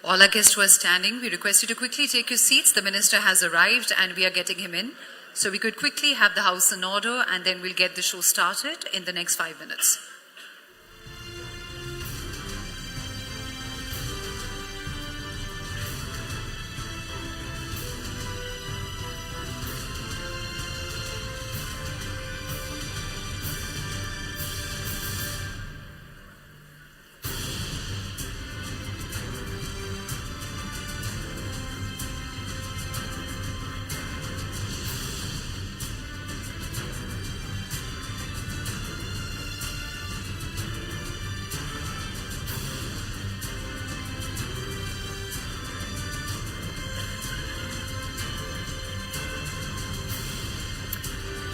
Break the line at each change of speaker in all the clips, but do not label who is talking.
All our guests who are standing, we request you to quickly take your seats. The Minister has arrived and we are getting him in. So we could quickly have the House in order and then we'll get the show started in the next 5 minutes.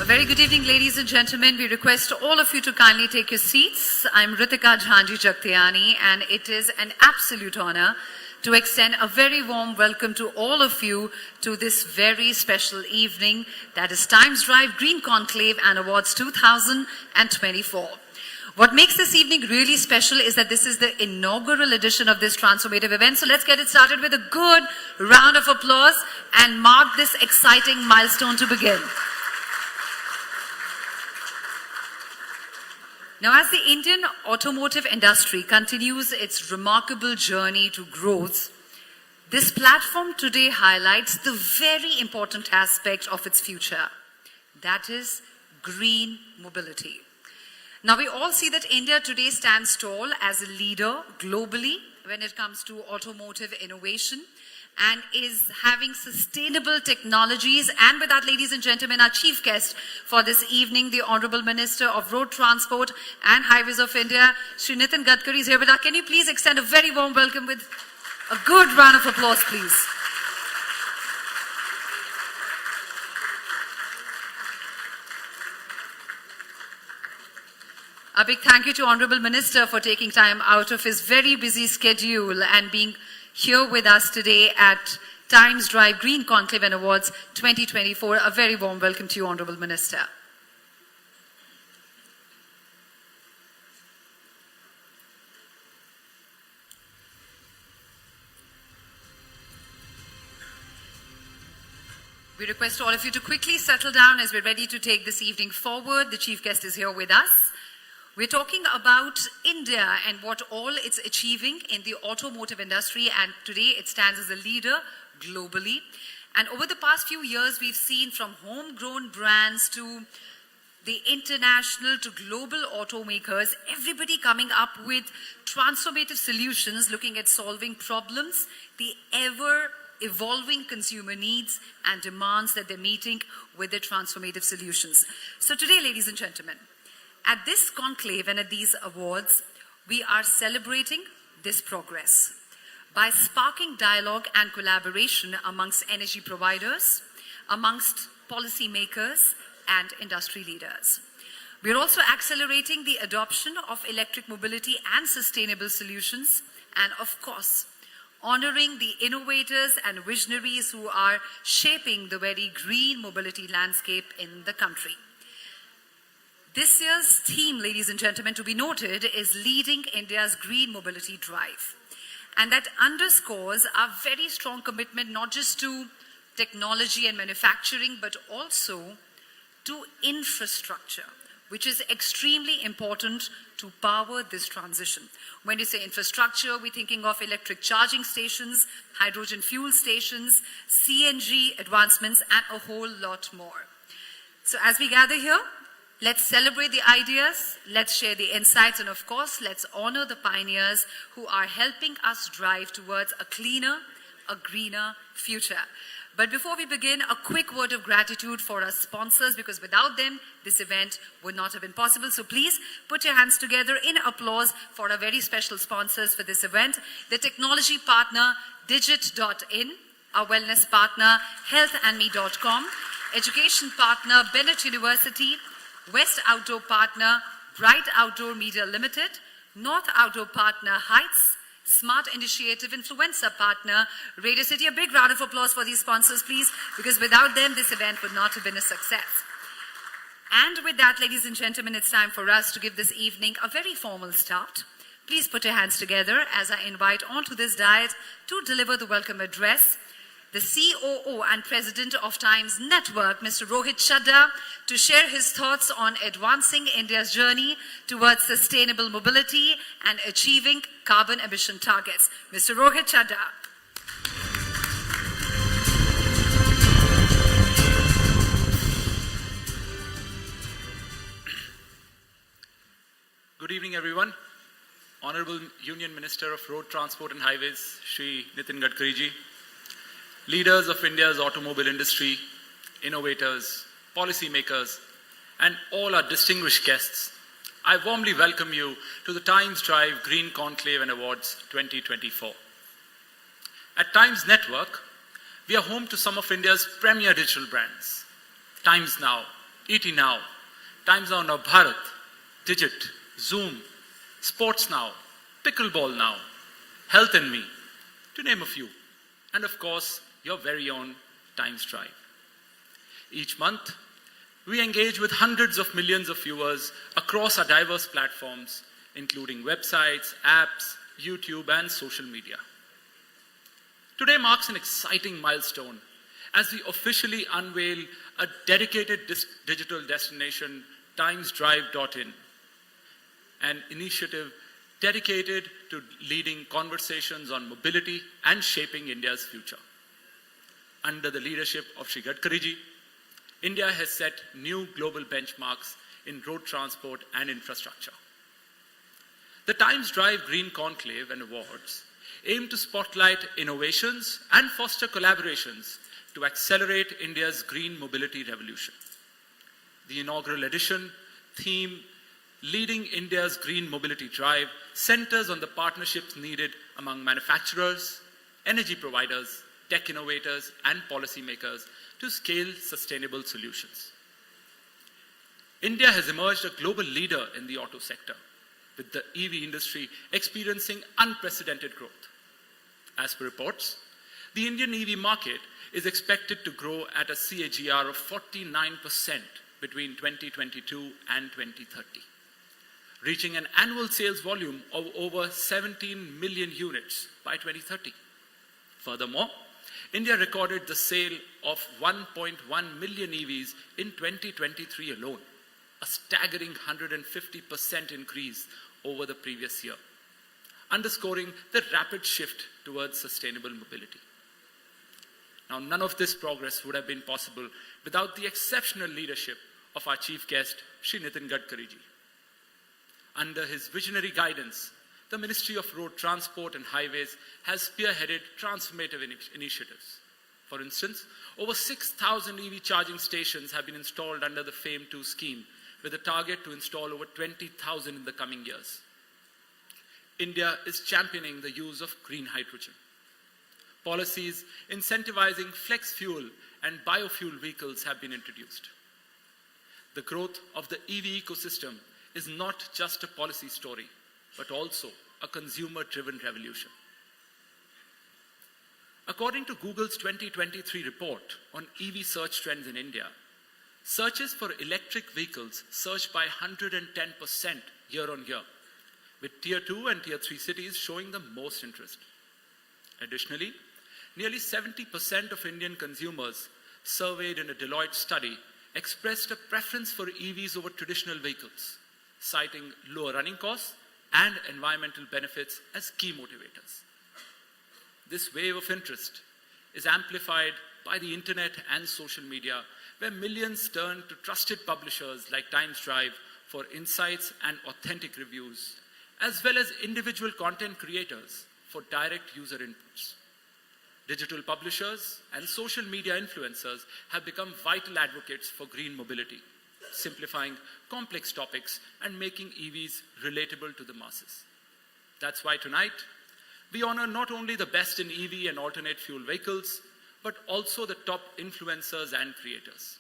A very good evening, ladies and gentlemen. We request all of you to kindly take your seats. I'm Ritika Jhanji Jagtiani, and it is an absolute honor to extend a very warm welcome to all of you to this very special evening, that is Times Drive Green Conclave and Awards 2024. What makes this evening really special is that this is the inaugural edition of this transformative event. So let's get it started with a good round of applause and mark this exciting milestone to begin. Now, as the Indian automotive industry continues its remarkable journey to growth, this platform today highlights the very important aspect of its future, that is green mobility. Now, we all see that India today stands tall as a leader globally when it comes to automotive innovation and is having sustainable technologies. And with that, ladies and gentlemen, our chief guest for this evening, the Honorable Minister of Road Transport and Highways of India, Shri Nitin Gadkari is here with us. Can you please extend a very warm welcome with a good round of applause, please? A big thank you to Honorable Minister for taking time out of his very busy schedule and being here with us today at Times Drive Green Conclave and Awards 2024. A very warm welcome to you, Honorable Minister. We request all of you to quickly settle down as we're ready to take this evening forward. The chief guest is here with us. We're talking about India and what all it's achieving in the automotive industry, and today it stands as a leader globally. And over the past few years, we've seen from homegrown brands to the international to global automakers, everybody coming up with transformative solutions, looking at solving problems, the ever-evolving consumer needs and demands that they're meeting with their transformative solutions. So today, ladies and gentlemen, at this conclave and at these awards, we are celebrating this progress by sparking dialogue and collaboration amongst energy providers, amongst policymakers and industry leaders. We are also accelerating the adoption of electric mobility and sustainable solutions, and of course, honoring the innovators and visionaries who are shaping the very green mobility landscape in the country. This year's theme, ladies and gentlemen, to be noted is leading India's green mobility drive. And that underscores our very strong commitment not just to technology and manufacturing, but also to infrastructure, which is extremely important to power this transition. When you say infrastructure, we're thinking of electric charging stations, hydrogen fuel stations, CNG advancements, and a whole lot more. So as we gather here, let's celebrate the ideas, let's share the insights, and of course, let's honor the pioneers who are helping us drive towards a cleaner, a greener future. But before we begin, a quick word of gratitude for our sponsors, because without them, this event would not have been possible. So please put your hands together in applause for our very special sponsors for this event. The technology partner, Digit.in, our wellness partner, healthandme.com, education partner, Bennett University, West Outdoor Partner, Bright Outdoor Media Limited, North Outdoor Partner, Heights, Smart Initiative Influencer Partner, Radio City. A big round of applause for these sponsors, please, because without them, this event would not have been a success. And with that, ladies and gentlemen, it's time for us to give this evening a very formal start Please put your hands together as I invite onto this dais to deliver the welcome address the COO and President of Times Network, Mr. Rohit Chadha, to share his thoughts on advancing India's journey towards sustainable mobility and achieving carbon emission targets. Mr. Rohit Chadha.
Good evening, everyone. Honorable Union Minister of Road Transport and Highways, Shri Nitin Gadkari ji, leaders of India's automobile industry, innovators, policymakers, and all our distinguished guests, I warmly welcome you to the Times Drive Green Conclave and Awards 2024. At Times Network, we are home to some of India's premier digital brands: Times Now, ET Now, Times Now Bharat, Digit, Zoom, Sports Now, Pickleball Now, Health and Me, to name a few, and of course, your very own Times Drive. Each month, we engage with hundreds of millions of viewers across our diverse platforms, including websites, apps, YouTube, and social media. Today marks an exciting milestone as we officially unveil a dedicated digital destination, timesdrive.in, an initiative dedicated to leading conversations on mobility and shaping India's future. Under the leadership of Shri Gadkari ji, India has set new global benchmarks in road transport and infrastructure. The Times Drive Green Conclave and Awards aim to spotlight innovations and foster collaborations to accelerate India's green mobility revolution. The inaugural edition, theme Leading India's Green Mobility Drive, centers on the partnerships needed among manufacturers, energy providers, tech innovators, and policymakers to scale sustainable solutions. India has emerged a global leader in the auto sector, with the EV industry experiencing unprecedented growth. As per reports, the Indian EV market is expected to grow at a CAGR of 49% between 2022 and 2030, reaching an annual sales volume of over 17 million units by 2030. Furthermore, India recorded the sale of 1.1 million EVs in 2023 alone, a staggering 150% increase over the previous year, underscoring the rapid shift towards sustainable mobility. Now, none of this progress would have been possible without the exceptional leadership of our chief guest, Shri Nitin Gadkari ji. Under his visionary guidance, the Ministry of Road Transport and Highways has spearheaded transformative initiatives. For instance, over 6,000 EV charging stations have been installed under the FAME2 scheme, with a target to install over 20,000 in the coming years. India is championing the use of green hydrogen. Policies incentivizing flex fuel and biofuel vehicles have been introduced. The growth of the EV ecosystem is not just a policy story, but also a consumer-driven revolution. According to Google's 2023 report on EV search trends in India, searches for electric vehicles surged by 110% year on year, with Tier 2 and Tier 3 cities showing the most interest. Additionally, nearly 70% of Indian consumers surveyed in a Deloitte study expressed a preference for EVs over traditional vehicles, citing lower running costs and environmental benefits as key motivators. This wave of interest is amplified by the internet and social media, where millions turn to trusted publishers like Times Drive for insights and authentic reviews, as well as individual content creators for direct user inputs. Digital publishers and social media influencers have become vital advocates for green mobility, simplifying complex topics and making EVs relatable to the masses. That's why tonight, we honor not only the best in EV and alternate fuel vehicles, but also the top influencers and creators.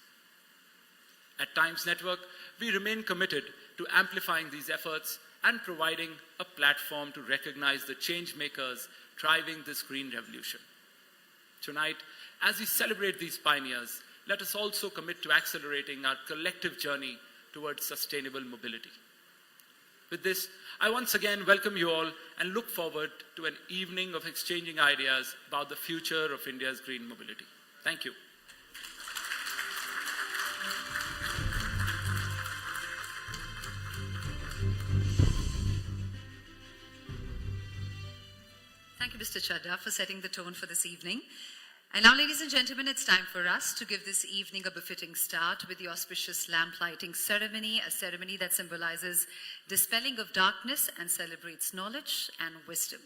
At Times Network, we remain committed to amplifying these efforts and providing a platform to recognize the change makers driving this green revolution. Tonight, as we celebrate these pioneers, let us also commit to accelerating our collective journey towards sustainable mobility. With this, I once again welcome you all and look forward to an evening of exchanging ideas about the future of India's green mobility. Thank you.
Thank you, Mr. Chadha, for setting the tone for this evening. And now, ladies and gentlemen, it's time for us to give this evening a befitting start with the auspicious lamp lighting ceremony, a ceremony that symbolizes dispelling of darkness and celebrates knowledge and wisdom.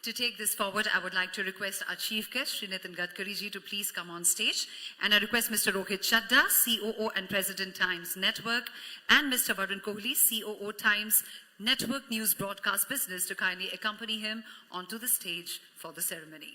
To take this forward, I would like to request our chief guest, Shri Nitin Gadkari ji, to please come on stage. And I request Mr. Rohit Chadha, COO and President Times Network, and Mr. Varun Kohli, COO Times Network News Broadcast Business, to kindly accompany him onto the stage for the ceremony.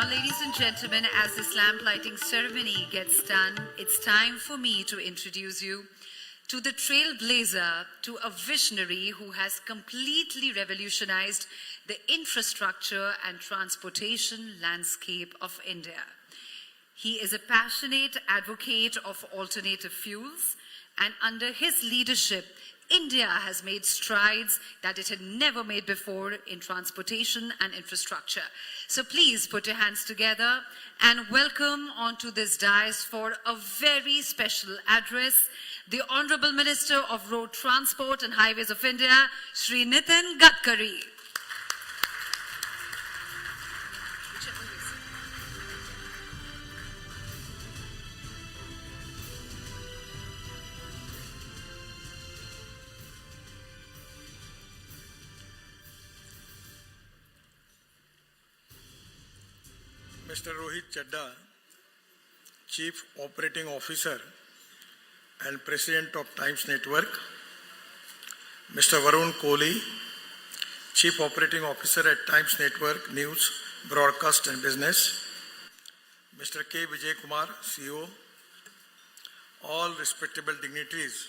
Now, ladies and gentlemen, as this lamp lighting ceremony gets done, it's time for me to introduce you to the trailblazer, to a visionary who has completely revolutionized the infrastructure and transportation landscape of India. He is a passionate advocate of alternative fuels, and under his leadership, India has made strides that it had never made before in transportation and infrastructure. So please put your hands together and welcome onto this dais for a very special address, the Honorable Minister of Road Transport and Highways of India, Shri Nitin Gadkari.
Mr. Rohit Chadha, Chief Operating Officer and President of Times Network, Mr. Varun Kohli, Chief Operating Officer at Times Network News, Broadcast and Business, Mr. K. Vijay Kumar, CEO, all respectable dignitaries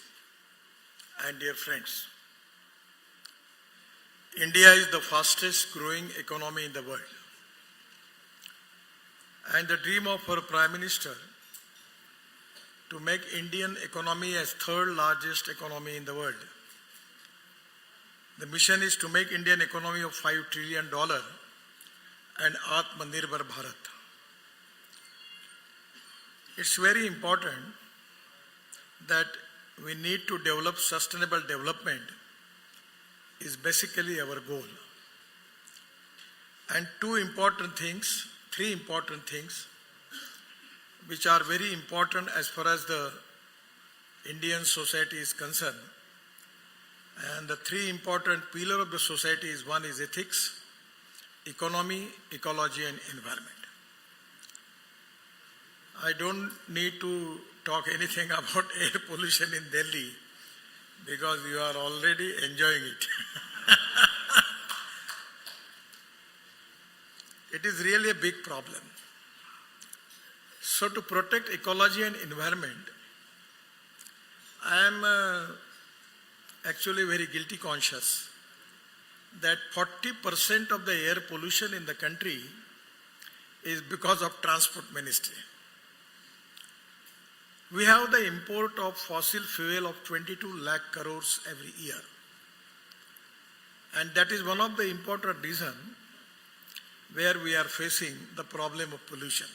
and dear friends. India is the fastest growing economy in the world. And the dream of our Prime Minister to make Indian economy as third largest economy in the world. The mission is to make Indian economy of $5 trillion and Atmanirbhar Bharat. It's very important that we need to develop sustainable development is basically our goal. And three important things. which are very important as far as the Indian society is concerned. And the three important pillars of the society is one is ethics, economy, ecology and environment. I don't need to talk anything about air pollution in Delhi because you are already enjoying it. It is really a big problem. So to protect ecology and environment, I am actually very guilty conscious that 40% of the air pollution in the country is because of transport ministry. We have the import of fossil fuel of 22 lakh crores every year. And that is one of the important reasons where we are facing the problem of pollution.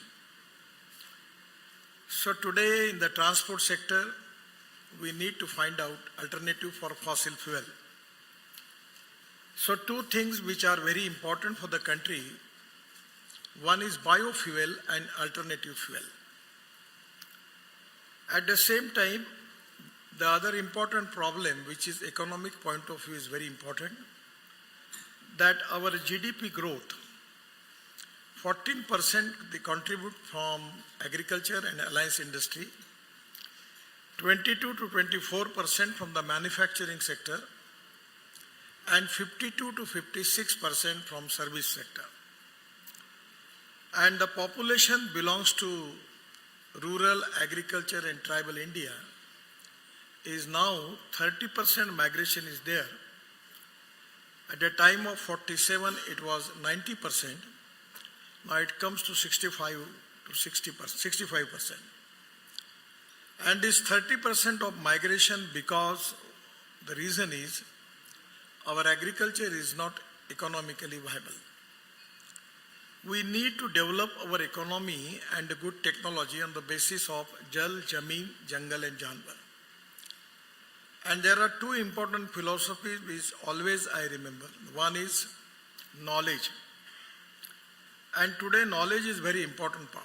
So today in the transport sector, we need to find out alternative for fossil fuel. So two things which are very important for the country, one is biofuel and alternative fuel. At the same time, the other important problem, which is economic point of view, is very important, that our GDP growth, 14% they contribute from agriculture and alliance industry, 22 to 24% from the manufacturing sector, and 52 to 56% from service sector. And the population belongs to rural, agriculture and tribal India is now 30% migration is there. At the time of 47, it was 90%. Now it comes to 65 to 65%. And this 30% of migration because the reason is our agriculture is not economically viable. We need to develop our economy and good technology on the basis of Jal, Jameen, Jungle and Janwar. And there are two important philosophies which always I remember. One is knowledge. And today knowledge is very important power.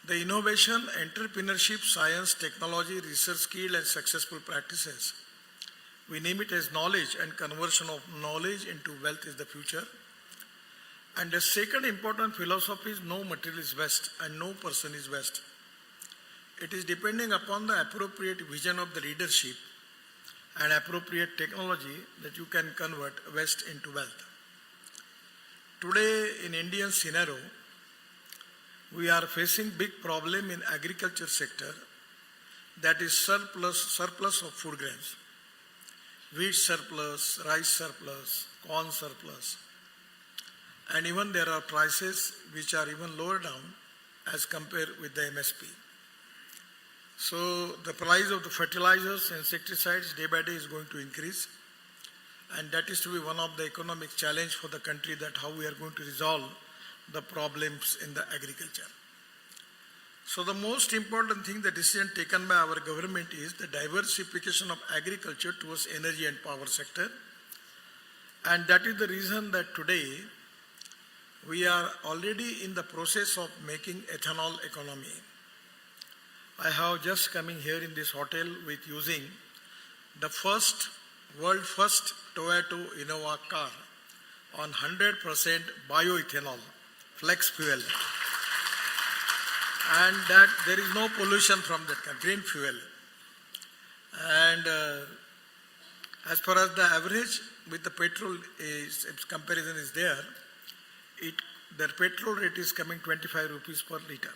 The innovation, entrepreneurship, science, technology, research skill and successful practices, we name it as knowledge, and conversion of knowledge into wealth is the future. And the second important philosophy is no material is waste and no person is waste. It is depending upon the appropriate vision of the leadership and appropriate technology that you can convert waste into wealth. Today in Indian scenario, we are facing big problem in agriculture sector, that is surplus of food grains, wheat surplus, rice surplus, corn surplus, and even there are prices which are even lower down as compared with the MSP. So the price of the fertilizers, insecticides day by day is going to increase, and that is to be one of the economic challenge for the country, that how we are going to resolve the problems in the agriculture. So the most important thing, the decision taken by our government is the diversification of agriculture towards energy and power sector. And that is the reason that today we are already in the process of making ethanol economy. I have just coming here in this hotel with using the world first Toyota Innova car on 100% bioethanol, flex fuel. And that there is no pollution from that green fuel. And as far as the average with the petrol is, comparison is there, the petrol rate is coming 25 rupees per liter.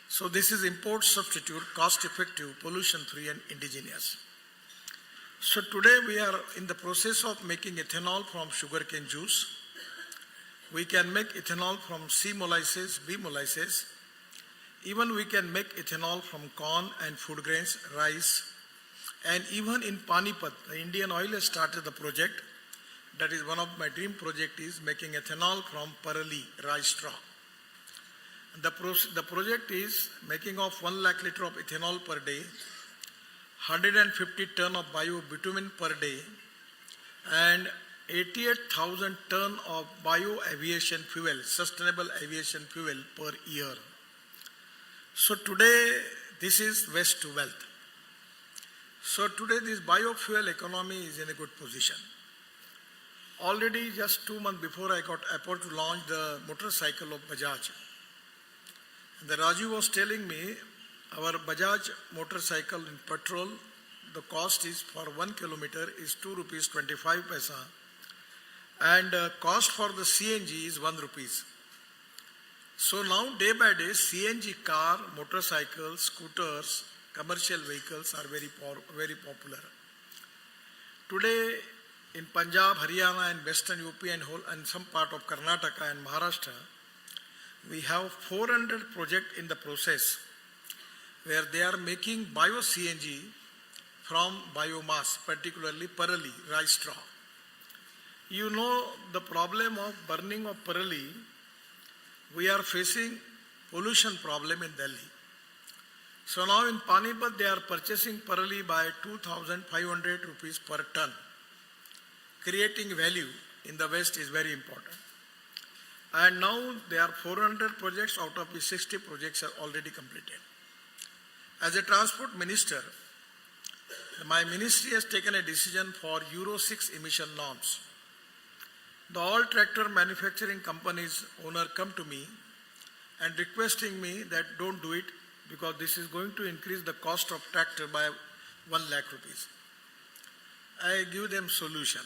So this is import substitute, cost effective, pollution free and indigenous. So today we are in the process of making ethanol from sugarcane juice. We can make ethanol from C molasses, B molasses. Even we can make ethanol from corn and food grains, rice. And even in Panipat, the Indian Oil has started the project. That is one of my dream project is making ethanol from parali, rice straw. The project is making of 1 lakh liter of ethanol per day, 150 ton of bio-bitumen per day, and 88,000 ton of bio-aviation fuel, sustainable aviation fuel per year. So today, this is waste to wealth. So today, this biofuel economy is in a good position. Already just 2 months before, I got approached to launch the motorcycle of Bajaj. And the Raju was telling me, our Bajaj motorcycle in petrol, the cost is for 1 kilometer is 2 rupees 25 paisa, and cost for the CNG is 1 rupees. So now day by day, CNG car, motorcycles, scooters, commercial vehicles are very popular. Today, in Punjab, Haryana, and Western UP and some part of Karnataka and Maharashtra, we have 400 projects in the process where they are making bio-CNG from biomass, particularly parali, rice straw. You know the problem of burning of parali, we are facing pollution problem in Delhi. So now in Panipat, they are purchasing parali by 2,500 rupees per ton. Creating value in the West is very important. And now there are 400 projects, out of which 60 projects are already completed. As a transport minister, my ministry has taken a decision for Euro 6 emission norms. The all tractor manufacturing companies owner come to me and requesting me that don't do it because this is going to increase the cost of tractor by 1 lakh rupees. I give them solution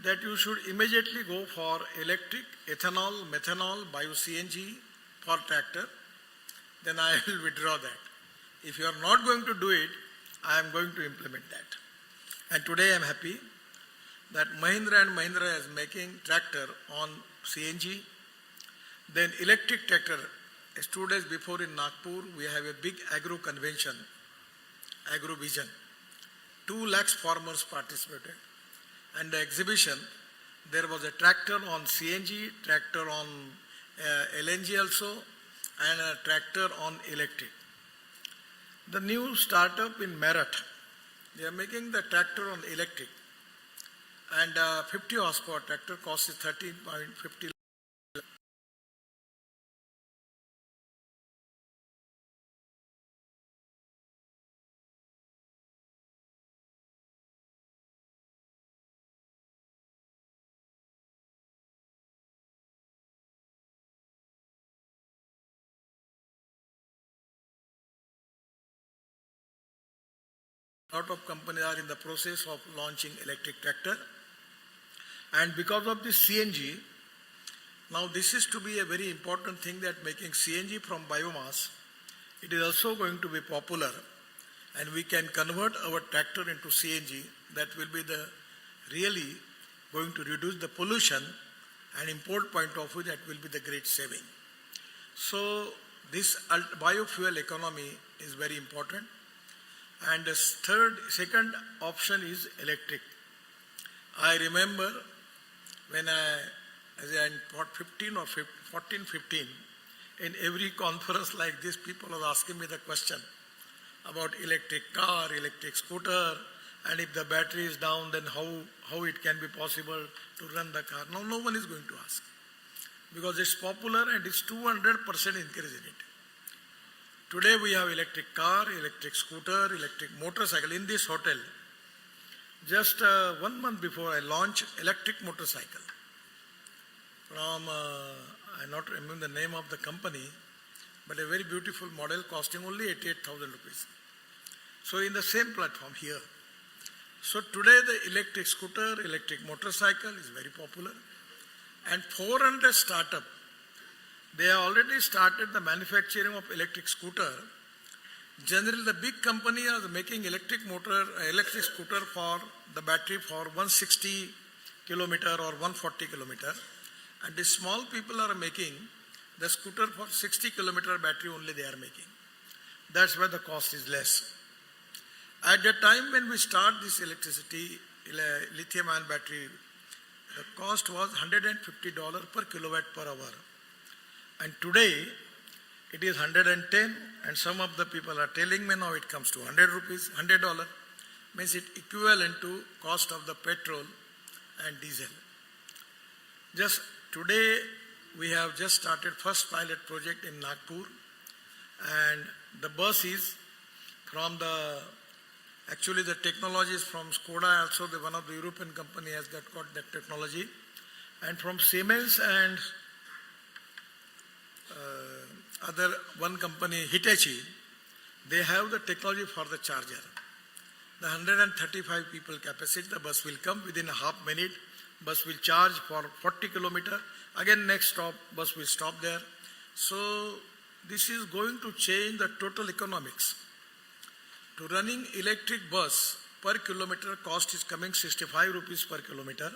that you should immediately go for electric, ethanol, methanol, bio-CNG for tractor. Then I will withdraw that. If you are not going to do it, I am going to implement that. And today I am happy that Mahindra & Mahindra is making tractor on CNG. Then electric tractor, 2 days before in Nagpur, we have a big agro convention, Agro Vision. 2 lakhs farmers participated. And the exhibition, there was a tractor on CNG, tractor on LNG also, and a tractor on electric. The new startup in Meerut, they are making the tractor on electric. And 50 horsepower tractor cost is 13.50. A lot of companies are in the process of launching electric tractor. And because of this CNG, now this is to be a very important thing that making CNG from biomass, it is also going to be popular. And we can convert our tractor into CNG. That will be the really going to reduce the pollution, and import point of view, that will be the great saving. So this biofuel economy is very important. And the second option is electric. I remember when as I was 15 or 14, 15, in every conference like this, people are asking me the question about electric car, electric scooter, and if the battery is down, then how it can be possible to run the car. Now, no one is going to ask because it's popular and it's 200% increase in it. Today we have electric car, electric scooter, electric motorcycle in this hotel. Just 1 month before I launched electric motorcycle from, I not remember the name of the company, but a very beautiful model costing only 88,000 rupees. So in the same platform here. So today the electric scooter, electric motorcycle is very popular. And 400 startup, they have already started the manufacturing of electric scooter. Generally, the big company are making electric scooter for the battery for 160 kilometer or 140 kilometer. And the small people are making the scooter for 60 kilometer battery only they are making. That's why the cost is less. At the time when we start this electricity, lithium ion battery, the cost was $150 per kilowatt per hour. And today, it is 110, and some of the people are telling me now it comes to 100 rupees, $100, means it equivalent to cost of the petrol and diesel. Just today, we have just started first pilot project in Nagpur. And the bus is from actually the technology is from Skoda, also one of the European company has got that technology. And from Siemens and other one company, Hitachi, they have the technology for the charger. The 135 people capacity, the bus will come within a half minute. Bus will charge for 40 kilometers. Again, next stop, bus will stop there. So this is going to change the total economics. To running electric bus per kilometer cost is coming 65 rupees per kilometer.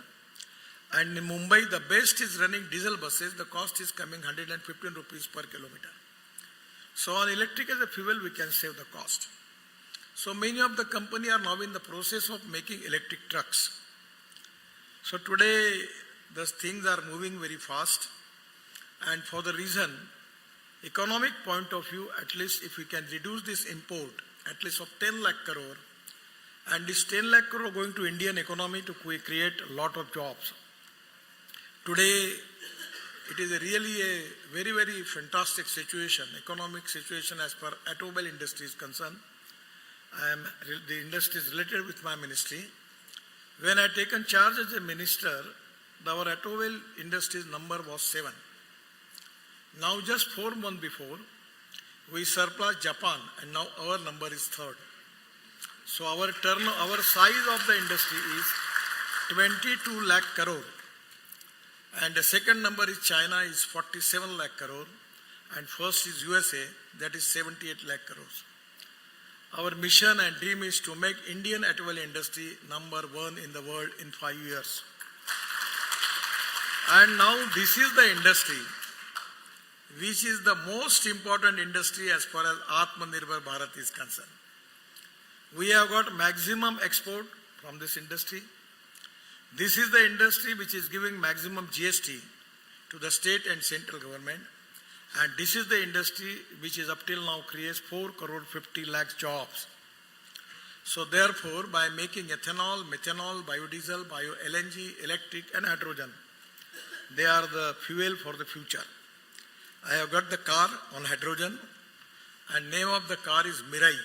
And in Mumbai, the best is running diesel buses, the cost is coming 115 rupees per kilometer. So on electric as a fuel, we can save the cost. So many of the companies are now in the process of making electric trucks. So today, the things are moving very fast. And for the reason, economic point of view, at least if we can reduce this import, at least of 10 lakh crore, and this 10 lakh crore going to Indian economy to create a lot of jobs. Today, it is really a very, very fantastic situation, economic situation as far as automobile industry is concerned. The industry is related with my ministry. When I taken charge as a minister, our automobile industry's number was 7. Now just 4 months before, we surpassed Japan and now our number is 3rd. So our size of the industry is 22 lakh crore. And the second number is China is 47 lakh crore. And first is USA, that is 78 lakh crores. Our mission and dream is to make Indian automobile industry number 1 in the world in 5 years. And now this is the industry which is the most important industry as far as Atmanirbhar Bharat is concerned. We have got maximum export from this industry. This is the industry which is giving maximum GST to the state and central government. And this is the industry which is up till now creates 4 crore 50 lakh jobs. So therefore, by making ethanol, methanol, biodiesel, bio-LNG, electric and hydrogen, they are the fuel for the future. I have got the car on hydrogen and name of the car is Mirai.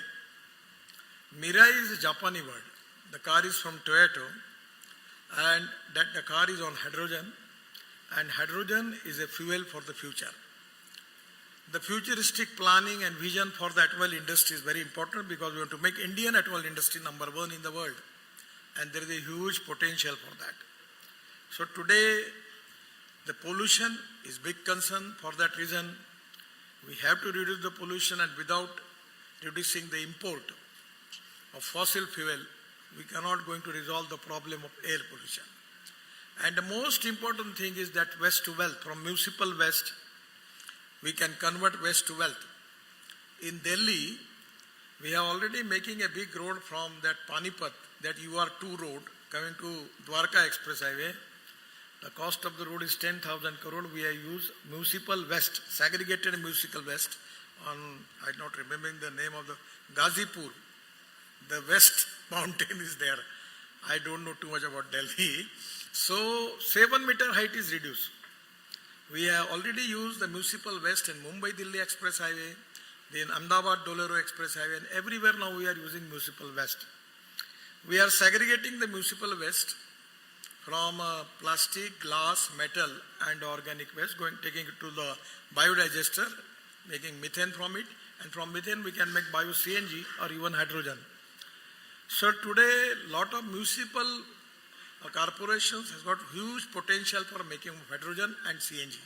Mirai is a Japanese word. The car is from Toyota and that the car is on hydrogen and hydrogen is a fuel for the future. The futuristic planning and vision for the automobile industry is very important because we want to make Indian automobile industry number 1 in the world and there is a huge potential for that. So today the pollution is big concern. For that reason, we have to reduce the pollution and without reducing the import of fossil fuel, we cannot going to resolve the problem of air pollution. And the most important thing is that waste to wealth. From municipal waste, we can convert waste to wealth. In Delhi, we are already making a big road from that Panipat, that UR2 road coming to Dwarka Express Highway. The cost of the road is 10,000 crore. We have used municipal waste, segregated municipal waste on, I'm not remembering the name of the Ghazipur. The west mountain is there. I don't know too much about Delhi. So 7-meter height is reduced. We have already used the municipal waste in Mumbai-Delhi Express Highway, then Ahmedabad-Dolero Express Highway, and everywhere now we are using municipal waste. We are segregating the municipal waste from plastic, glass, metal and organic waste, taking it to the biodigester, making methane from it, and from methane we can make bio-CNG or even hydrogen. So today, lot of municipal corporations has got huge potential for making hydrogen and CNG.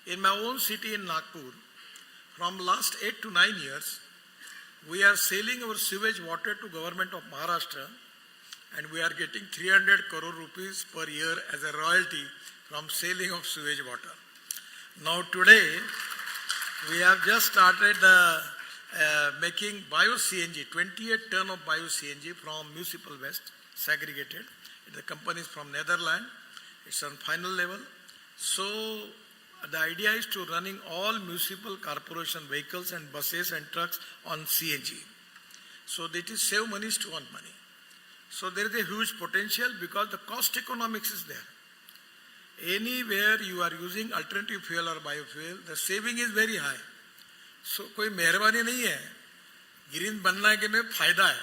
In my own city in Nagpur, from last 8 to 9 years, we are selling our sewage water to government of Maharashtra and we are getting 300 crore rupees per year as a royalty from selling of sewage water. Now today, we have just started making bio-CNG, 28 ton of bio-CNG from municipal waste, segregated. The company is from Netherlands. It's on final level. So the idea is to running all municipal corporation vehicles and buses and trucks on CNG. So that is save money to earn money. So there is a huge potential because the cost economics is there. Anywhere you are using alternative fuel or biofuel, the saving is very high. सो कोई मेहरबानी नहीं है, green बनना के में फायदा है.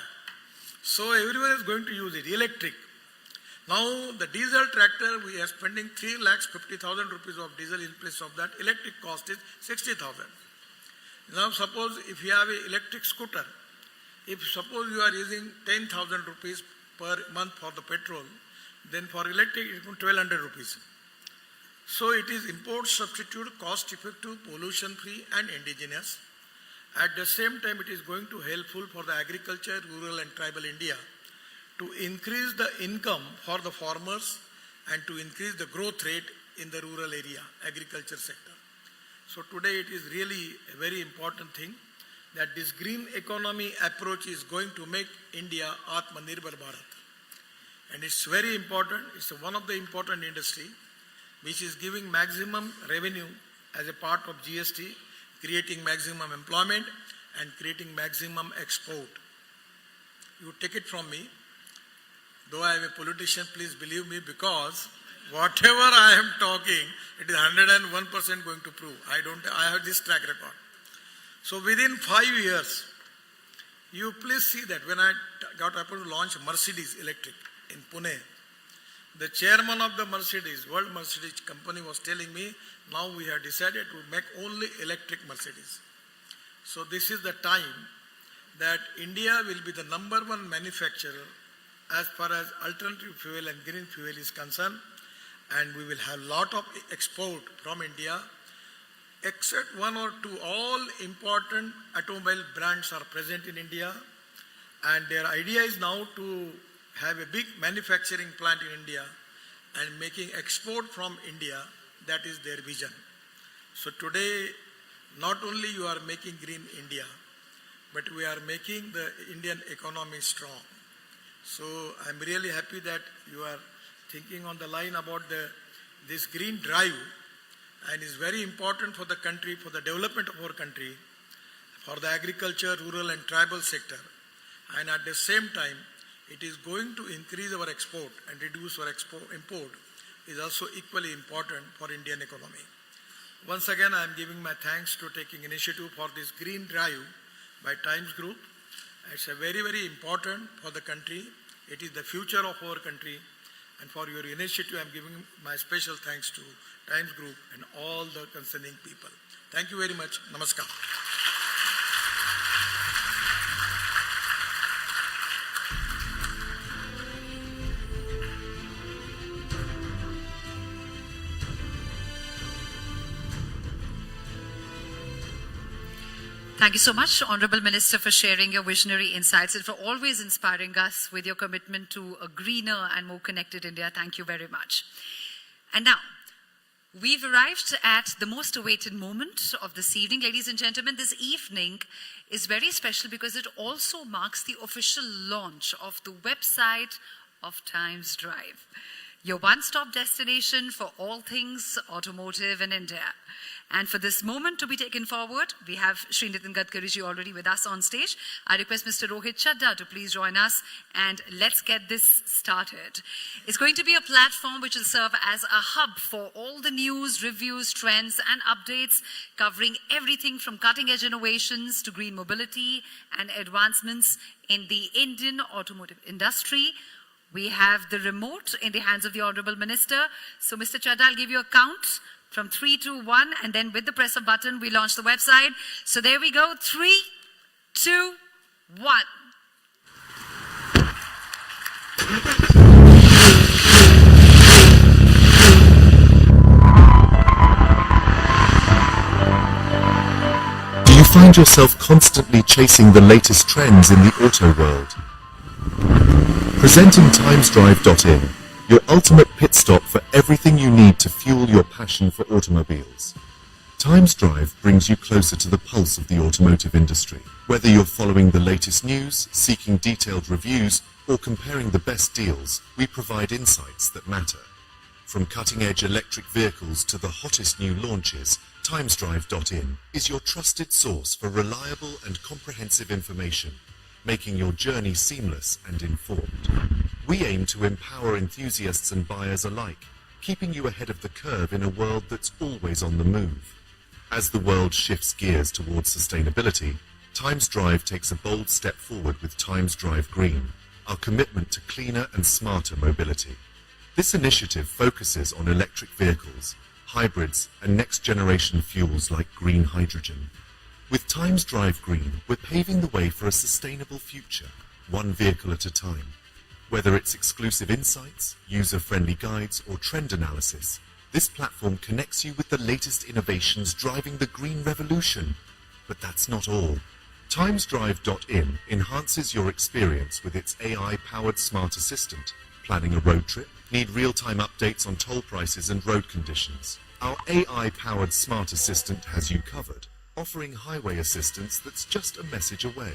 So everyone is going to use it, electric. Now the diesel tractor, we are spending 3,50,000 rupees of diesel in place of that. Electric cost is 60,000. Now suppose if you have an electric scooter, if suppose you are using 10,000 rupees per month for the petrol, then for electric it is 1,200 rupees. So it is import substitute, cost effective, pollution free and indigenous. At the same time, it is going to helpful for the agriculture, rural and tribal India to increase the income for the farmers and to increase the growth rate in the rural area, agriculture sector. So today it is really a very important thing that this green economy approach is going to make India Atmanirbhar Bharat. And it's very important, it's one of the important industry which is giving maximum revenue as a part of GST, creating maximum employment and creating maximum export. You take it from me, though I am a politician, please believe me, because whatever I am talking, it is 101% going to prove. I have this track record. So within 5 years, you please see that when I got up to launch Mercedes Electric in Pune, the chairman of the Mercedes, World Mercedes company was telling me, now we have decided to make only electric Mercedes. So this is the time that India will be the #1 manufacturer as far as alternative fuel and green fuel is concerned, and we will have lot of export from India, except one or two. All important automobile brands are present in India, and their idea is now to have a big manufacturing plant in India and making export from India. That is their vision. So today, not only you are making green India, but we are making the Indian economy strong. So I'm really happy that you are thinking on the line about this green drive, and is very important for the country, for the development of our country, for the agriculture, rural and tribal sector. And at the same time, it is going to increase our export and reduce our import, is also equally important for Indian economy. Once again, I am giving my thanks to taking initiative for this green drive by Times Group. It's a very, very important for the country. It is the future of our country. And for your initiative, I am giving my special thanks to Times Group and all the concerning people. Thank you very much. Namaskar.
Thank you so much, Honorable Minister, for sharing your visionary insights and for always inspiring us with your commitment to a greener and more connected India. Thank you very much. And now, we've arrived at the most awaited moment of this evening. Ladies and gentlemen, this evening is very special because it also marks the official launch of the website of Times Drive, your one-stop destination for all things automotive in India. And for this moment to be taken forward, we have Shri Nitin Gadkariji already with us on stage. I request Mr. Rohit Chadda to please join us, and let's get this started. It's going to be a platform which will serve as a hub for all the news, reviews, trends and updates, covering everything from cutting-edge innovations to green mobility and advancements in the Indian automotive industry. We have the remote in the hands of the Honorable Minister. So, Mr. Chadda, I'll give you a count from 3, 2, 1, and then with the press of button, we launch the website. So there we go, 3, 2, 1.
Do you find yourself constantly chasing the latest trends in the auto world? Presenting timesdrive.in, your ultimate pit stop for everything you need to fuel your passion for automobiles. Times Drive brings you closer to the pulse of the automotive industry. Whether you're following the latest news, seeking detailed reviews, or comparing the best deals, we provide insights that matter. From cutting-edge electric vehicles to the hottest new launches, timesdrive.in is your trusted source for reliable and comprehensive information, making your journey seamless and informed. We aim to empower enthusiasts and buyers alike, keeping you ahead of the curve in a world that's always on the move. As the world shifts gears towards sustainability, Times Drive takes a bold step forward with Times Drive Green, our commitment to cleaner and smarter mobility. This initiative focuses on electric vehicles, hybrids, and next-generation fuels like green hydrogen. With Times Drive Green, we're paving the way for a sustainable future, one vehicle at a time. Whether it's exclusive insights, user-friendly guides, or trend analysis, this platform connects you with the latest innovations driving the green revolution. But that's not all. TimesDrive.in enhances your experience with its AI-powered smart assistant. Planning a road trip? Need real-time updates on toll prices and road conditions? Our AI-powered smart assistant has you covered, offering highway assistance that's just a message away.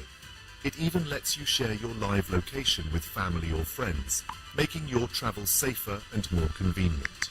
It even lets you share your live location with family or friends, making your travel safer and more convenient.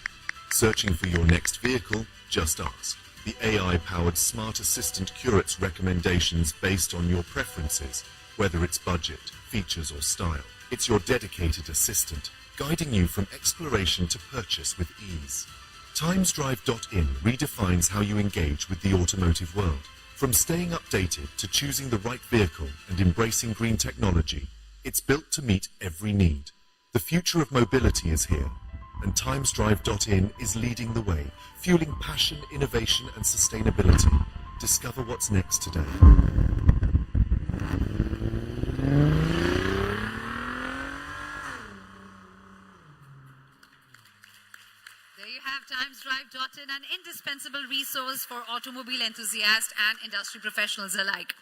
Searching for your next vehicle? Just ask. The AI-powered smart assistant curates recommendations based on your preferences, whether it's budget, features or style. It's your dedicated assistant, guiding you from exploration to purchase with ease. TimesDrive.in redefines how you engage with the automotive world. From staying updated to choosing the right vehicle and embracing green technology, it's built to meet every need. The future of mobility is here, and TimesDrive.in is leading the way, fueling passion, innovation and sustainability. Discover what's next today.
There you have TimesDrive.in, an indispensable resource for automobile enthusiasts and industry professionals alike.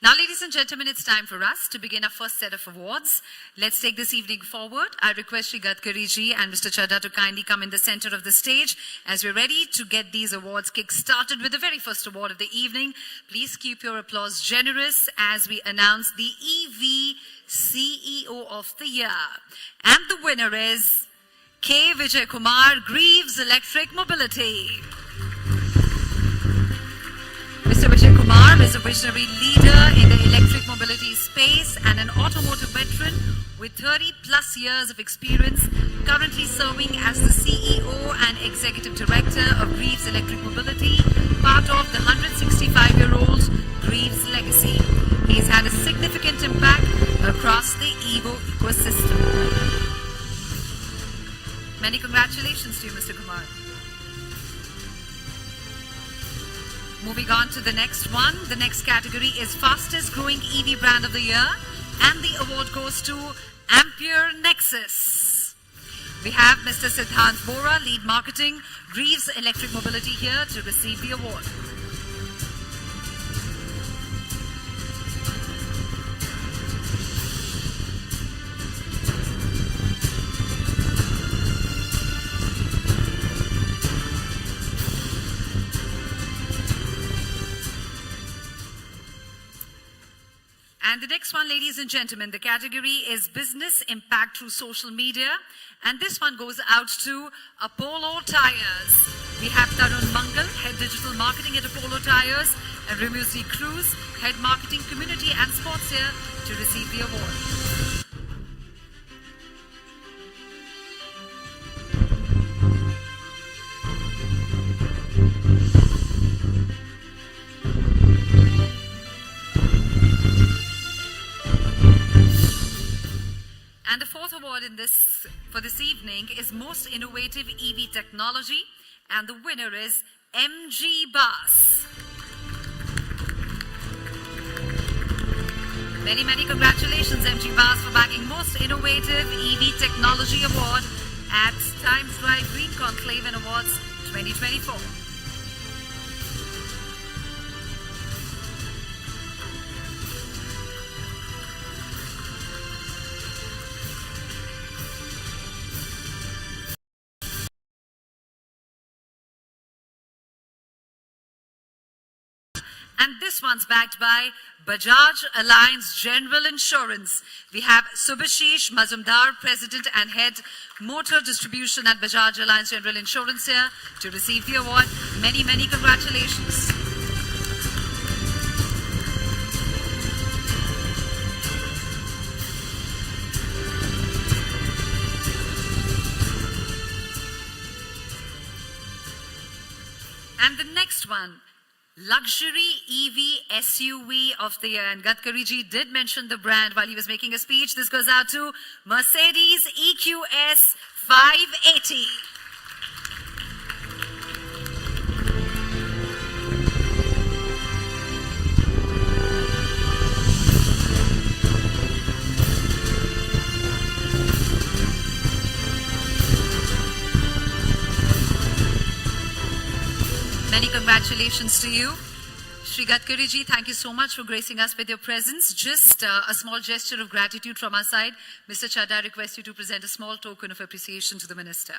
Now, ladies and gentlemen, it's time for us to begin our first set of awards. Let's take this evening forward. I request Shri Gadkari ji and Mr. Chadha to kindly come in the center of the stage as we're ready to get these awards kick-started with the very first award of the evening. Please keep your applause generous as we announce the EV CEO of the Year. And the winner is K. Vijay Kumar, Greaves Electric Mobility. Mr. Vijay Kumar is a visionary leader in the electric mobility space and an automotive veteran with 30-plus years of experience, currently serving as the CEO and Executive Director of Greaves Electric Mobility, part of the 165-year-old Greaves legacy. He's had a significant impact across the EVO ecosystem. Many congratulations to you, Mr. Kumar. Moving on to the next one. The next category is Fastest Growing EV Brand of the Year, and the award goes to Ampere Nexus. We have Mr. Siddhant Bora, Lead Marketing, Greaves Electric Mobility, here to receive the award. And the next one, ladies and gentlemen, the category is Business Impact Through Social Media. And this one goes out to Apollo Tires. We have Tarun Mangal, Head Digital Marketing at Apollo Tires, and Remusi Cruz, Head Marketing Community and Sports here to receive the award. And the fourth award for this evening is Most Innovative EV Technology, and the winner is MG Bus. Many, many congratulations, MG Bus, for bagging Most Innovative EV Technology Award at Times Drive Green Conclave and Awards 2024. And this one's backed by Bajaj Alliance General Insurance. We have Subhashish Mazumdar, President and Head Motor Distribution at Bajaj Alliance General Insurance, here to receive the award. Many, many congratulations. And the next one Luxury EV SUV of the year. And Gadkari ji did mention the brand while he was making a speech. This goes out to Mercedes EQS 580. Many congratulations to you. Shri Gadkari ji, thank you so much for gracing us with your presence. Just a small gesture of gratitude from our side. Mr. Chadha, I request you to present a small token of appreciation to the Minister.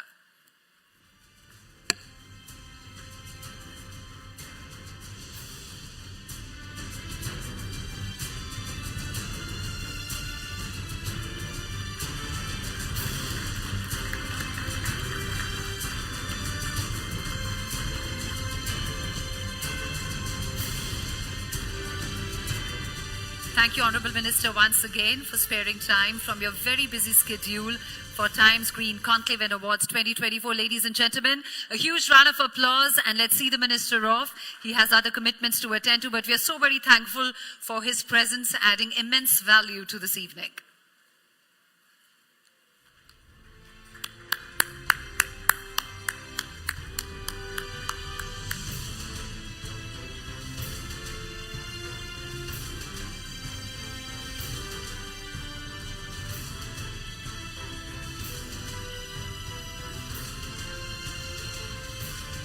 Thank you, Honourable Minister, once again for sparing time from your very busy schedule for Times Green Conclave and Awards 2024. Ladies and gentlemen, a huge round of applause, and let's see the Minister off. He has other commitments to attend to, but we are so very thankful for his presence, adding immense value to this evening.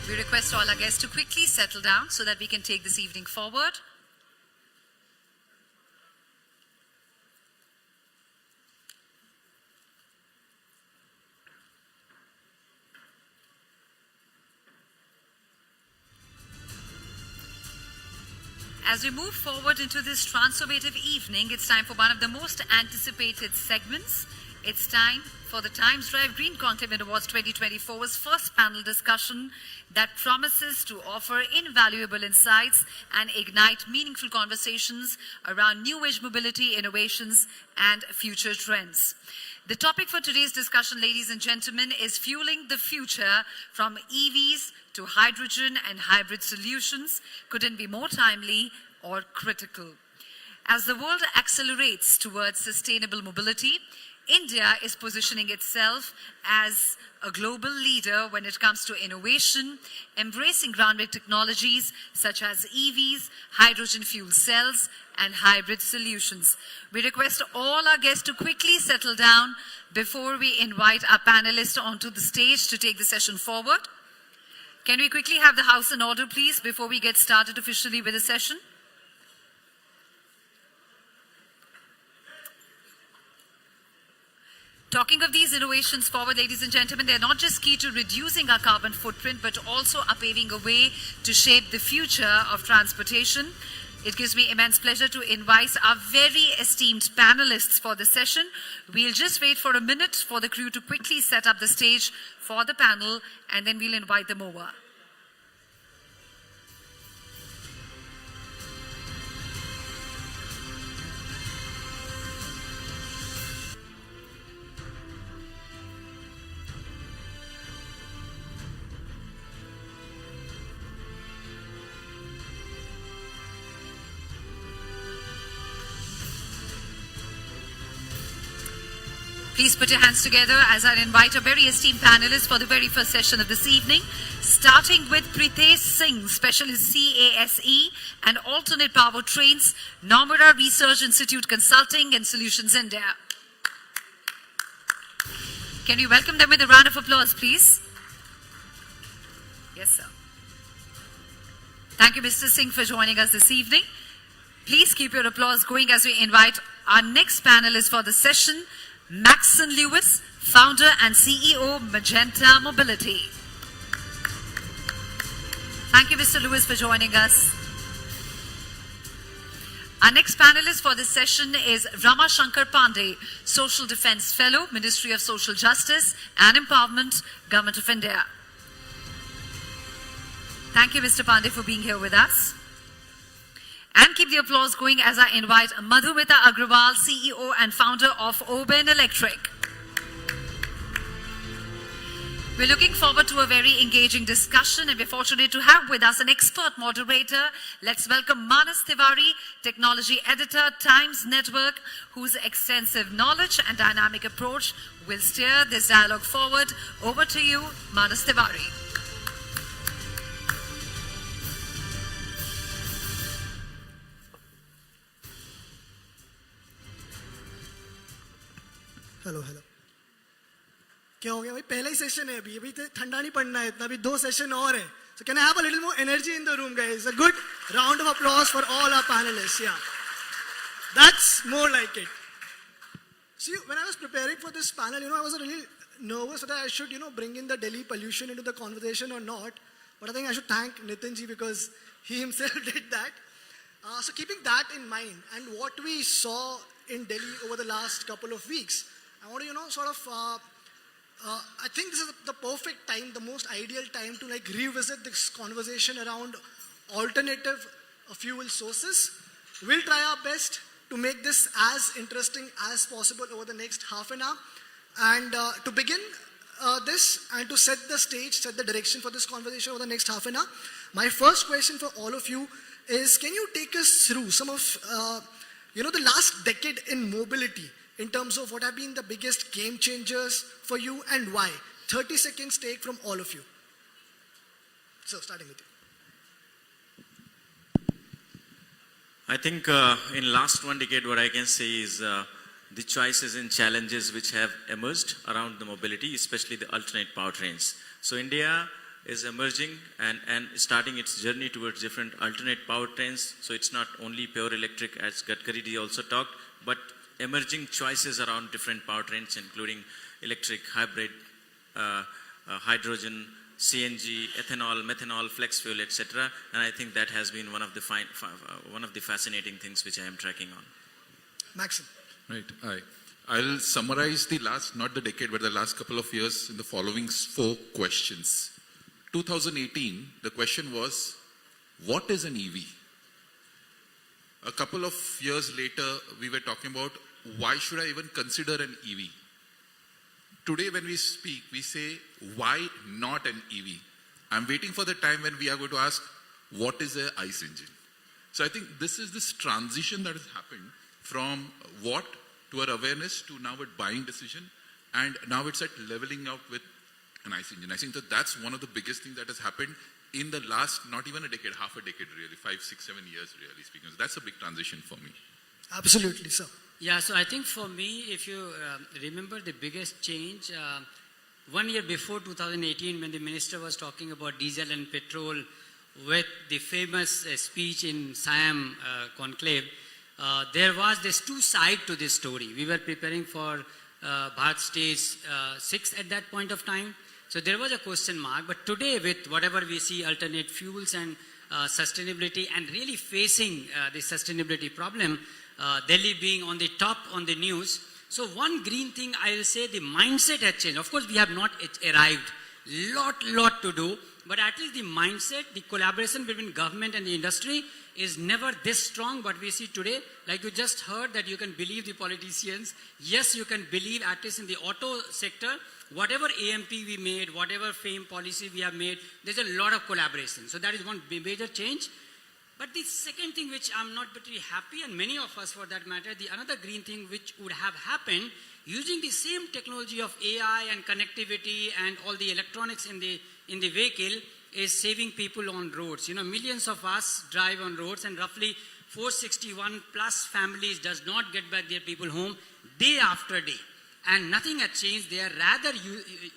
We request all our guests to quickly settle down so that we can take this evening forward. As we move forward into this transformative evening, it's time for one of the most anticipated segments. It's time for the Times Drive Green Conclave and Awards 2024's first panel discussion that promises to offer invaluable insights and ignite meaningful conversations around new age mobility, innovations, and future trends. The topic for today's discussion, ladies and gentlemen, is fueling the future from EVs to hydrogen and hybrid solutions. Couldn't be more timely or critical. As the world accelerates towards sustainable mobility, India is positioning itself as a global leader when it comes to innovation, embracing groundbreaking technologies such as EVs, hydrogen fuel cells, and hybrid solutions. We request all our guests to quickly settle down before we invite our panelists onto the stage to take the session forward. Can we quickly have the house in order, please, before we get started officially with the session? Talking of these innovations forward, ladies and gentlemen, they're not just key to reducing our carbon footprint, but also are paving a way to shape the future of transportation. It gives me immense pleasure to invite our very esteemed panelists for the session. We'll just wait for a minute for the crew to quickly set up the stage for the panel, and then we'll invite them over. Please put your hands together as I invite a very esteemed panelists for the very first session of this evening, starting with Pritesh Singh, Specialist CASE and Alternate Power Trains, Nomura Research Institute Consulting and Solutions India. Can we welcome them with a round of applause, please? Yes, sir. Thank you, Mr. Singh, for joining us this evening. Please keep your applause going as we invite our next panelist for the session, Maxon Lewis, founder and CEO, Magenta Mobility. Thank you, Mr. Lewis, for joining us. Our next panelist for this session is Rama Shankar Pandey, Social Defense Fellow, Ministry of Social Justice and Empowerment, Government of India. Thank you, Mr. Pandey, for being here with us. And keep the applause going as I invite Madhumita Agrawal, CEO and founder of Oben Electric. We're looking forward to a very engaging discussion, and we're fortunate to have with us an expert moderator. Let's welcome Manas Tiwari, technology editor, Times Network, whose extensive knowledge and dynamic approach will steer this dialogue forward. Over to you, Manas Tiwari.
Hello hello क्या हो गया भाई पहला ही session है अभी तो ठंडा नहीं पड़ना है इतना अभी 2 सेशन और है so can I have a little more energy in the room guys a good round of applause for all our panelists yeah that's more like it see when I was preparing for this panel I was really nervous that I should bring in the Delhi pollution into the conversation or not but I think I should thank Nitin ji because he himself did that so keeping that in mind and what we saw in Delhi over the last couple of weeks I want to I think this is the perfect time, the most ideal time to revisit this conversation around alternative fuel sources. We'll try our best to make this as interesting as possible over the next half an hour. And to begin this and to set the stage, set the direction for this conversation over the next half an hour, my first question for all of you is, can you take us through some of, the last decade in mobility? In terms of what have been the biggest game changers for you and why? 30 seconds take from all of you. So, starting with you.
I think in last 1 decade, what I can say is the choices and challenges which have emerged around the mobility, especially the alternate powertrains. So, India is emerging and starting its journey towards different alternate powertrains. So, it's not only pure electric, as Gadkari ji also talked, but emerging choices around different powertrains, including electric, hybrid, hydrogen, CNG, ethanol, methanol, flex fuel, etc. And I think that has been one of the fascinating things which I am tracking on.
Maxim.
Right. I'll summarize the last, not the decade, but the last couple of years in the following 4 questions. 2018, the question was, what is an EV? A couple of years later, we were talking about why should I even consider an EV? Today when we speak, we say, why not an EV? I'm waiting for the time when we are going to ask, what is an ICE engine? So I think this transition that has happened from what to our awareness to now a buying decision, and now it's at leveling out with an ICE engine. I think that's one of the biggest things that has happened in the last, not even a decade, half a decade really, 5, 6, 7 years really speaking. So that's a big transition for me.
Absolutely, sir.
Yeah, so I think for me, if you remember the biggest change, 1 year before 2018, when the minister was talking about diesel and petrol with the famous speech in Siam Conclave, there was this 2 sides to this story. We were preparing for Bharat Stage 6 at that point of time. So there was a question mark, but today with whatever we see, alternate fuels and sustainability and really facing the sustainability problem, Delhi being on the top on the news. So one green thing I will say, the mindset has changed. Of course, we have not arrived. Lot to do, but at least the mindset, the collaboration between government and the industry is never this strong. But we see today, like you just heard, that you can believe the politicians. Yes, you can believe, at least in the auto sector, whatever AMP we made, whatever FAME policy we have made, there's a lot of collaboration. So that is one major change. But the second thing which I'm not particularly happy, and many of us for that matter, the another green thing which would have happened using the same technology of AI and connectivity and all the electronics in the vehicle is saving people on roads. Millions of us drive on roads, and roughly 461 plus families does not get back their people home day after day. And nothing has changed there. Rather,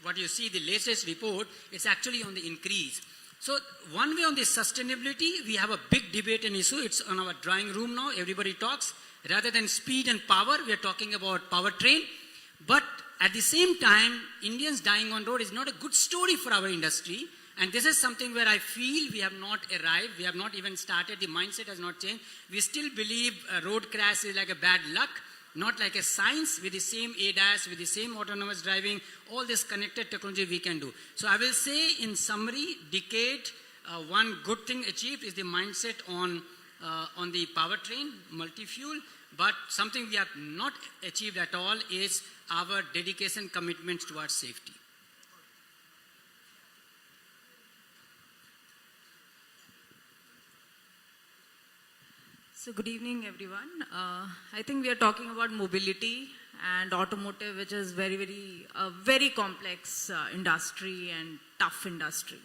what you see, the latest report, it's actually on the increase. So one way on the sustainability, we have a big debate and issue. It's on our drawing room now. Everybody talks. Rather than speed and power, we are talking about powertrain. But at the same time, Indians dying on road is not a good story for our industry. And this is something where I feel we have not arrived. We have not even started. The mindset has not changed. We still believe a road crash is like a bad luck, not like a science. With the same ADAS, with the same autonomous driving, all this connected technology we can do. So I will say in summary, decade, one good thing achieved is the mindset on the powertrain, multi-fuel. But something we have not achieved at all is our dedication, commitments towards safety.
So good evening, everyone. I think we are talking about mobility and automotive, which is very complex industry and tough industry.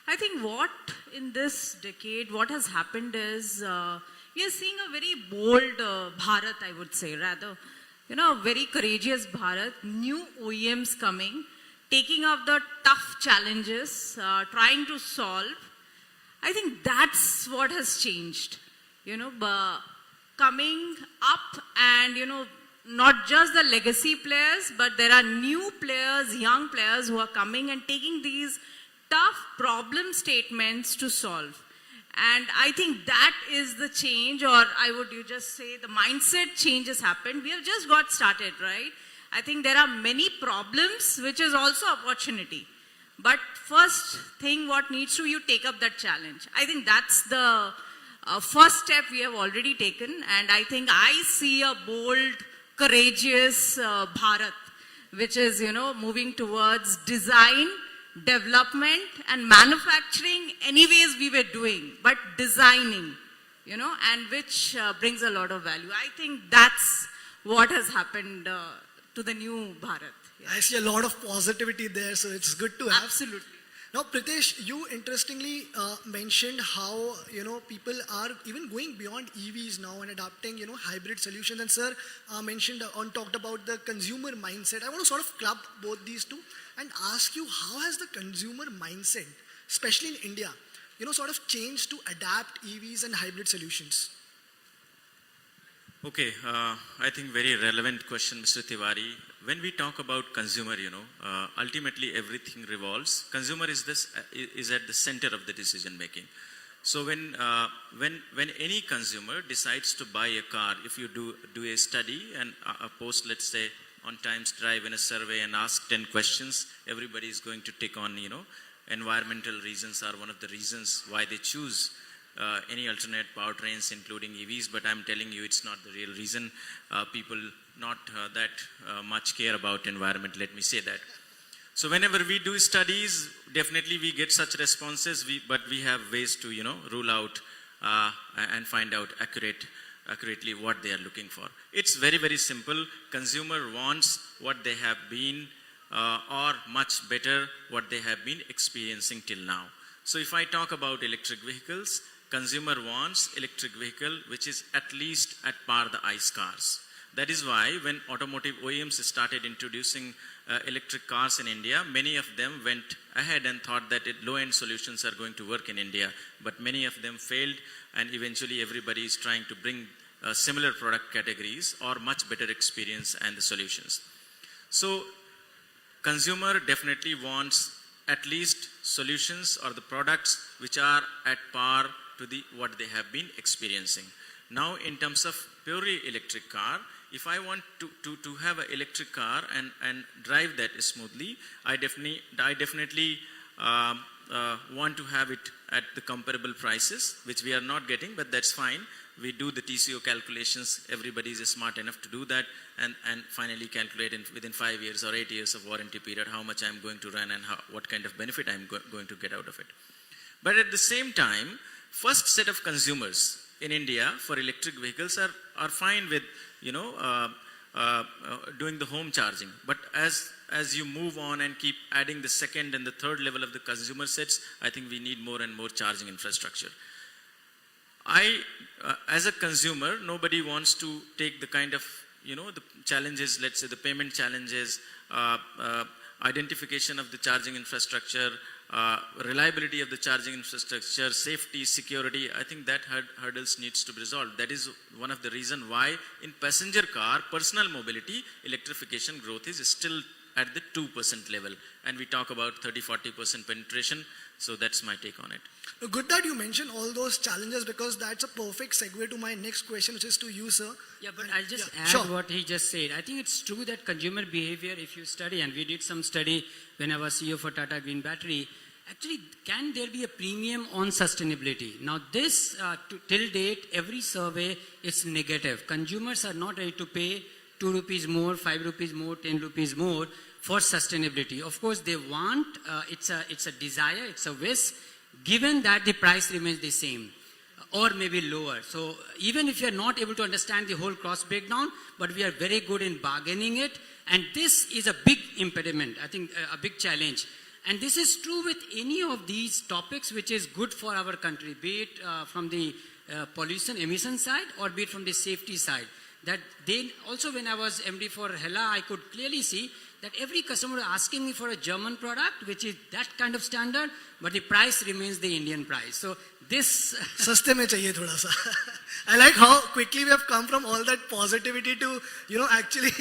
I think what in this decade, what has happened is we are seeing a very bold Bharat, I would say, rather, a very courageous Bharat, new OEMs coming, taking up the tough challenges, trying to solve. I think that's what has changed. Coming up and, not just the legacy players, but there are new players, young players who are coming and taking these tough problem statements to solve. And I think that is the change, or you just say the mindset change has happened. We have just got started, right? I think there are many problems, which is also opportunity. But first thing, what needs to, you take up that challenge. I think that's the first step we have already taken, and I think I see a bold, courageous Bharat, which is, moving towards design, development and manufacturing anyways we were doing, but designing, and which brings a lot of value. I think that's what has happened to the new Bharat. Yeah.
I see a lot of positivity there, so it's good to have.
Absolutely.
Now, Pritesh, you interestingly mentioned how, people are even going beyond EVs now and adopting, hybrid solutions. And sir talked about the consumer mindset. I want to sort of club both these two and ask you, how has the consumer mindset, especially in India, sort of changed to adapt EVs and hybrid solutions?
Okay, I think very relevant question, Mr. Tiwari. When we talk about consumer, ultimately everything revolves. Consumer is at the center of the decision making. So when any consumer decides to buy a car, if you do a study and a post, let's say, on Times Drive in a survey and ask 10 questions, everybody is going to take on, environmental reasons are one of the reasons why they choose any alternate powertrains, including EVs. But I'm telling you, it's not the real reason. People not that much care about environment, let me say that. So whenever we do studies, definitely we get such responses, but we have ways to, rule out and find out accurately what they are looking for. It's very, very simple. Consumer wants what they have been or much better what they have been experiencing till now. So if I talk about electric vehicles, consumer wants electric vehicle which is at least at par the ICE cars. That is why when automotive OEMs started introducing electric cars in India, many of them went ahead and thought that low-end solutions are going to work in India, but many of them failed, and eventually everybody is trying to bring similar product categories or much better experience and the solutions. So consumer definitely wants at least solutions or the products which are at par to what they have been experiencing. Now in terms of purely electric car, if I want to have an electric car and drive that smoothly, I definitely want to have it at the comparable prices, which we are not getting, but that's fine. We do the TCO calculations. Everybody is smart enough to do that and finally calculate within 5 years or 8 years of warranty period how much I'm going to run and what kind of benefit I'm going to get out of it. But at the same time, first set of consumers in India for electric vehicles are fine with doing the home charging. But as you move on and keep adding the second and the third level of the consumer sets, I think we need more and more charging infrastructure. As a consumer, nobody wants to take the kind of, the challenges, let's say the payment challenges, identification of the charging infrastructure, reliability of the charging infrastructure, safety, security. I think that hurdles needs to be resolved. That is one of the reasons why in passenger car, personal mobility, electrification growth is still at the 2% level. And we talk about 30-40% penetration. So that's my take on it.
Good that you mentioned all those challenges, because that's a perfect segue to my next question, which is to you, sir.
Yeah, but I'll just add what he just said. I think it's true that consumer behavior, if you study, and we did some study when I was CEO for Tata Green Battery, actually, can there be a premium on sustainability? Now this, till date, every survey is negative. Consumers are not ready to pay 2 rupees more, 5 rupees more, 10 rupees more for sustainability. Of course, they want, it's a desire, it's a wish, given that the price remains the same. or maybe lower. So even if you're not able to understand the whole cost breakdown, but we are very good in bargaining it. And this is a big impediment, I think a big challenge. And this is true with any of these topics which is good for our country, be it from the pollution emission side or be it from the safety side. That they also, when I was MD for Hella, I could clearly see that every customer was asking me for a German product, which is that kind of standard, but the price remains the Indian price. So this...
Saste mein chahiye thoda sa. I like how quickly we have come from all that positivity to, actually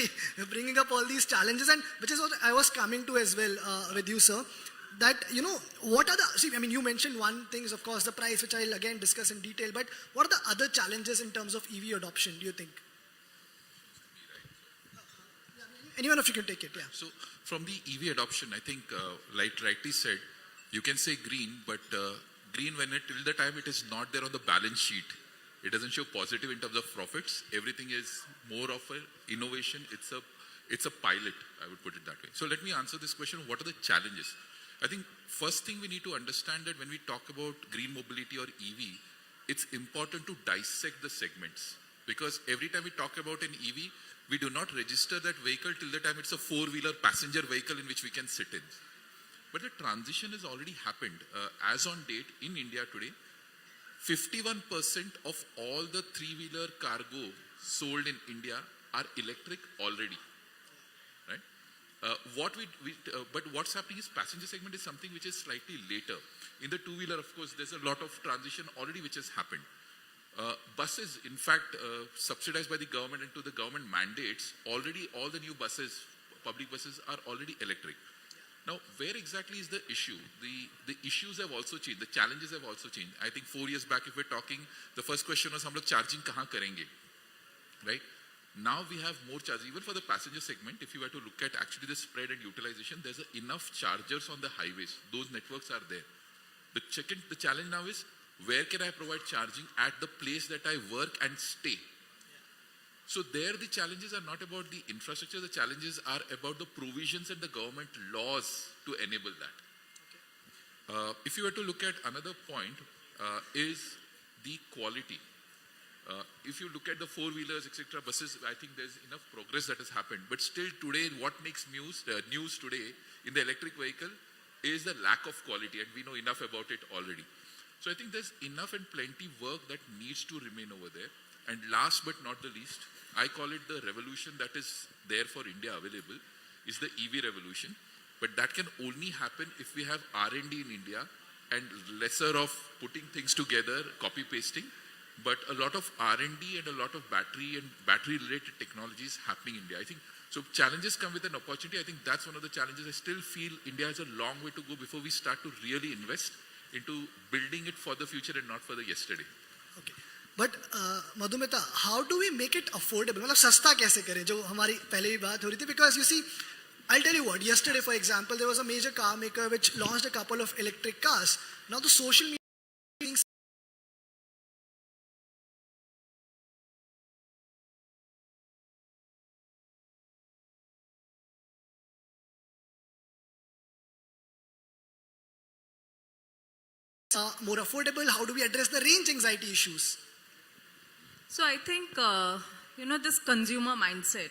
bringing up all these challenges, and which is what I was coming to as well with you, sir. That, what are you mentioned one thing is, of course, the price, which I'll again discuss in detail, but what are the other challenges in terms of EV adoption, do you think? Anyone of you can take it, yeah.
So from the EV adoption, I think, like rightly said, you can say green, but green till the time it is not there on the balance sheet, it doesn't show positive in terms of profits. Everything is more of an innovation. It's a pilot, I would put it that way. So let me answer this question. What are the challenges? I think first thing we need to understand that when we talk about green mobility or EV, it's important to dissect the segments. Because every time we talk about an EV, we do not register that vehicle till the time it's a four-wheeler passenger vehicle in which we can sit in. But the transition has already happened. As on date, in India today, 51% of all the three-wheeler cargo sold in India are electric already. Right? But what's happening is passenger segment is something which is slightly later. In the two-wheeler, of course, there's a lot of transition already which has happened. Buses, in fact, subsidized by the government and to the government mandates, already all the new buses, public buses are already electric. Now, where exactly is the issue? The issues have also changed. The challenges have also changed. I think 4 years back, if we're talking, the first question was, hum log charging kahan karenge? Right? Now we have more chargers. Even for the passenger segment, if you were to look at actually the spread and utilization, there's enough chargers on the highways. Those networks are there. The challenge now is, where can I provide charging at the place that I work and stay? So there the challenges are not about the infrastructure, the challenges are about the provisions and the government laws to enable that. Okay. If you were to look at another point, is the quality. If you look at the four-wheelers, etc., buses, I think there's enough progress that has happened. But still today, what makes news today in the electric vehicle is the lack of quality, and we know enough about it already. So I think there's enough and plenty work that needs to remain over there. And last but not the least, I call it the revolution that is there for India available, is the EV revolution. But that can only happen if we have R&D in India and lesser of putting things together, copy-pasting, but a lot of R&D and a lot of battery and battery-related technologies happening in India. I think so. Challenges come with an opportunity. I think that's one of the challenges. I still feel India has a long way to go before we start to really invest into building it for the future and not for the yesterday.
Okay. But Madhumita, how do we make it affordable? मतलब सस्ता कैसे करें? जो हमारी पहले भी बात हो रही थी. Because you see, I'll tell you what. Yesterday, for example, there was a major car maker which launched a couple of electric cars. Now the social media more affordable. How do we address the range anxiety issues?
So I think, this consumer mindset,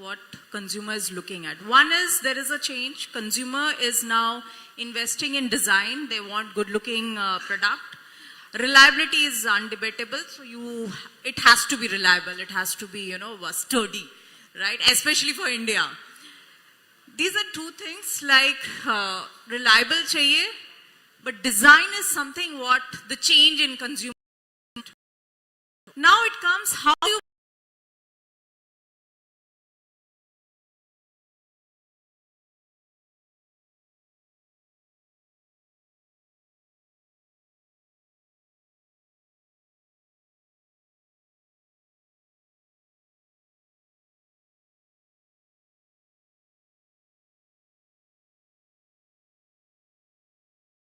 what consumer is looking at. One is there is a change. Consumer is now investing in design. They want good-looking product. Reliability is undebatable. So it has to be reliable. It has to be, sturdy, right? Especially for India. These are two things like reliable chahiye, but design is something what the change in consumer. Now it comes how you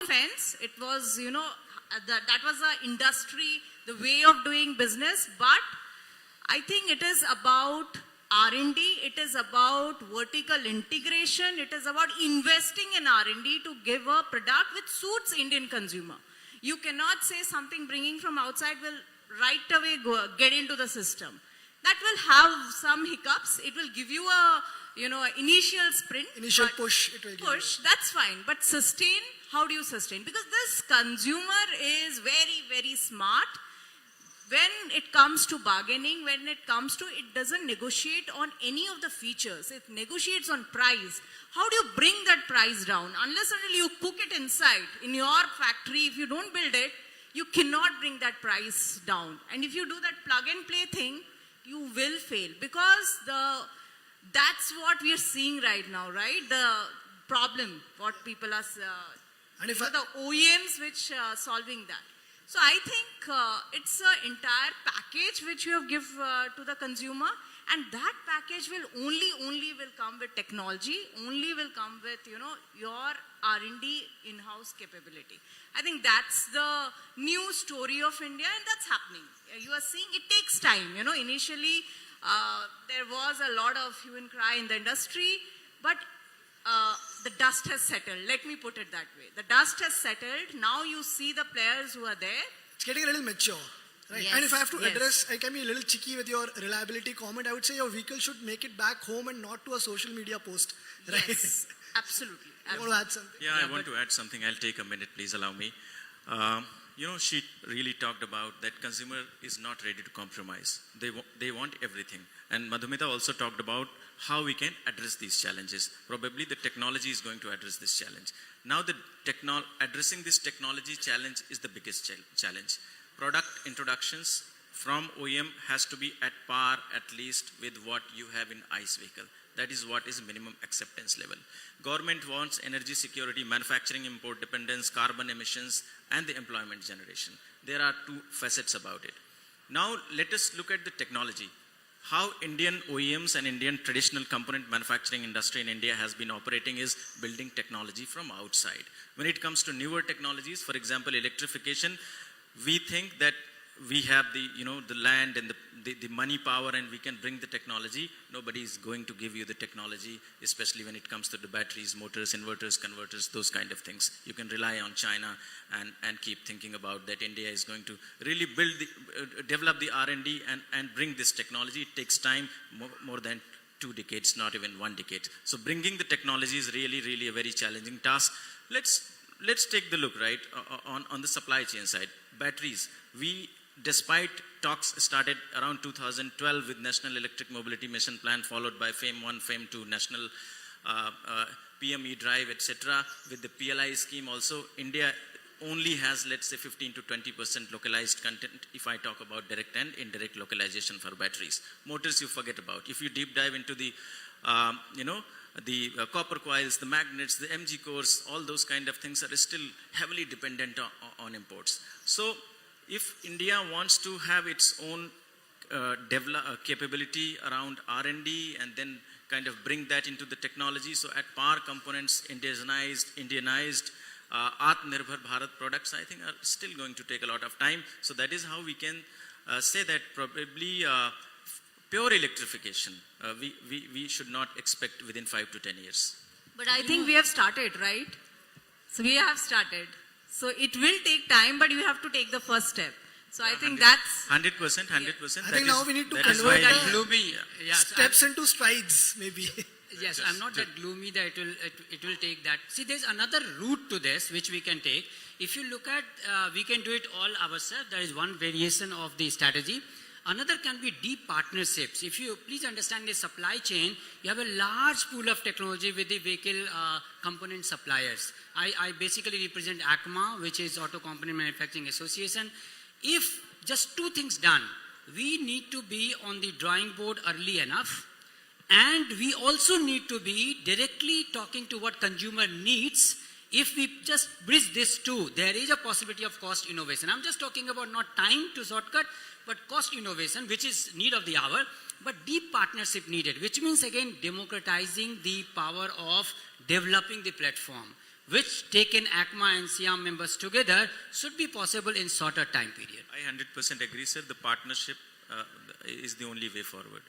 fence. It was, that was an industry, the way of doing business. But I think it is about R&D. It is about vertical integration. It is about investing in R&D to give a product which suits Indian consumer. You cannot say something bringing from outside will right away get into the system. That will have some hiccups. It will give you a, initial sprint.
Initial
but
push, it will give you.
Push, that's fine. But sustain, how do you sustain? Because this consumer is very, very smart. When it comes to bargaining, when it comes to, it doesn't negotiate on any of the features. It negotiates on price. How do you bring that price down? Unless until you cook it inside, in your factory, if you don't build it, you cannot bring that price down. And if you do that plug and play thing, you will fail. Because that's what we are seeing right now, right? The problem, what people are,
And if
the OEMs which are solving that. So I think it's an entire package which you have give to the consumer, and that package will only will come with technology, only will come with your R&D in-house capability. I think that's the new story of India, and that's happening. You are seeing it takes time. Initially there was a lot of hue and cry in the industry, but the dust has settled. Let me put it that way. The dust has settled. Now you see the players who are there.
It's getting a little mature. Right?
Yes,
And if I have to
yes.
address, I can be a little cheeky with your reliability comment. I would say your vehicle should make it back home and not to a social media post. Right?
Yes, absolutely.
You want to add something?
Yeah, I want to add something. I'll take a minute, please allow me. She really talked about that consumer is not ready to compromise. They want everything. And Madhumita also talked about how we can address these challenges. Probably the technology is going to address this challenge. Now addressing this technology challenge is the biggest challenge. Product introductions from OEM has to be at par at least with what you have in ICE vehicle. That is what is minimum acceptance level. Government wants energy security, manufacturing import dependence, carbon emissions, and the employment generation. There are two facets about it. Now let us look at the technology. How Indian OEMs and Indian traditional component manufacturing industry in India has been operating is building technology from outside. When it comes to newer technologies, for example, electrification, we think that we have the land and the money power, and we can bring the technology. Nobody is going to give you the technology, especially when it comes to the batteries, motors, inverters, converters, those kind of things. You can rely on China and keep thinking about that India is going to really develop the R&D and bring this technology. It takes time, more than 2 decades, not even 1 decade. So bringing the technology is really, really a very challenging task. Let's take the look, right, on the supply chain side. Batteries, despite talks started around 2012 with National Electric Mobility Mission Plan, followed by FAME 1, FAME 2, National PME Drive, etc. With the PLI scheme also, India only has, let's say, 15 to 20% localized content if I talk about direct and indirect localization for batteries. Motors you forget about. If you deep dive into the, copper coils, the magnets, the MG cores, all those kind of things are still heavily dependent on imports. So if India wants to have its own capability around R&D and then kind of bring that into the technology, so at par components, Indianized, Atmanirbhar Bharat products, I think are still going to take a lot of time. So that is how we can say that probably pure electrification, we should not expect within 5 to 10 years.
But I think we have started, right? So we have started. So it will take time, but you have to take the first step. So I think that's
100%, 100%.
I think now we need to
that is
convert
why-
the
Gloomy. Yes,
steps into strides, maybe.
Yes, I'm not that gloomy that it will take that. See, there's another route to this which we can take. If you look at, we can do it all ourselves. There is one variation of the strategy. Another can be deep partnerships. If you please understand the supply chain, you have a large pool of technology with the vehicle component suppliers. I basically represent ACMA, which is Auto Component Manufacturing Association. If just two things done, we need to be on the drawing board early enough, and we also need to be directly talking to what consumer needs. If we just bridge this two, there is a possibility of cost innovation. I'm just talking about not time to shortcut, but cost innovation, which is need of the hour, but deep partnership needed, which means again democratizing the power of developing the platform, which taken ACMA and SIAM members together should be possible in shorter time period.
I 100% agree, sir. The partnership is the only way forward.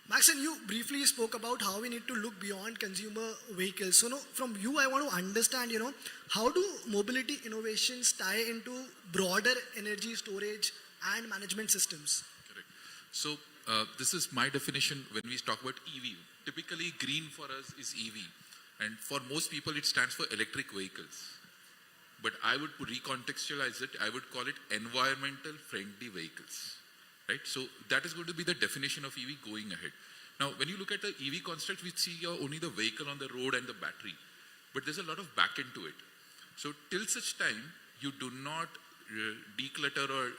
Maxon, you briefly spoke about how we need to look beyond consumer vehicles. So, from you, I want to understand, how do mobility innovations tie into broader energy storage and management systems?
Correct. So, this is my definition when we talk about EV. Typically, green for us is EV. And for most people, it stands for electric vehicles. But I would recontextualize it. I would call it environmental friendly vehicles. Right? So that is going to be the definition of EV going ahead. Now, when you look at the EV construct, we see only the vehicle on the road and the battery. But there's a lot of back end to it. So till such time, you do not declutter or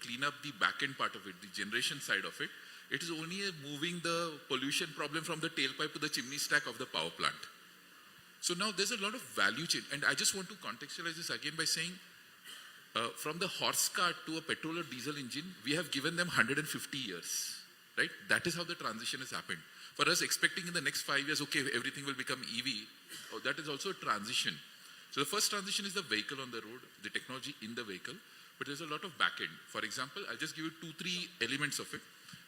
clean up the back end part of it, the generation side of it. It is only moving the pollution problem from the tailpipe to the chimney stack of the power plant. So now there's a lot of value chain. And I just want to contextualize this again by saying, from the horse cart to a petrol or diesel engine, we have given them 150 years, right? That is how the transition has happened. For us, expecting in the next 5 years, okay, everything will become EV, that is also a transition. So the first transition is the vehicle on the road, the technology in the vehicle, but there's a lot of back end. For example, I'll just give you 2-3 elements of it.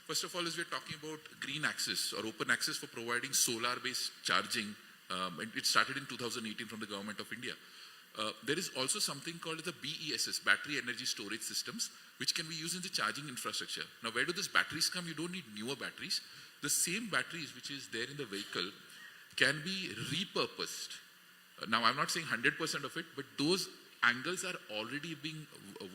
First of all, is we're talking about green access or open access for providing solar-based charging. And it started in 2018 from the government of India. There is also something called the BESS, Battery Energy Storage Systems, which can be used in the charging infrastructure. Now, where do these batteries come? You don't need newer batteries. The same batteries which is there in the vehicle can be repurposed. Now, I'm not saying 100% of it, but those angles are already being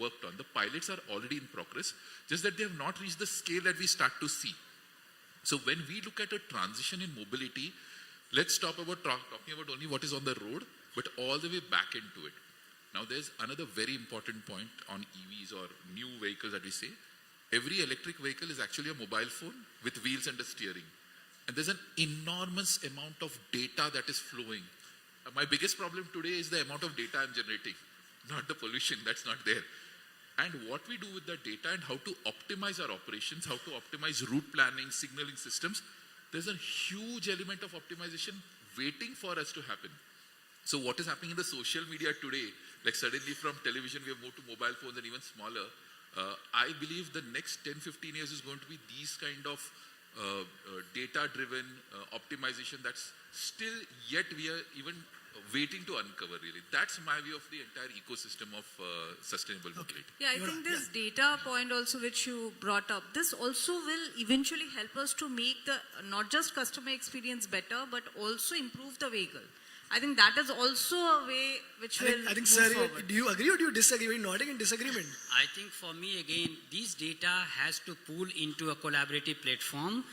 worked on. The pilots are already in progress, just that they have not reached the scale that we start to see. So when we look at a transition in mobility, let's stop about talking about only what is on the road, but all the way back into it. Now there's another very important point on EVs or new vehicles that we say. Every electric vehicle is actually a mobile phone with wheels and a steering. And there's an enormous amount of data that is flowing. My biggest problem today is the amount of data I'm generating, not the pollution, that's not there. And what we do with that data and how to optimize our operations, how to optimize route planning, signaling systems, there's a huge element of optimization waiting for us to happen. So what is happening in the social media today, like suddenly from television we have moved to mobile phones and even smaller, I believe the next 10-15 years is going to be these kind of data-driven optimization that's still yet we are even waiting to uncover really. That's my view of the entire ecosystem of sustainable mobility.
Yeah, I think this data point also which you brought up, this also will eventually help us to make the not just customer experience better, but also improve the vehicle. I think that is also a way which will
I think,
move
sir,
forward.
do you agree or do you disagree? We're nodding in disagreement.
I think for me, again, this data has to pool into a collaborative platform.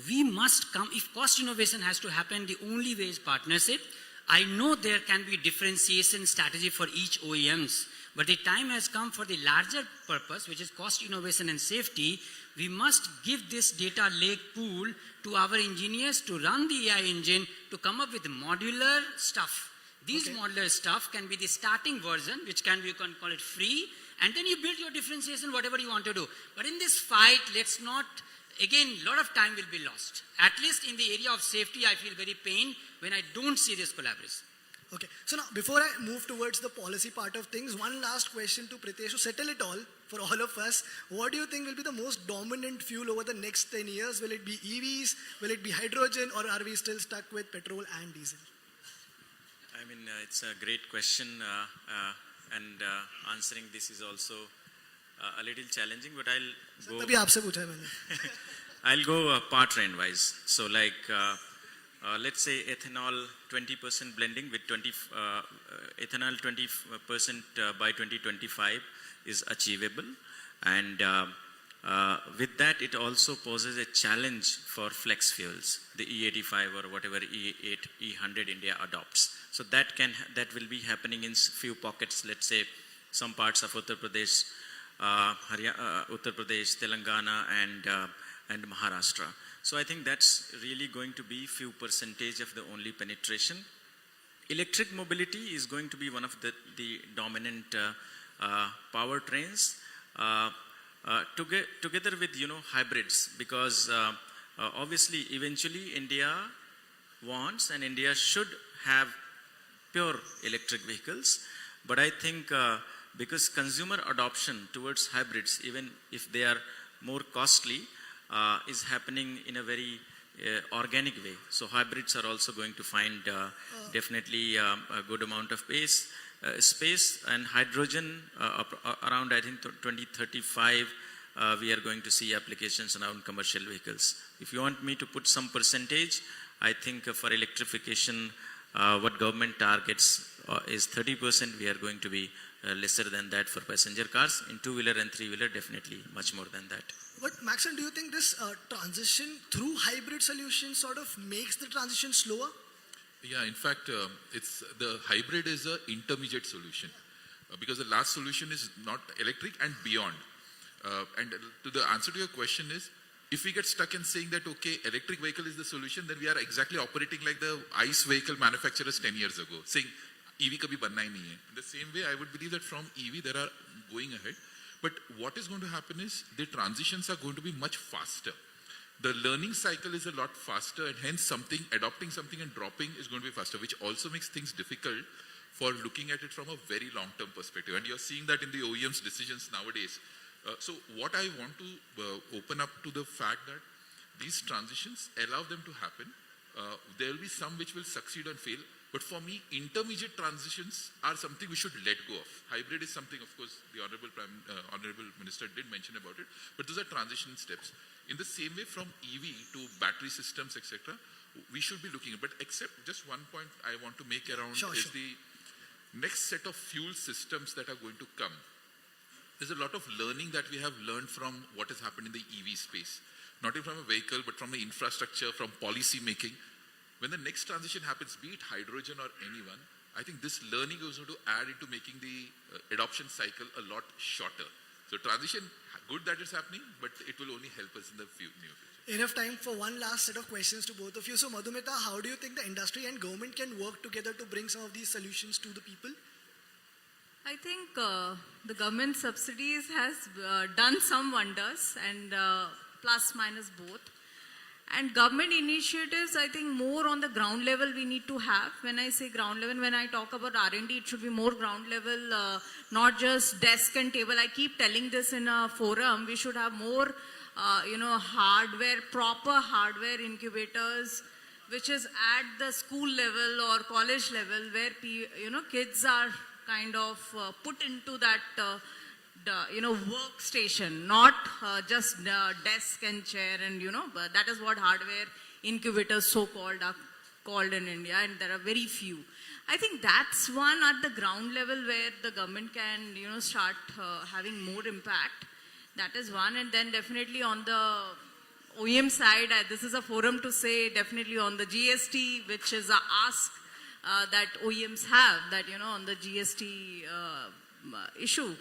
We must come, if cost innovation has to happen, the only way is partnership. I know there can be differentiation strategy for each OEMs, but the time has come for the larger purpose, which is cost innovation and safety. We must give this data lake pool to our engineers to run the AI engine to come up with modular stuff. These modular stuff can be the starting version, which can be, you can call it free, and then you build your differentiation, whatever you want to do. But in this fight, let's not, again, a lot of time will be lost. At least in the area of safety, I feel very pain when I don't see this collaboration.
Okay, so now before I move towards the policy part of things, one last question to Pritesh to settle it all for all of us. What do you think will be the most dominant fuel over the next 10 years? Will it be EVs? Will it be hydrogen? Or are we still stuck with petrol and diesel?
I mean, it's a great question, and answering this is also a little challenging, but I'll go.
तभी आपसे पूछा है मैंने.
I'll go power trend wise. So like, let's say ethanol 20% blending with ethanol 20% by 2025 is achievable. And with that, it also poses a challenge for flex fuels, the E85 or whatever E8, E100 India adopts. So that will be happening in few pockets, let's say some parts of Uttar Pradesh, Telangana and Maharashtra. So I think that's really going to be few percentage of the only penetration. Electric mobility is going to be one of the dominant power trains together with hybrids, because obviously eventually India wants and India should have pure electric vehicles, but I think because consumer adoption towards hybrids, even if they are more costly, is happening in a very organic way. So hybrids are also going to find definitely a good amount of space, and hydrogen around, I think, 2035, we are going to see applications around commercial vehicles. If you want me to put some percentage, I think for electrification, what government targets is 30%. We are going to be lesser than that for passenger cars. In two-wheeler and three-wheeler, definitely much more than that.
But Maxon, do you think this transition through hybrid solutions sort of makes the transition slower?
Yeah, in fact, it's the hybrid is an intermediate solution because the last solution is not electric and beyond. And to the answer to your question is, if we get stuck in saying that, okay, electric vehicle is the solution, then we are exactly operating like the ICE vehicle manufacturers 10 years ago, saying EV kabhi banna hi nahi hai. In the same way, I would believe that from EV, there are going ahead. But what is going to happen is the transitions are going to be much faster. The learning cycle is a lot faster, and hence adopting something and dropping is going to be faster, which also makes things difficult for looking at it from a very long-term perspective. And you're seeing that in the OEM's decisions nowadays. So what I want to open up to the fact that these transitions, allow them to happen. There will be some which will succeed and fail. But for me, intermediate transitions are something we should let go of. Hybrid is something, of course, the Honorable Minister did mention about it. But those are transition steps. In the same way, from EV to battery systems, etc., we should be looking at. But except just one point I want to make around the next set of fuel systems that are going to come. There's a lot of learning that we have learned from what has happened in the EV space. Not only from a vehicle, but from the infrastructure, from policy making. When the next transition happens, be it hydrogen or anyone, I think this learning is going to add into making the adoption cycle a lot shorter. So transition, good that it's happening, but it will only help us in the near future.
Enough time for one last set of questions to both of you. So Madhumita, how do you think the industry and government can work together to bring some of these solutions to the people?
I think the government subsidies has done some wonders, and plus minus both. And government initiatives, I think more on the ground level we need to have. When I say ground level, when I talk about R&D, it should be more ground level, not just desk and table. I keep telling this in a forum. We should have more, hardware, proper hardware incubators, which is at the school level or college level, where kids are kind of put into that workstation, not just desk and chair, and that is what hardware incubators so-called are called in India, and there are very few. I think that's one at the ground level where the government can start having more impact. That is one. And then definitely on the OEM side, this is a forum to say definitely on the GST, which is a ask that OEMs have, that on the GST issue.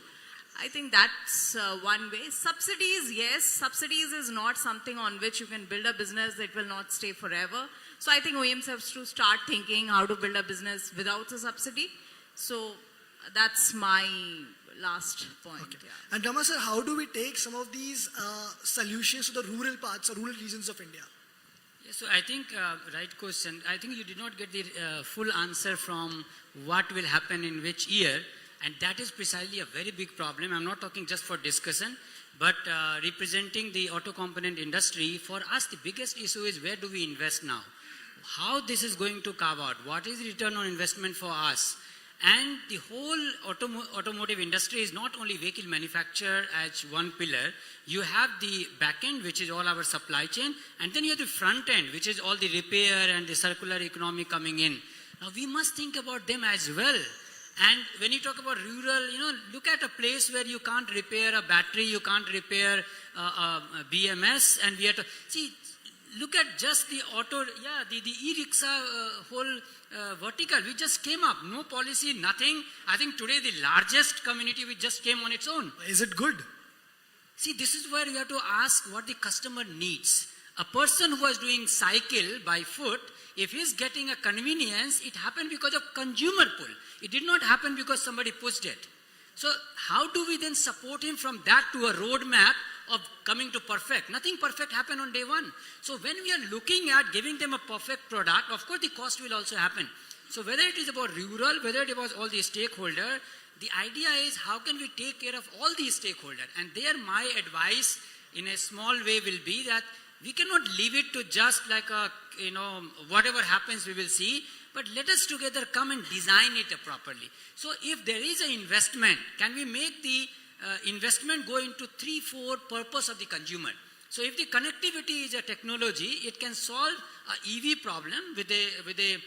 I think that's one way. Subsidies, yes. Subsidies is not something on which you can build a business. It will not stay forever. So I think OEMs have to start thinking how to build a business without a subsidy. So that's my last point.
Okay.
Yeah.
And Rama sir, how do we take some of these solutions to the rural parts or rural regions of India?
Yeah, so I think, right question. I think you did not get the full answer from what will happen in which year. And that is precisely a very big problem. I'm not talking just for discussion, but representing the auto component industry. For us, the biggest issue is where do we invest now? How this is going to carve out? What is the return on investment for us? And the whole automotive industry is not only vehicle manufacture as one pillar. You have the back end, which is all our supply chain, and then you have the front end, which is all the repair and the circular economy coming in. Now we must think about them as well. And when you talk about rural, look at a place where you can't repair a battery, you can't repair a BMS, and we have to see. Look at just the auto, the e-rickshaw whole vertical. We just came up, no policy, nothing. I think today the largest community which just came on its own.
Is it good?
See, this is where you have to ask what the customer needs. A person who was doing cycle by foot, if he's getting a convenience, it happened because of consumer pull. It did not happen because somebody pushed it. So how do we then support him from that to a roadmap of coming to perfect? Nothing perfect happened on day one. So when we are looking at giving them a perfect product, of course the cost will also happen. So whether it is about rural, whether it was all the stakeholder, the idea is how can we take care of all these stakeholders? And there my advice in a small way will be that We cannot leave it to just like a, whatever happens we will see, but let us together come and design it properly. So if there is an investment, can we make the investment go into 3-4 purpose of the consumer? So if the connectivity is a technology, it can solve a EV problem with a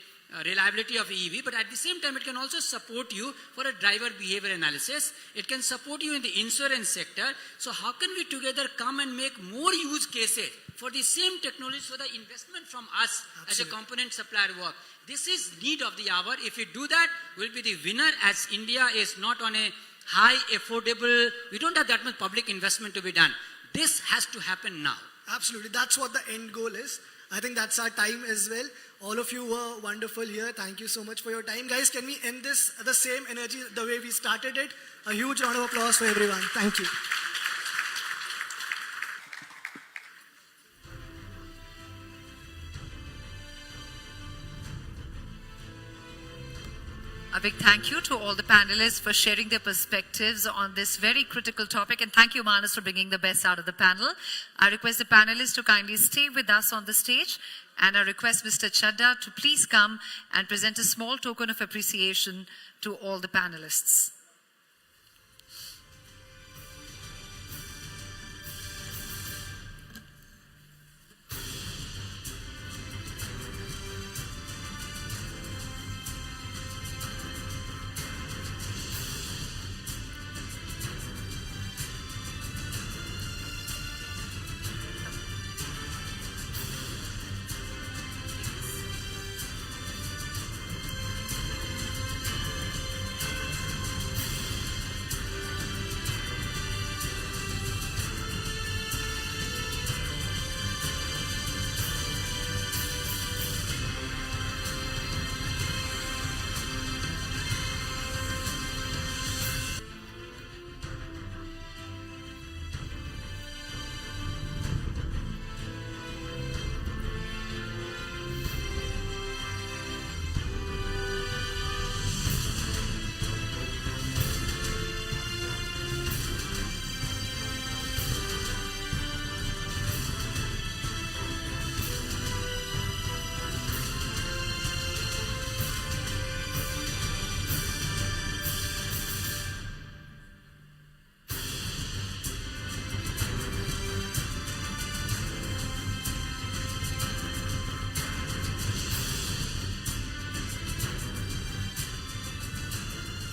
reliability of EV, but at the same time, it can also support you for a driver behavior analysis. It can support you in the insurance sector. So how can we together come and make more use cases for the same technology so the investment from us as a component supplier work? This is need of the hour. If we do that, we'll be the winner, as India is not on a high, affordable, we don't have that much public investment to be done. This has to happen now.
Absolutely. That's what the end goal is. I think that's our time as well. All of you were wonderful here. Thank you so much for your time. Guys, can we end this the same energy, the way we started it? A huge round of applause for everyone. Thank you.
A big thank you to all the panelists for sharing their perspectives on this very critical topic. And thank you, Manas, for bringing the best out of the panel. I request the panelists to kindly stay with us on the stage. And I request Mr. Chadda to please come and present a small token of appreciation to all the panelists.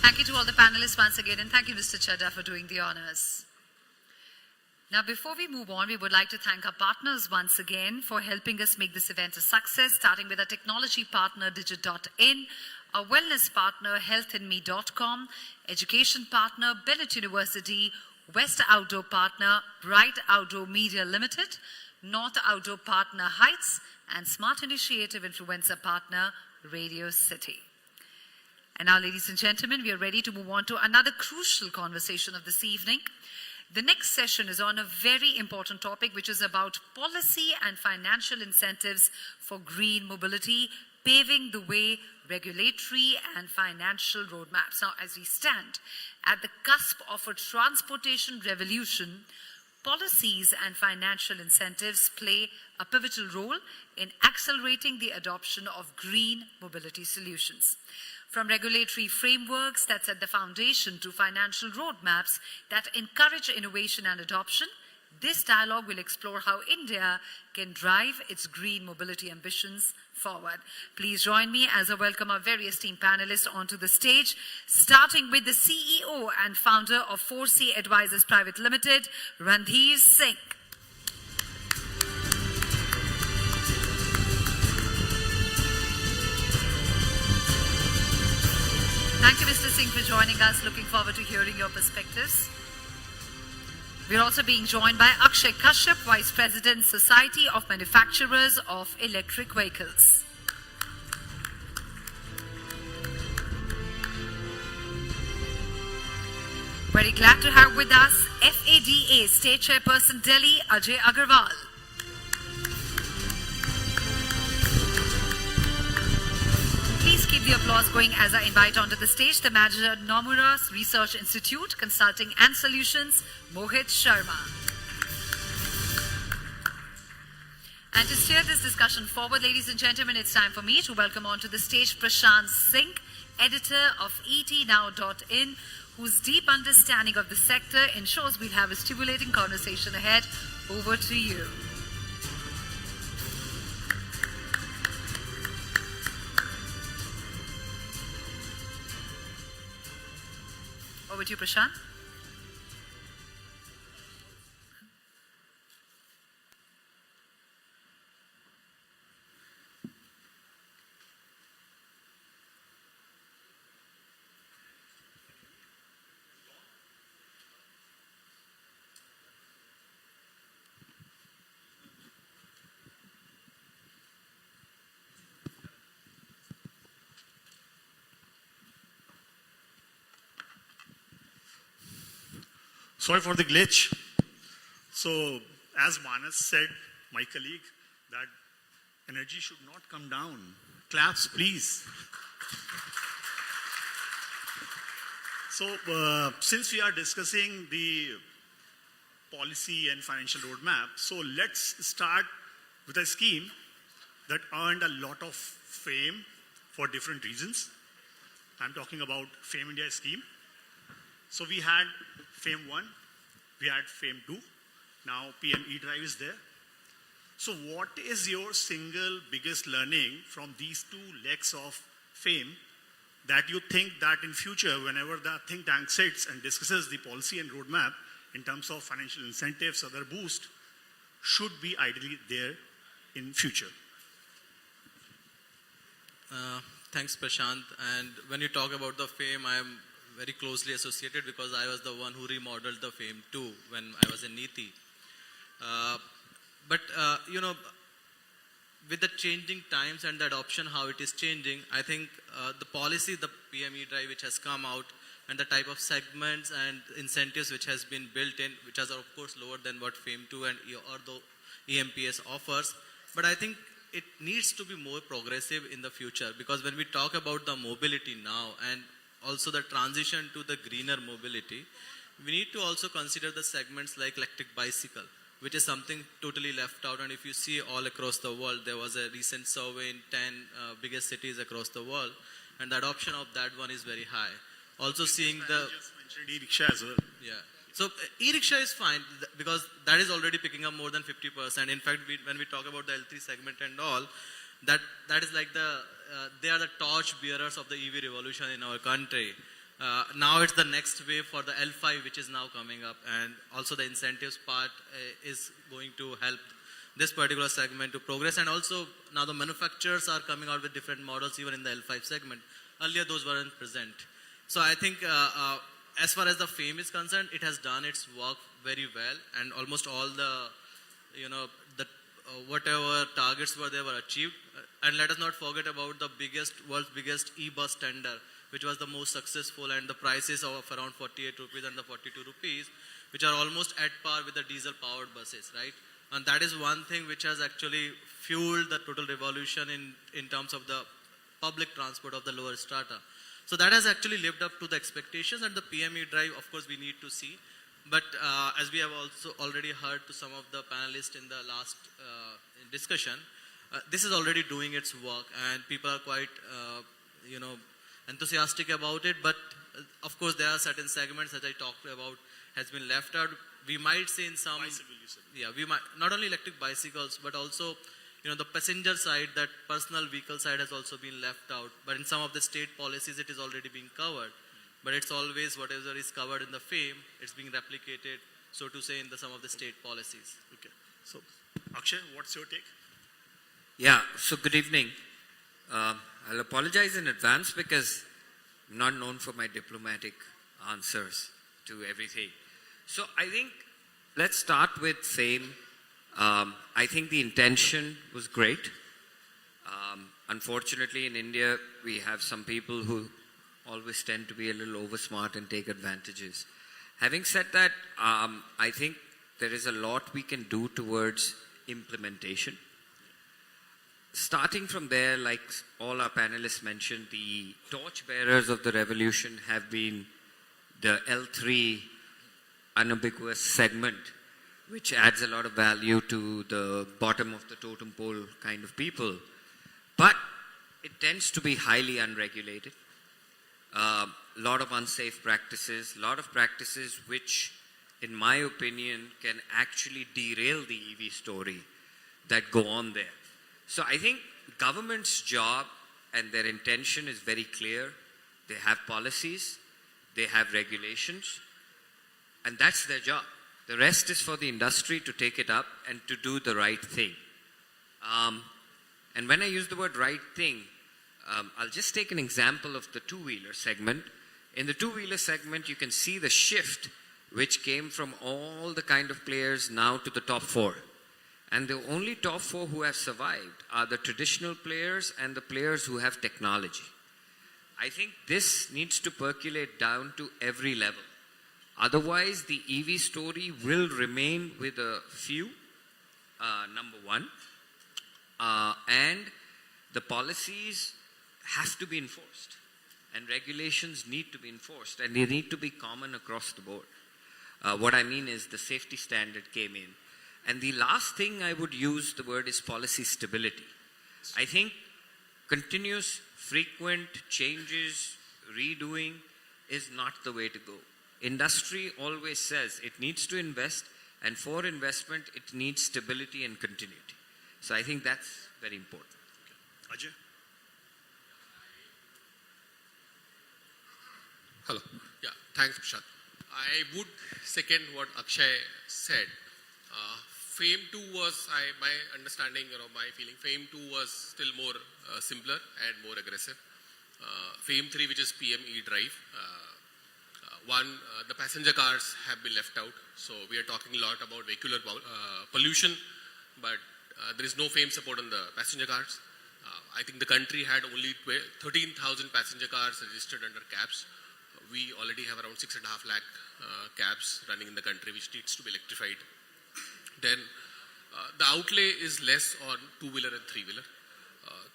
Thank you to all the panelists once again, and thank you, Mr. Chadda, for doing the honors. Now, before we move on, we would like to thank our partners once again for helping us make this event a success, starting with our technology partner, Digit.in, our wellness partner, healthinme.com, education partner, Bennett University, West Outdoor partner, Bright Outdoor Media Limited, North Outdoor partner, Heights, and Smart Initiative influencer partner, Radio City. And now, ladies and gentlemen, we are ready to move on to another crucial conversation of this evening. The next session is on a very important topic, which is about policy and financial incentives for green mobility, paving the way, regulatory and financial roadmaps. Now, as we stand at the cusp of a transportation revolution, policies and financial incentives play a pivotal role in accelerating the adoption of green mobility solutions. From regulatory frameworks that set the foundation to financial roadmaps that encourage innovation and adoption, this dialogue will explore how India can drive its green mobility ambitions forward. Please join me as I welcome our very esteemed panelists onto the stage, starting with the CEO and founder of 4C Advisors Private Limited, Randhir Singh. Thank you, Mr. Singh, for joining us. Looking forward to hearing your perspectives. We're also being joined by Akshay Kashyap, Vice President, Society of Manufacturers of Electric Vehicles. Very glad to have with us FADA State Chairperson Delhi, Ajay Agarwal. Please keep the applause going as I invite onto the stage the manager, Nomura Research Institute, Consulting and Solutions, Mohit Sharma. And to steer this discussion forward, ladies and gentlemen, it's time for me to welcome onto the stage Prashant Singh, editor of etnow.in, whose deep understanding of the sector ensures we'll have a stimulating conversation ahead. Over to you. Over to you, Prashant.
Sorry for the glitch. So, as Manas said, my colleague, that energy should not come down. Claps, please. So, since we are discussing the policy and financial roadmap, so let's start with a scheme that earned a lot of fame for different reasons. I'm talking about Fame India scheme. So we had Fame 1, we had Fame 2, now PM E-Drive is there. So what is your single biggest learning from these two legs of Fame that you think that in future, whenever the think tank sits and discusses the policy and roadmap in terms of financial incentives, other boost, should be ideally there in future?
Thanks, Prashant. And when you talk about the Fame, I am very closely associated because I was the one who remodeled the Fame 2 when I was in Niti. But with the changing times and the adoption, how it is changing, I think the policy, the PME drive which has come out and the type of segments and incentives which has been built in, which are of course lower than what Fame 2 and or the EMPS offers. But I think it needs to be more progressive in the future, because when we talk about the mobility now and also the transition to the greener mobility, we need to also consider the segments like electric bicycle, which is something totally left out. And if you see all across the world, there was a recent survey in 10 biggest cities across the world, and the adoption of that one is very high. Also seeing the...
just mentioned e-rickshaw as well.
Yeah. So e-rickshaw is fine because that is already picking up more than 50%. In fact, when we talk about the L3 segment and all, that is like they are the torch bearers of the EV revolution in our country. Now it's the next wave for the L5, which is now coming up, and also the incentives part is going to help this particular segment to progress. And also now the manufacturers are coming out with different models even in the L5 segment. Earlier those weren't present. So I think as far as the Fame is concerned, it has done its work very well, and almost all the whatever targets were they were achieved. And let us not forget about the world's biggest e-bus tender, which was the most successful, and the prices of around 48 rupees and the 42 rupees, which are almost at par with the diesel powered buses, right? And that is one thing which has actually fueled the total revolution in terms of the public transport of the lower strata. So that has actually lived up to the expectations, and the PME drive, of course, we need to see. But as we have also already heard to some of the panelists in the last discussion, this is already doing its work, and people are quite, enthusiastic about it. But of course, there are certain segments that I talked about has been left out. We might see in some, we might not only electric bicycles, but also, the passenger side, that personal vehicle side has also been left out. But in some of the state policies, it is already being covered. But it's always whatever is covered in the Fame, it's being replicated, so to say, in some of the state policies.
Okay. So, Akshay, what's your take?
Yeah, so good evening. I'll apologize in advance because I'm not known for my diplomatic answers to everything. So I think let's start with Fame. I think the intention was great. Unfortunately, in India, we have some people who always tend to be a little over smart and take advantages. Having said that, I think there is a lot we can do towards implementation. Starting from there, like all our panelists mentioned, the torchbearers of the revolution have been the L3 unambiguous segment, which adds a lot of value to the bottom of the totem pole kind of people. But it tends to be highly unregulated. A lot of unsafe practices, a lot of practices which, in my opinion, can actually derail the EV story that go on there. So I think government's job and their intention is very clear. They have policies, they have regulations, and that's their job. The rest is for the industry to take it up and to do the right thing. And when I use the word right thing, I'll just take an example of the two-wheeler segment. In the two-wheeler segment, you can see the shift which came from all the kind of players now to the top four. And the only top four who have survived are the traditional players and the players who have technology. I think this needs to percolate down to every level. Otherwise, the EV story will remain with a few, number one. And the policies have to be enforced. And regulations need to be enforced. And they need to be common across the board. What I mean is the safety standard came in. And the last thing I would use the word is policy stability. I think continuous, frequent changes, redoing is not the way to go. Industry always says it needs to invest, and for investment, it needs stability and continuity. So I think that's very important.
Ajay?
Hello. Yeah, thanks, Prashant. I would second what Akshay said. FAME 2 was, my understanding, my feeling, FAME 2 was still more simpler and more aggressive. FAME 3, which is PM e-drive, the passenger cars have been left out. So we are talking a lot about vehicular pollution, but there is no FAME support on the passenger cars. I think the country had only 13,000 passenger cars registered under cabs. We already have around 6.5 lakh cabs running in the country, which needs to be electrified. Then the outlay is less on two-wheeler and three-wheeler.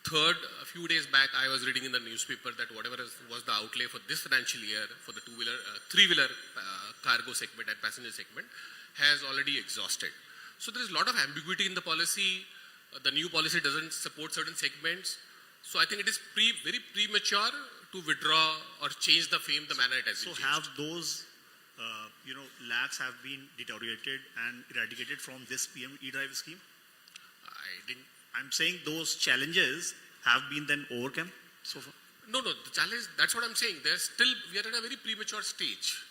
Third, a few days back, I was reading in the newspaper that whatever was the outlay for this financial year for the two-wheeler, three-wheeler cargo segment and passenger segment has already exhausted. So there is a lot of ambiguity in the policy. The new policy doesn't support certain segments. So I think it is very premature to withdraw or change the FAME the manner it has been changed.
So have those lags have been deteriorated and eradicated from this PM e-drive scheme? I'm saying those challenges have been then overcome so far?
No, the challenge, that's what I'm saying. We are at a very premature stage.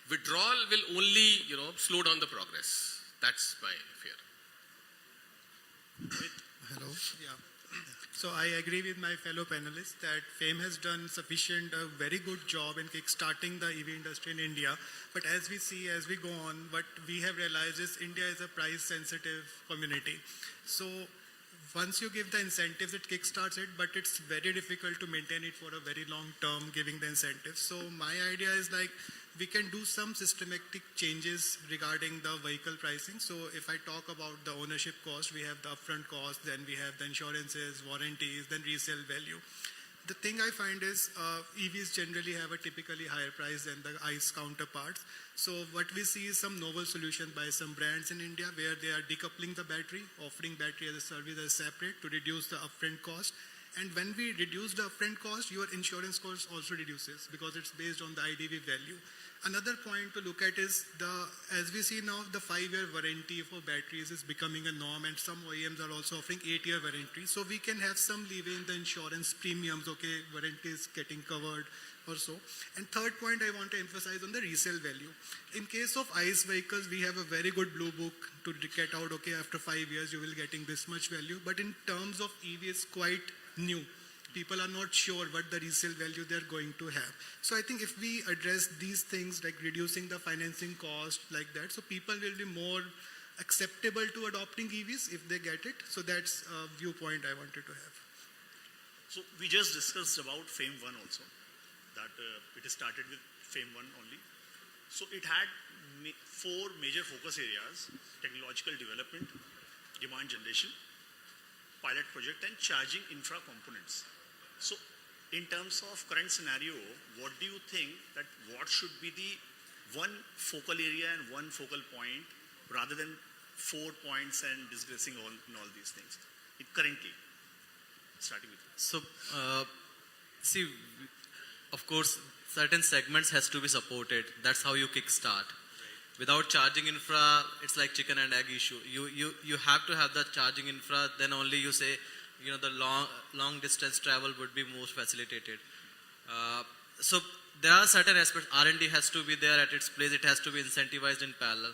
Withdrawal will only, slow down the progress. That's my fear.
Hello. Yeah. So I agree with my fellow panelists that FAME has done a very good job in kickstarting the EV industry in India. But as we see, as we go on, what we have realized is India is a price-sensitive community. So once you give the incentives, it kickstarts it, but it's very difficult to maintain it for a very long term, giving the incentives. So my idea is we can do some systematic changes regarding the vehicle pricing. So if I talk about the ownership cost, we have the upfront cost, then we have the insurances, warranties, then resale value. The thing I find is EVs generally have a typically higher price than the ICE counterparts. So what we see is some novel solution by some brands in India where they are decoupling the battery, offering battery as a service as separate to reduce the upfront cost. And when we reduce the upfront cost, your insurance cost also reduces because it's based on the IDV value. Another point to look at is as we see now, the 5-year warranty for batteries is becoming a norm, and some OEMs are also offering 8-year warranty. So we can have some leeway in the insurance premiums, warranty is getting covered or so. And third point I want to emphasize on the resale value. In case of ICE vehicles, we have a very good blue book to get out, after 5 years you will getting this much value. But in terms of EV, it's quite new. People are not sure what the resale value they're going to have. So I think if we address these things like reducing the financing cost like that, so people will be more acceptable to adopting EVs if they get it. So that's a viewpoint I wanted to have.
So we just discussed about FAME 1 also, that it started with FAME 1 only. So it had 4 major focus areas: technological development, demand generation, pilot project, and charging infra components. So in terms of current scenario, what do you think that what should be the one focal area and one focal point rather than 4 points and discussing all these things. Currently, starting with you.
So, see, of course, certain segments has to be supported. That's how you kickstart. Without charging infra, it's like chicken and egg issue. You have to have the charging infra, then only you say, the long distance travel would be most facilitated. So there are certain aspects. R&D has to be there at its place. It has to be incentivized in parallel.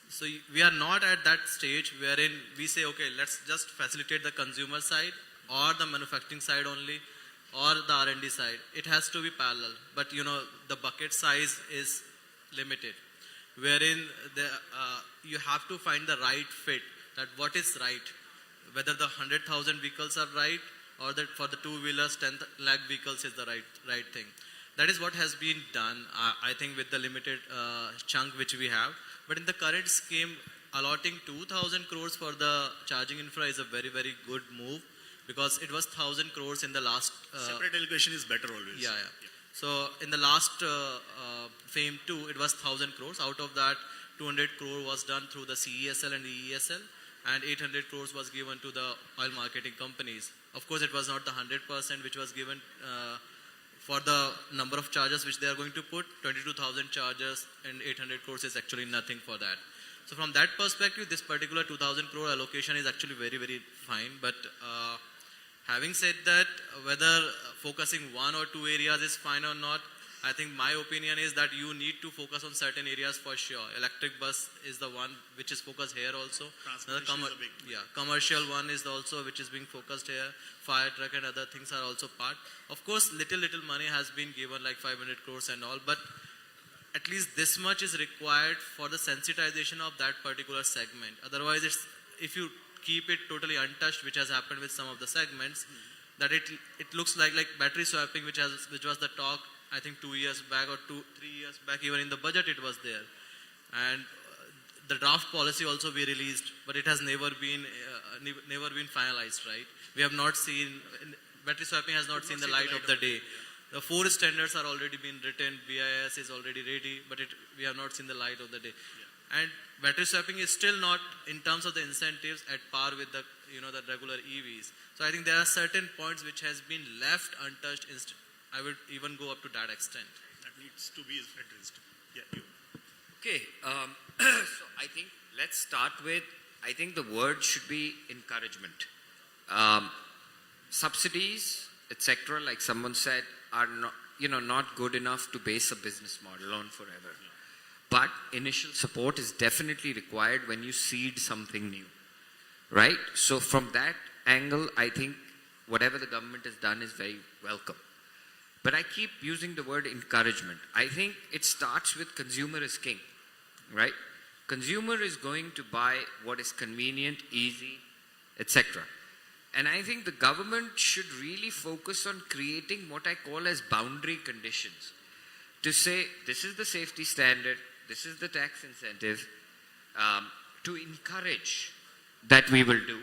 So we are not at that stage wherein we say, okay, let's just facilitate the consumer side or the manufacturing side only or the R&D side. It has to be parallel. But the bucket size is limited, wherein you have to find the right fit, that what is right, whether the 100,000 vehicles are right or that for the two-wheelers 10 lakh vehicles is the right thing. That is what has been done, I think, with the limited chunk which we have. But in the current scheme, allotting 2,000 crores for the charging infra is a very, very good move, because it was 1,000 crores in the last...
Separate allocation is better always.
Yeah. So in the last FAME 2, it was 1,000 crores. Out of that, 200 crore was done through the CESL and the EESL, and 800 crores was given to the oil marketing companies. Of course, it was not the 100% which was given for the number of chargers which they are going to put. 22,000 chargers and 800 crores is actually nothing for that. So from that perspective, this particular 2,000 crore allocation is actually very, very fine. But having said that, whether focusing one or two areas is fine or not, I think my opinion is that you need to focus on certain areas for sure. Electric bus is the one which is focused here also. Commercial one is also which is being focused here. Fire truck and other things are also part. Of course, little money has been given, like 500 crores and all, but at least this much is required for the sensitization of that particular segment. Otherwise, if you keep it totally untouched, which has happened with some of the segments, that it looks like battery swapping, which was the talk, I think 2 years back or 3 years back, even in the budget it was there. And the draft policy also we released, but it has never been finalized, right? We have not seen, battery swapping has not seen the light of the day. The 4 standards are already been written, BIS is already ready, but we have not seen the light of the day. Yeah. And battery swapping is still not, in terms of the incentives, at par with the the regular EVs. So I think there are certain points which has been left untouched. I would even go up to that extent.
That needs to be addressed. Yeah, you.
Okay, so I think let's start with, I think the word should be encouragement. Subsidies, etc., like someone said, are not good enough to base a business model on forever. But initial support is definitely required when you seed something new, right? So from that angle, I think whatever the government has done is very welcome. But I keep using the word encouragement. I think it starts with consumer is king, right? Consumer is going to buy what is convenient, easy, etc. And I think the government should really focus on creating what I call as boundary conditions. To say, this is the safety standard, this is the tax incentive, to encourage that we will do.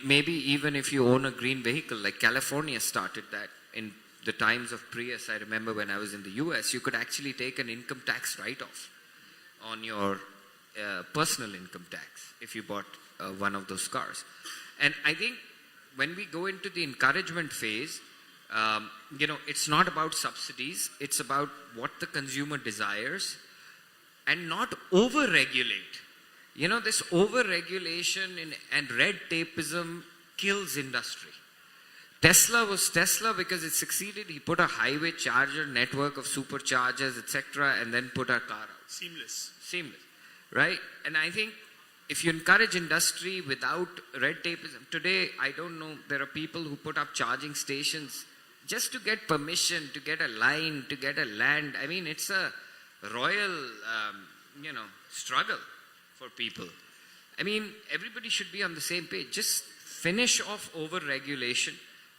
Maybe even if you own a green vehicle, like California started that in the times of Prius. I remember when I was in the US, you could actually take an income tax write-off on your personal income tax if you bought one of those cars. And I think when we go into the encouragement phase, it's not about subsidies, it's about what the consumer desires, and not over-regulate. This over-regulation and red tapeism kills industry. Tesla was Tesla because it succeeded. He put a highway charger network of superchargers, etc., and then put our car out.
Seamless,
right? And I think if you encourage industry without red tapeism, today, I don't know, there are people who put up charging stations just to get permission, to get a line, to get a land. I mean, it's a royal, struggle for people. I mean, everybody should be on the same page. Just finish off over-regulation,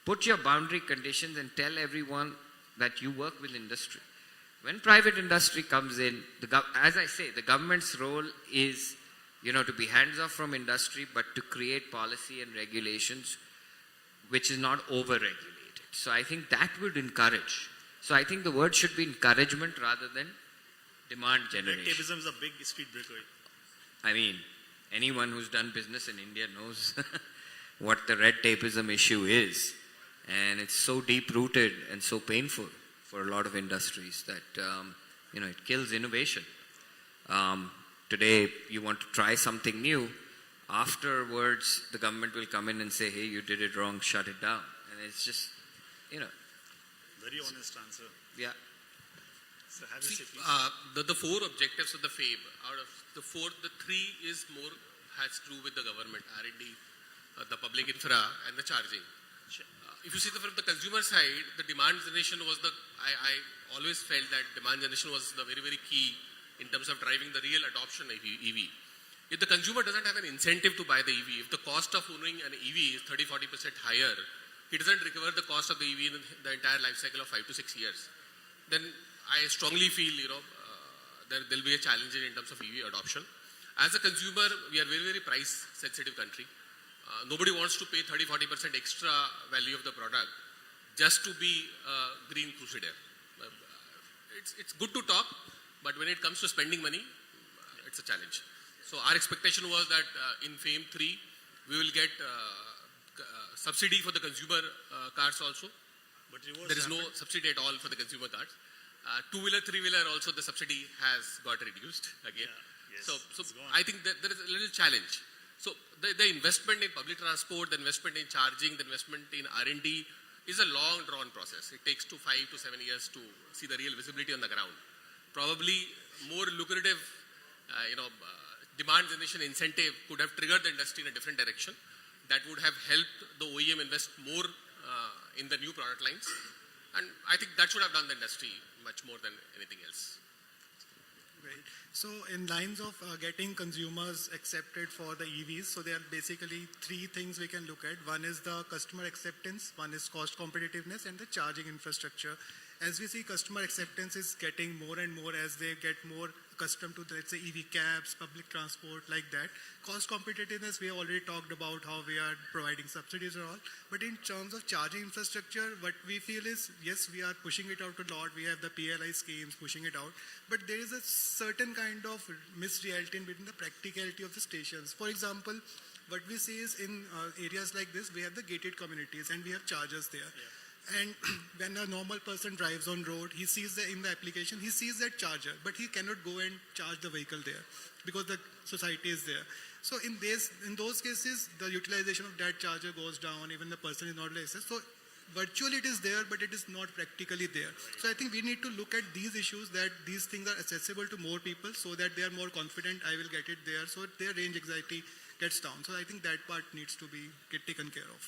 put your boundary conditions, and tell everyone that you work with industry. When private industry comes in, as I say, the government's role is, to be hands-off from industry, but to create policy and regulations which is not over-regulated. So I think that would encourage. So I think the word should be encouragement rather than demand generation.
Red tapeism is a big speed breaker.
I mean, anyone who's done business in India knows what the red tapeism issue is. And it's so deep-rooted and so painful for a lot of industries that, it kills innovation. Today, you want to try something new. Afterwards, the government will come in and say, hey, you did it wrong, shut it down. And it's just,
Very honest answer.
Yeah.
So have you
See,
said, please?
the four objectives of the FAME, out of the four, the three is more has to do with the government, R&D, the public infra, and the charging. If you see from the consumer side, the demand generation was I always felt that demand generation was the very, very key in terms of driving the real adoption of EV. If the consumer doesn't have an incentive to buy the EV, if the cost of owning an EV is 30-40% higher, he doesn't recover the cost of the EV in the entire life cycle of 5 to 6 years, then I strongly feel, there'll be a challenge in terms of EV adoption. As a consumer, we are very, very price sensitive country. Nobody wants to pay 30-40% extra value of the product just to be a green crusader. It's good to talk, but when it comes to spending money, it's a challenge. So our expectation was that in FAME 3, we will get subsidy for the consumer cars also.
But
There is no subsidy at all for the consumer cars. Two-wheeler, three-wheeler also the subsidy has got reduced again.
Yes,
So
it's gone.
I think that there is a little challenge. So the investment in public transport, the investment in charging, the investment in R&D is a long drawn process. It takes 5 to 7 years to see the real visibility on the ground. Probably more lucrative, demand generation incentive could have triggered the industry in a different direction. That would have helped the OEM invest more in the new product lines. And I think that should have done the industry much more than anything else.
Great. So in lines of getting consumers accepted for the EVs, so there are basically three things we can look at. One is the customer acceptance, one is cost competitiveness, and the charging infrastructure. As we see, customer acceptance is getting more and more as they get more accustomed to, let's say, EV cabs, public transport, like that. Cost competitiveness, we have already talked about how we are providing subsidies and all. But in terms of charging infrastructure, what we feel is, yes, we are pushing it out a lot. We have the PLI schemes pushing it out. But there is a certain kind of misreality between the practicality of the stations. For example, what we see is in areas like this, we have the gated communities and we have chargers there. Yeah. And when a normal person drives on road, he sees in the application, he sees that charger, but he cannot go and charge the vehicle there because the society is there. So in those cases, the utilization of that charger goes down, even the person is not licensed. So virtually it is there, but it is not practically there. So I think we need to look at these issues, that these things are accessible to more people so that they are more confident, I will get it there, so their range anxiety gets down. So I think that part needs to get taken care of.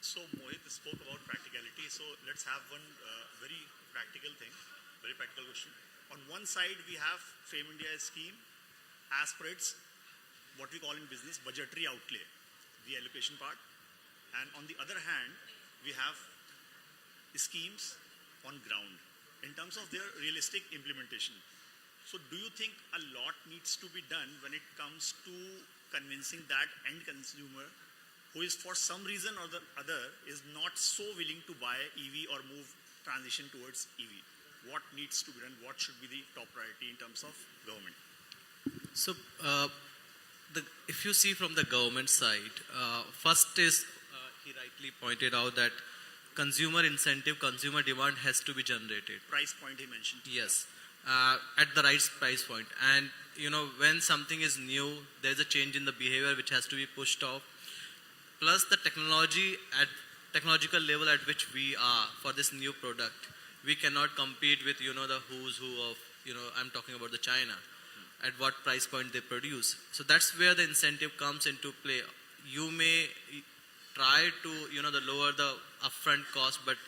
So Mohit spoke about practicality. So let's have one very practical thing, very practical question. On one side, we have FAME India scheme as per its, what we call in business, budgetary outlay, the allocation part. And on the other hand, we have schemes on ground in terms of their realistic implementation. So do you think a lot needs to be done when it comes to convincing that end consumer who is for some reason or the other is not so willing to buy EV or transition towards EV? What needs to be done? What should be the top priority in terms of government?
So, if you see from the government side, first is, he rightly pointed out that consumer incentive, consumer demand has to be generated.
Price point he mentioned.
Yes, at the right price point. And, when something is new, there's a change in the behavior which has to be pushed off. Plus the technological level at which we are for this new product, we cannot compete with, the who's who of, I'm talking about the China, at what price point they produce. So that's where the incentive comes into play. You may try to, lower the upfront cost, but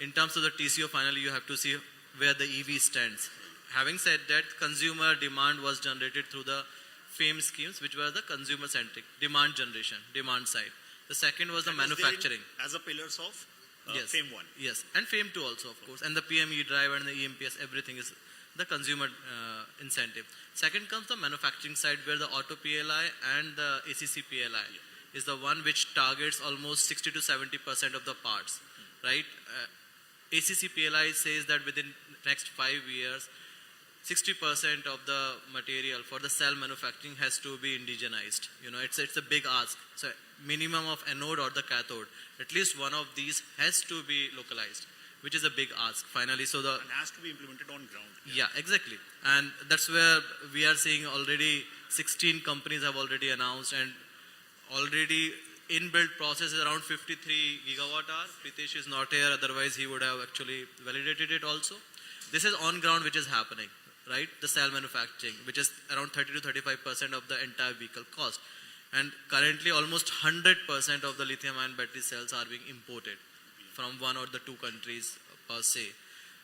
in terms of the TCO, finally you have to see where the EV stands. Having said that, consumer demand was generated through the FAME schemes, which were the consumer-centric demand generation, demand side. The second was the manufacturing.
As a pillars of
yes.
FAME 1.
Yes, and FAME 2 also, of course. And the PME drive and the EMPS, everything is the consumer incentive. Second comes the manufacturing side, where the auto PLI and the ACC PLI is the one which targets almost 60 to 70% of the parts, right? ACC PLI says that within next 5 years, 60% of the material for the cell manufacturing has to be indigenized. It's a big ask. So minimum of anode or the cathode, at least one of these has to be localized, which is a big ask finally. So
And has to be implemented on ground.
yeah, exactly. And that's where we are seeing already 16 companies have already announced, and already inbuilt process is around 53 gigawatt hour. Pritesh is not here, otherwise he would have actually validated it also. This is on ground which is happening, right? The cell manufacturing, which is around 30 to 35% of the entire vehicle cost. And currently almost 100% of the lithium-ion battery cells are being imported from one or the two countries per se.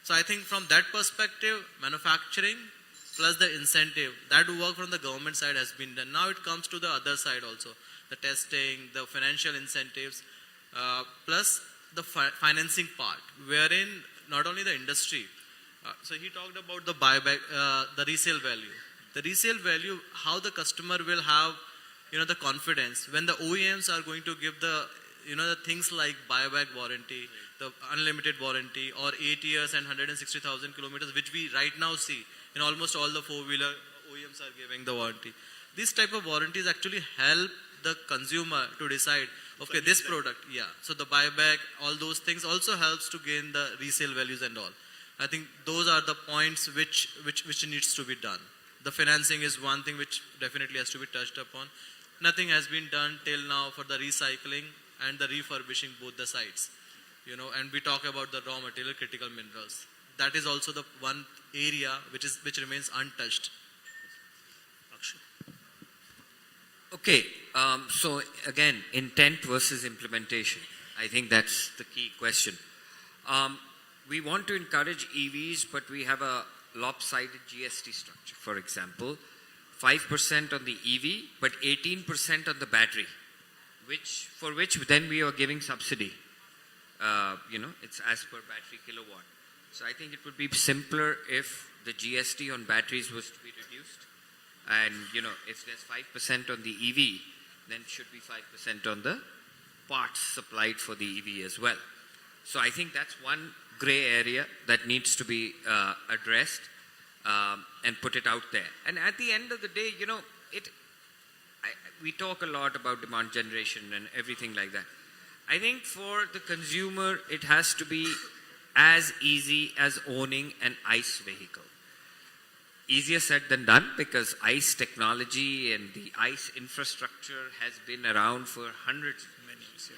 So I think from that perspective, manufacturing plus the incentive, that work from the government side has been done. Now it comes to the other side also, the testing, the financial incentives, plus the financing part, wherein not only the industry, so he talked about the buyback, the resale value. The resale value, how the customer will have, the confidence when the OEMs are going to give the, the things like buyback warranty, the unlimited warranty, or 8 years and 160,000 kilometers, which we right now see in almost all the four-wheeler OEMs are giving the warranty. These type of warranties actually help the consumer to decide, okay, this product, yeah. So the buyback, all those things also helps to gain the resale values and all. I think those are the points which needs to be done. The financing is one thing which definitely has to be touched upon. Nothing has been done till now for the recycling and the refurbishing both the sites. And we talk about the raw material, critical minerals. That is also the one area which remains untouched.
Okay, so again, intent versus implementation. I think that's the key question. We want to encourage EVs, but we have a lopsided GST structure. For example, 5% on the EV, but 18% on the battery, for which then we are giving subsidy. It's as per battery kilowatt. So I think it would be simpler if the GST on batteries was to be reduced. And, if there's 5% on the EV, then it should be 5% on the parts supplied for the EV as well. So I think that's one gray area that needs to be addressed and put it out there. And at the end of the day, we talk a lot about demand generation and everything like that. I think for the consumer, it has to be as easy as owning an ICE vehicle. Easier said than done, because ICE technology and the ICE infrastructure has been around for hundreds of years,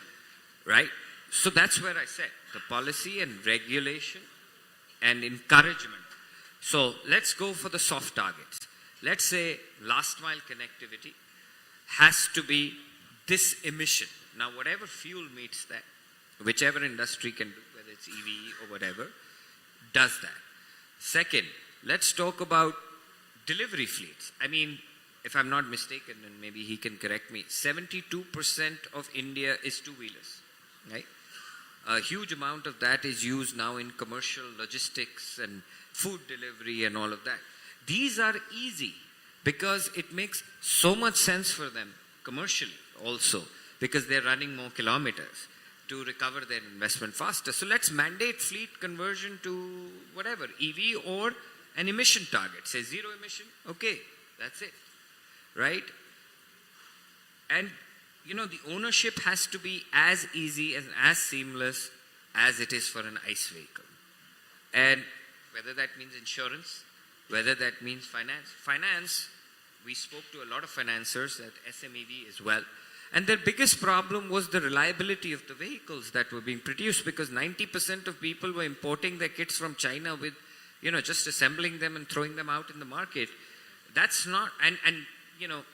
right? So that's where I said the policy and regulation and encouragement. So let's go for the soft targets. Let's say last mile connectivity has to be this emission. Now, whatever fuel meets that, whichever industry can do, whether it's EV or whatever, does that. Second, let's talk about delivery fleets. I mean, if I'm not mistaken, and maybe he can correct me, 72% of India is two-wheelers, right? A huge amount of that is used now in commercial logistics and food delivery and all of that. These are easy because it makes so much sense for them commercially also, because they're running more kilometers to recover their investment faster. So let's mandate fleet conversion to whatever, EV or an emission target. Say zero emission, okay, that's it, right? And the ownership has to be as easy and as seamless as it is for an ICE vehicle. And whether that means insurance, whether that means finance. Finance, we spoke to a lot of financiers at SMEV as well. And their biggest problem was the reliability of the vehicles that were being produced, because 90% of people were importing their kits from China with, just assembling them and throwing them out in the market. That's not, and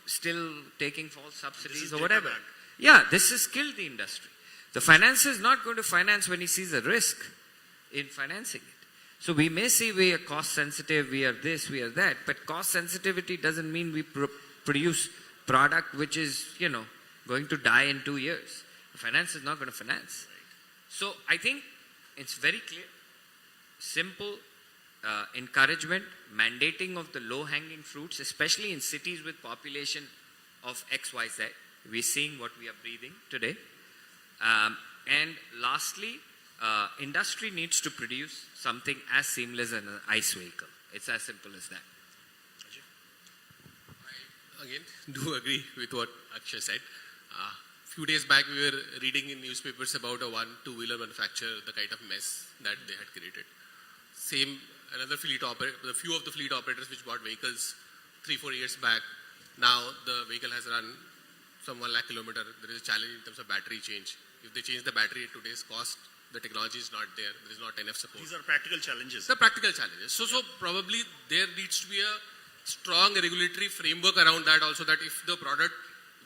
still taking false subsidies or whatever. Yeah, this has killed the industry. The financer is not going to finance when he sees a risk in financing it. So we may say we are cost sensitive, we are this, we are that, but cost sensitivity doesn't mean we produce product which is, going to die in 2 years. The finance is not going to finance. So I think it's very clear, simple encouragement, mandating of the low-hanging fruits, especially in cities with population of XYZ. We're seeing what we are breathing today. And lastly, industry needs to produce something as seamless as an ICE vehicle. It's as simple as that.
I again do agree with what Akshay said. Few days back, we were reading in newspapers about a two-wheeler manufacturer, the kind of mess that they had created. Same, another fleet operator, a few of the fleet operators which bought vehicles 3-4 years back, now the vehicle has run some 1 lakh kilometer. There is a challenge in terms of battery change. If they change the battery at today's cost, the technology is not there. There is not enough support.
These are practical challenges.
The practical challenges. So probably there needs to be a strong regulatory framework around that also, that if the product,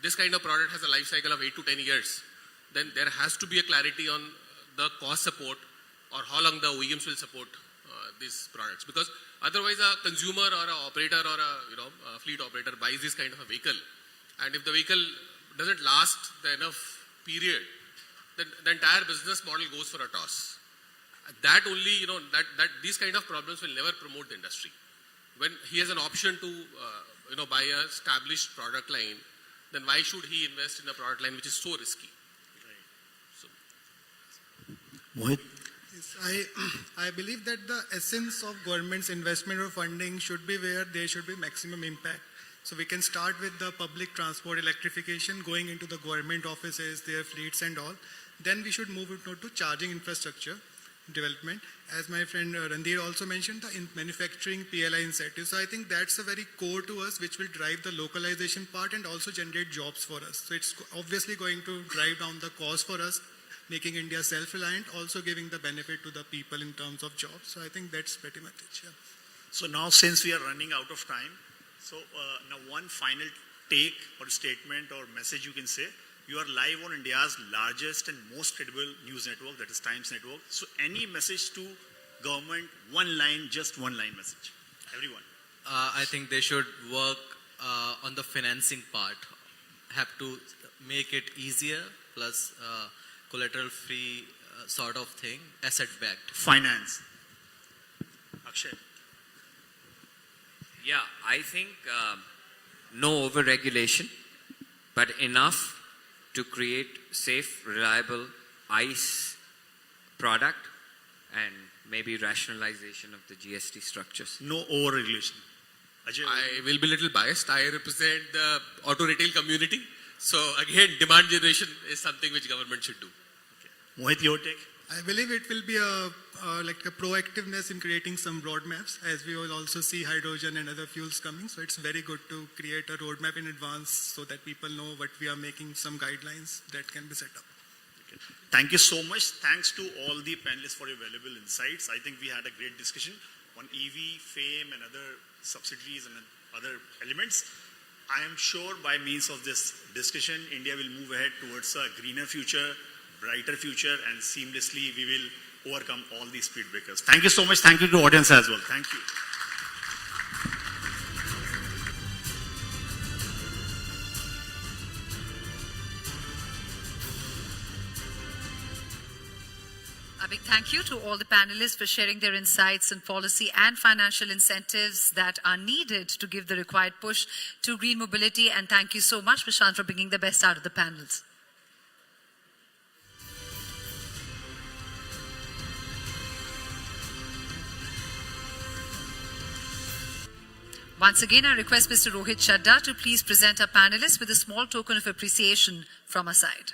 this kind of product has a life cycle of 8 to 10 years, then there has to be a clarity on the cost support or how long the OEMs will support these products. Because otherwise a consumer or an operator or a fleet operator buys this kind of a vehicle, and if the vehicle doesn't last the enough period, then the entire business model goes for a toss. That only, that these kind of problems will never promote the industry. When he has an option to, buy a established product line, then why should he invest in a product line which is so risky?
Mohit?
Yes, I believe that the essence of government's investment or funding should be where there should be maximum impact. So we can start with the public transport electrification, going into the government offices, their fleets and all. Then we should move it to charging infrastructure development. As my friend Randhir also mentioned, the manufacturing PLI incentives. So I think that's a very core to us, which will drive the localization part and also generate jobs for us. So it's obviously going to drive down the cost for us, making India self-reliant, also giving the benefit to the people in terms of jobs. So I think that's pretty much it. Yeah.
So now, since we are running out of time, so now one final take or statement or message you can say. You are live on India's largest and most credible news network, that is Times Network. So any message to government, one line, just one line message. Everyone.
I think they should work on the financing part. Have to make it easier, plus collateral free sort of thing, asset backed.
Finance. Akshay.
Yeah, I think no over-regulation, but enough to create safe, reliable ICE product and maybe rationalization of the GST structures.
No over-regulation. Ajay,
I will be a little biased. I represent the auto retail community. So again, demand generation is something which government should do.
Okay. Mohit, your take?
I believe it will be a proactiveness in creating some roadmaps, as we will also see hydrogen and other fuels coming. So it's very good to create a roadmap in advance so that people know what we are making, some guidelines that can be set up.
Okay. Thank you so much. Thanks to all the panelists for your valuable insights. I think we had a great discussion on EV, FAME and other subsidies and other elements. I am sure by means of this discussion, India will move ahead towards a greener future, brighter future, and seamlessly we will overcome all these speed breakers. Thank you so much. Thank you to the audience as well. Thank you.
A big thank you to all the panelists for sharing their insights on policy and financial incentives that are needed to give the required push to green mobility. And thank you so much, Prashant, for bringing the best out of the panels. Once again, I request Mr. Rohit Chadda to please present our panelists with a small token of appreciation from our side.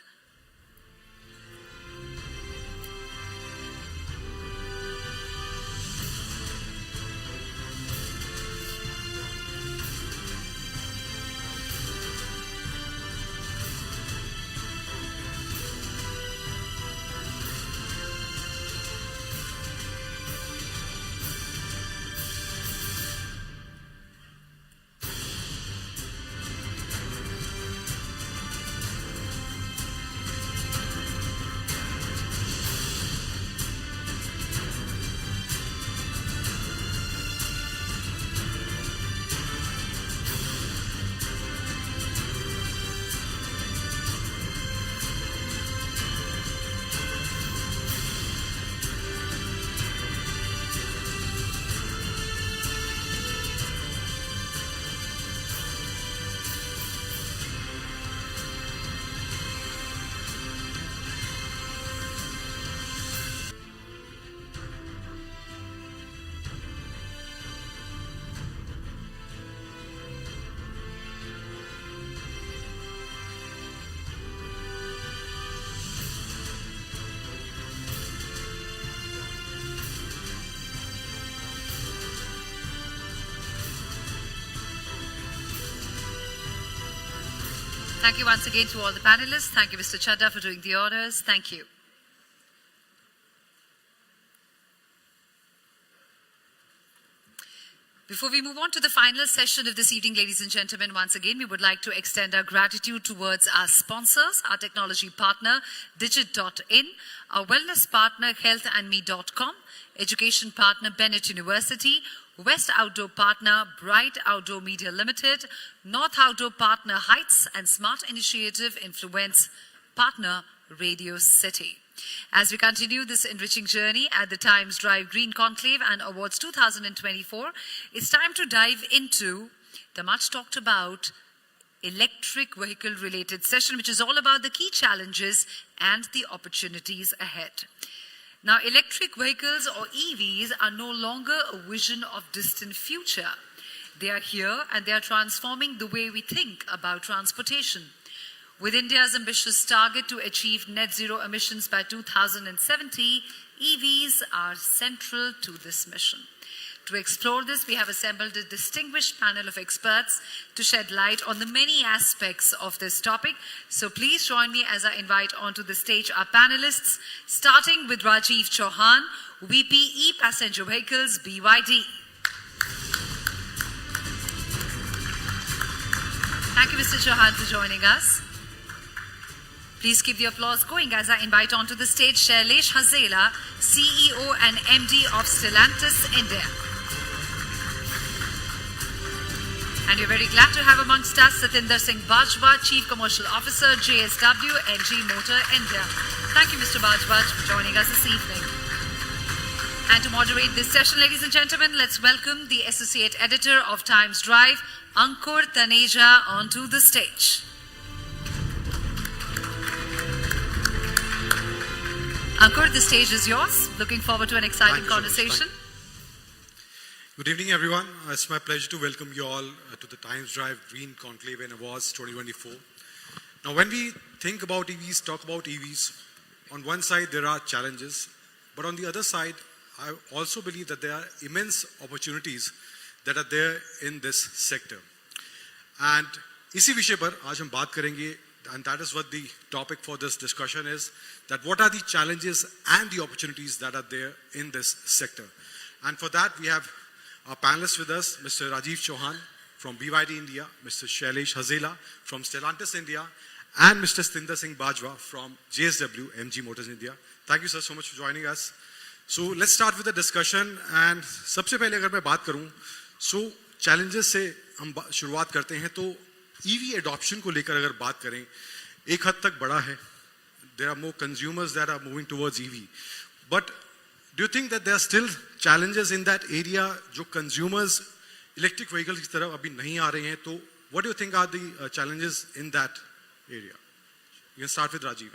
Thank you once again to all the panelists. Thank you, Mr. Chadda, for doing the honors. Thank you. Before we move on to the final session of this evening, ladies and gentlemen, once again, we would like to extend our gratitude towards our sponsors, our technology partner, Digit.in, our wellness partner, healthandme.com, education partner, Bennett University, West Outdoor partner, Bright Outdoor Media Limited, North Outdoor partner, Heights, and Smart Initiative Influence partner, Radio City. As we continue this enriching journey at the Times Drive Green Conclave and Awards 2024, it's time to dive into the much talked about electric vehicle related session, which is all about the key challenges and the opportunities ahead. Now, electric vehicles or EVs are no longer a vision of distant future. They are here and they are transforming the way we think about transportation. With India's ambitious target to achieve net zero emissions by 2070, EVs are central to this mission. To explore this, we have assembled a distinguished panel of experts to shed light on the many aspects of this topic. So please join me as I invite onto the stage our panelists, starting with Rajiv Chauhan, VP E-Passenger Vehicles, BYD. Thank you, Mr. Chauhan, for joining us. Please keep the applause going as I invite onto the stage Shailesh Hazela, CEO and MD of Stellantis India. And we're very glad to have amongst us Satinder Singh Bajwa, Chief Commercial Officer, JSW NG Motor India. Thank you, Mr. Bajwa, for joining us this evening. And to moderate this session, ladies and gentlemen, let's welcome the Associate Editor of Times Drive, Ankur Taneja, onto the stage. Ankur, the stage is yours. Looking forward to an exciting conversation.
Good evening, everyone. It's my pleasure to welcome you all to the Times Drive Green Conclave and Awards 2024. Now, when we think about EVs, talk about EVs, on one side there are challenges, but on the other side, I also believe that there are immense opportunities that are there in this sector. And इसी विषय पर आज हम बात करेंगे, and that is what the topic for this discussion is, that what are the challenges and the opportunities that are there in this sector. And for that, we have our panelists with us, Mr. Rajiv Chauhan from BYD India, Mr. Shailesh Hazela from Stellantis India, and Mr. Satinder Singh Bajwa from JSW MG Motors India. Thank you, sir, so much for joining us. So let's start with the discussion. And सबसे पहले अगर मैं बात करूं, so challenges से हम शुरुआत करते हैं तो EV adoption को लेकर अगर बात करें, एक हद तक बड़ा है. There are more consumers that are moving towards EV. But do you think that there are still challenges in that area जो consumers electric vehicles की तरफ अभी नहीं आ रहे हैं? तो what do you think are the challenges in that area? You can start with Rajiv.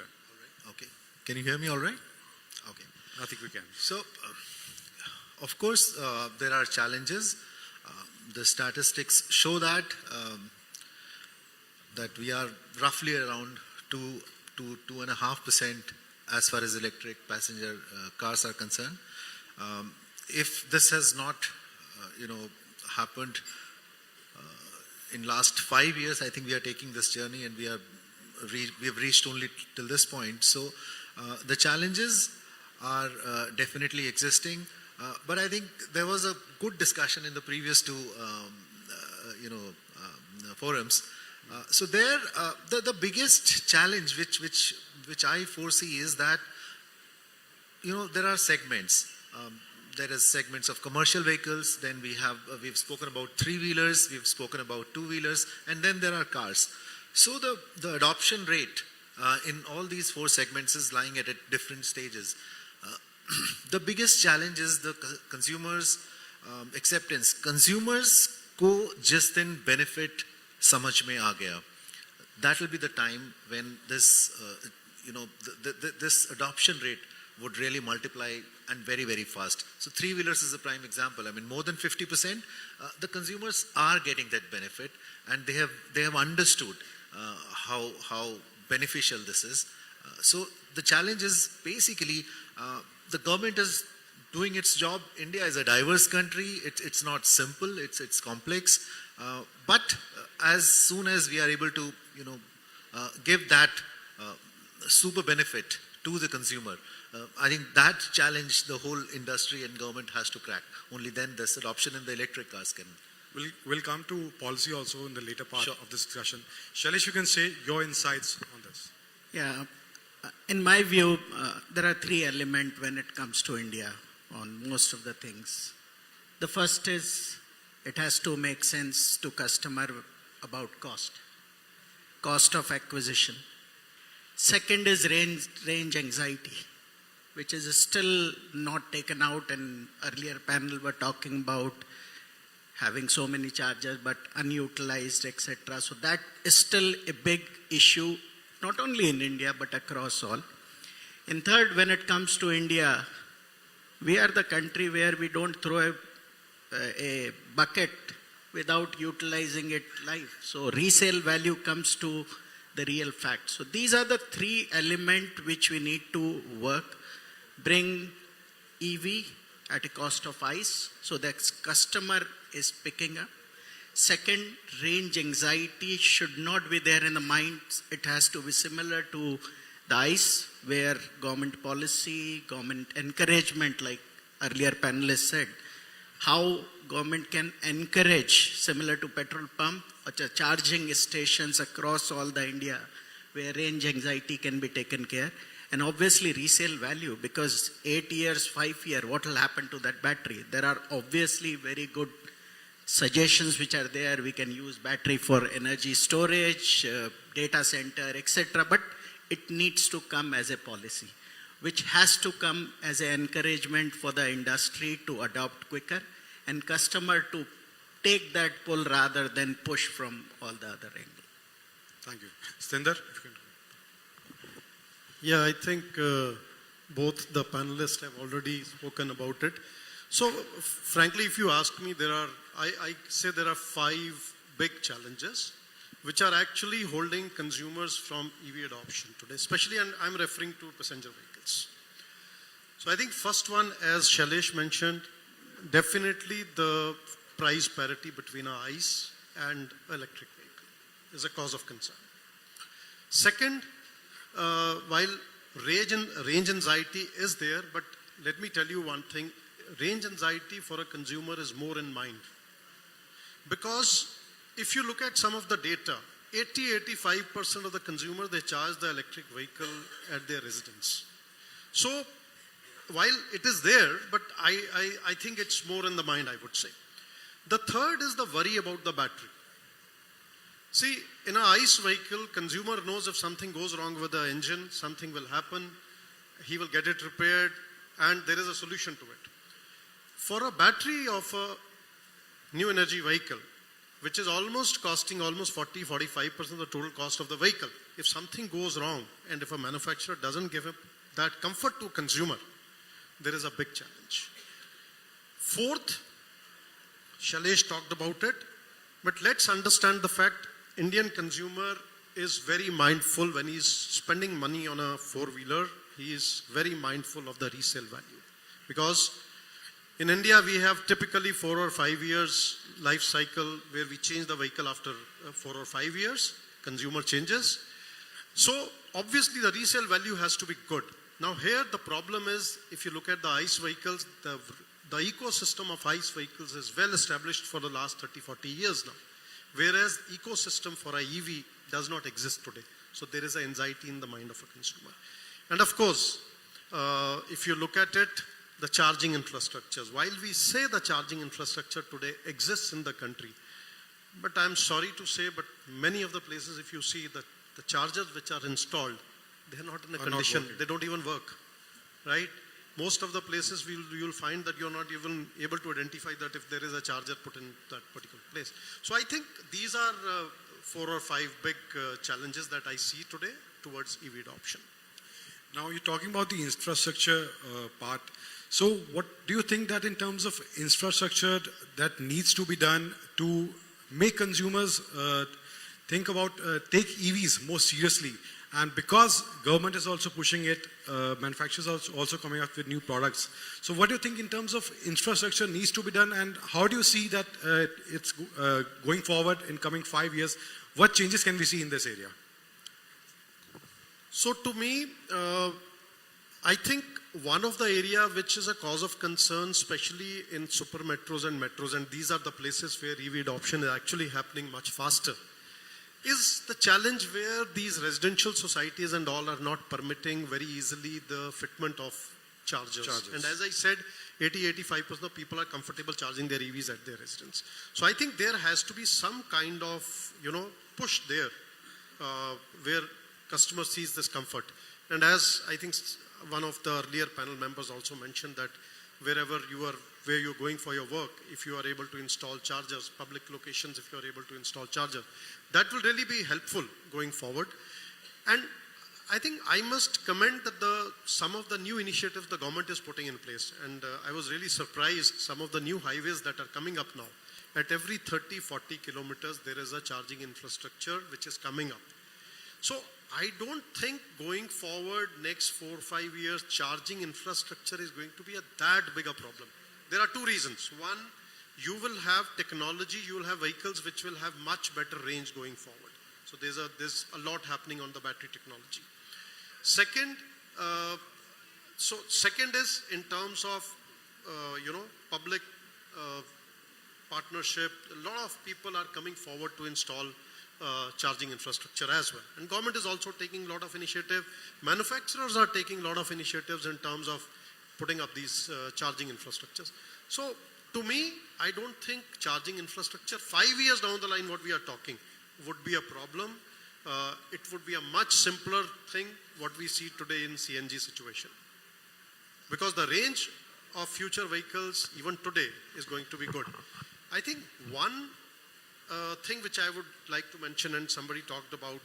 Okay. Can you hear me all right? Okay.
I think we can.
So, of course, there are challenges. The statistics show that that we are roughly around 2.5% as far as electric passenger cars are concerned. If this has not, happened in last 5 years, I think we are taking this journey and we have reached only till this point. So the challenges are definitely existing. But I think there was a good discussion in the previous two, forums. So there, the biggest challenge which I foresee is that, there are segments. There is segments of commercial vehicles. Then we've spoken about three-wheelers. We've spoken about two-wheelers, and then there are cars. So the adoption rate in all these four segments is lying at different stages. The biggest challenge is the consumers' acceptance. Consumers को जिस दिन benefit समझ में आ गया, that will be the time when this, this adoption rate would really multiply and very, very fast. So three-wheelers is a prime example. I mean, more than 50%, the consumers are getting that benefit, and they have understood how beneficial this is. So the challenge is basically the government is doing its job. India is a diverse country. It's not simple. It's complex. But as soon as we are able to, give that super benefit to the consumer. I think that challenge the whole industry and government has to crack. Only then this adoption in the electric cars can.
We'll come to policy also in the later part of this discussion. Shailesh, you can say your insights on this.
Yeah, in my view, there are three elements when it comes to India on most of the things. The first is it has to make sense to customer about cost of acquisition. Second is range anxiety, which is still not taken out. And earlier panel were talking about having so many chargers but unutilized, etc. So that is still a big issue, not only in India but across all. And third, when it comes to India, we are the country where we don't throw a bucket without utilizing it live. So resale value comes to the real fact. So these are the three elements which we need to work. Bring EV at a cost of ICE, so that customer is picking up. Second, range anxiety should not be there in the mind. It has to be similar to the ICE, where government policy, government encouragement, like earlier panelists said, how government can encourage, similar to petrol pump, or charging stations across all the India, where range anxiety can be taken care. And obviously resale value, because 8 years, 5 years, what will happen to that battery? There are obviously very good suggestions which are there. We can use battery for energy storage, data center, etc. But it needs to come as a policy, which has to come as an encouragement for the industry to adopt quicker and customer to take that pull rather than push from all the other angle.
Thank you. Stender, if you can.
Yeah, I think both the panelists have already spoken about it. So, frankly, if you ask me, I say there are 5 big challenges which are actually holding consumers from EV adoption today, especially, and I'm referring to passenger vehicles. So I think first one, as Shailesh mentioned, definitely the price parity between an ICE and electric vehicle is a cause of concern. Second, while range anxiety is there, but let me tell you one thing, range anxiety for a consumer is more in mind. Because if you look at some of the data, 80-85% of the consumers, they charge the electric vehicle at their residence. So while it is there, but I think it's more in the mind, I would say. The third is the worry about the battery. See, in an ICE vehicle, consumer knows if something goes wrong with the engine, something will happen, he will get it repaired, and there is a solution to it. For a battery of a new energy vehicle, which is almost costing almost 40-45% of the total cost of the vehicle, if something goes wrong and if a manufacturer doesn't give that comfort to consumer, there is a big challenge. Fourth, Shailesh talked about it, but let's understand the fact Indian consumer is very mindful when he's spending money on a four-wheeler. He is very mindful of the resale value. Because in India, we have typically 4 or 5 years life cycle where we change the vehicle after 4 or 5 years. Consumer changes. So obviously the resale value has to be good. Now here the problem is, if you look at the ICE vehicles, the ecosystem of ICE vehicles is well established for the last 30-40 years now. Whereas ecosystem for a EV does not exist today. So there is an anxiety in the mind of a consumer. And of course, if you look at it, the charging infrastructures. While we say the charging infrastructure today exists in the country, but I'm sorry to say, but many of the places, if you see that the chargers which are installed, they are not in a condition, they don't even work, right? Most of the places you'll find that you're not even able to identify that if there is a charger put in that particular place. So I think these are 4 or 5 big challenges that I see today towards EV adoption.
Now you're talking about the infrastructure part. So what do you think that in terms of infrastructure that needs to be done to make consumers think about, take EVs more seriously? And because government is also pushing it, manufacturers are also coming up with new products. So what do you think in terms of infrastructure needs to be done, and how do you see that it's going forward in coming 5 years? What changes can we see in this area?
So to me, I think one of the area which is a cause of concern, especially in super metros and metros, and these are the places where EV adoption is actually happening much faster, is the challenge where these residential societies and all are not permitting very easily the fitment of chargers. And as I said, 80-85% of people are comfortable charging their EVs at their residence. So I think there has to be some kind of, push there where customer sees this comfort. And as I think one of the earlier panel members also mentioned that where you're going for your work, if you are able to install chargers, public locations, if you are able to install chargers, that will really be helpful going forward. And I think I must commend that some of the new initiatives the government is putting in place. And I was really surprised some of the new highways that are coming up now. At every 30-40 kilometers, there is a charging infrastructure which is coming up. So I don't think going forward next 4 or 5 years, charging infrastructure is going to be that big a problem. There are two reasons. One, you will have technology, you will have vehicles which will have much better range going forward. So there's a lot happening on the battery technology. Second, second is in terms of, public partnership. A lot of people are coming forward to install charging infrastructure as well. And government is also taking a lot of initiative. Manufacturers are taking a lot of initiatives in terms of putting up these charging infrastructures. So to me, I don't think charging infrastructure 5 years down the line what we are talking would be a problem. It would be a much simpler thing what we see today in CNG situation. Because the range of future vehicles even today is going to be good. I think one thing which I would like to mention, and somebody talked about,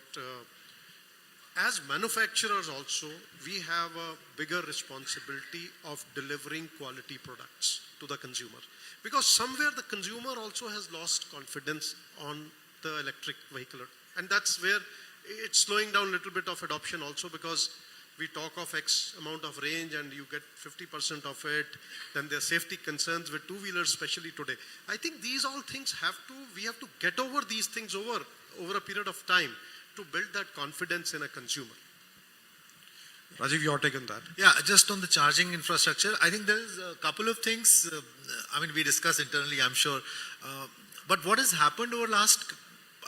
as manufacturers also, we have a bigger responsibility of delivering quality products to the consumer. Because somewhere the consumer also has lost confidence on the electric vehicle. And that's where it's slowing down a little bit of adoption also, because we talk of X amount of range and you get 50% of it. Then there are safety concerns with two-wheelers, especially today. I think these all things we have to get over these things over a period of time to build that confidence in a consumer.
Rajiv, your take on that?
Yeah, just on the charging infrastructure, I think there is a couple of things, we discussed internally, I'm sure. But what has happened over last,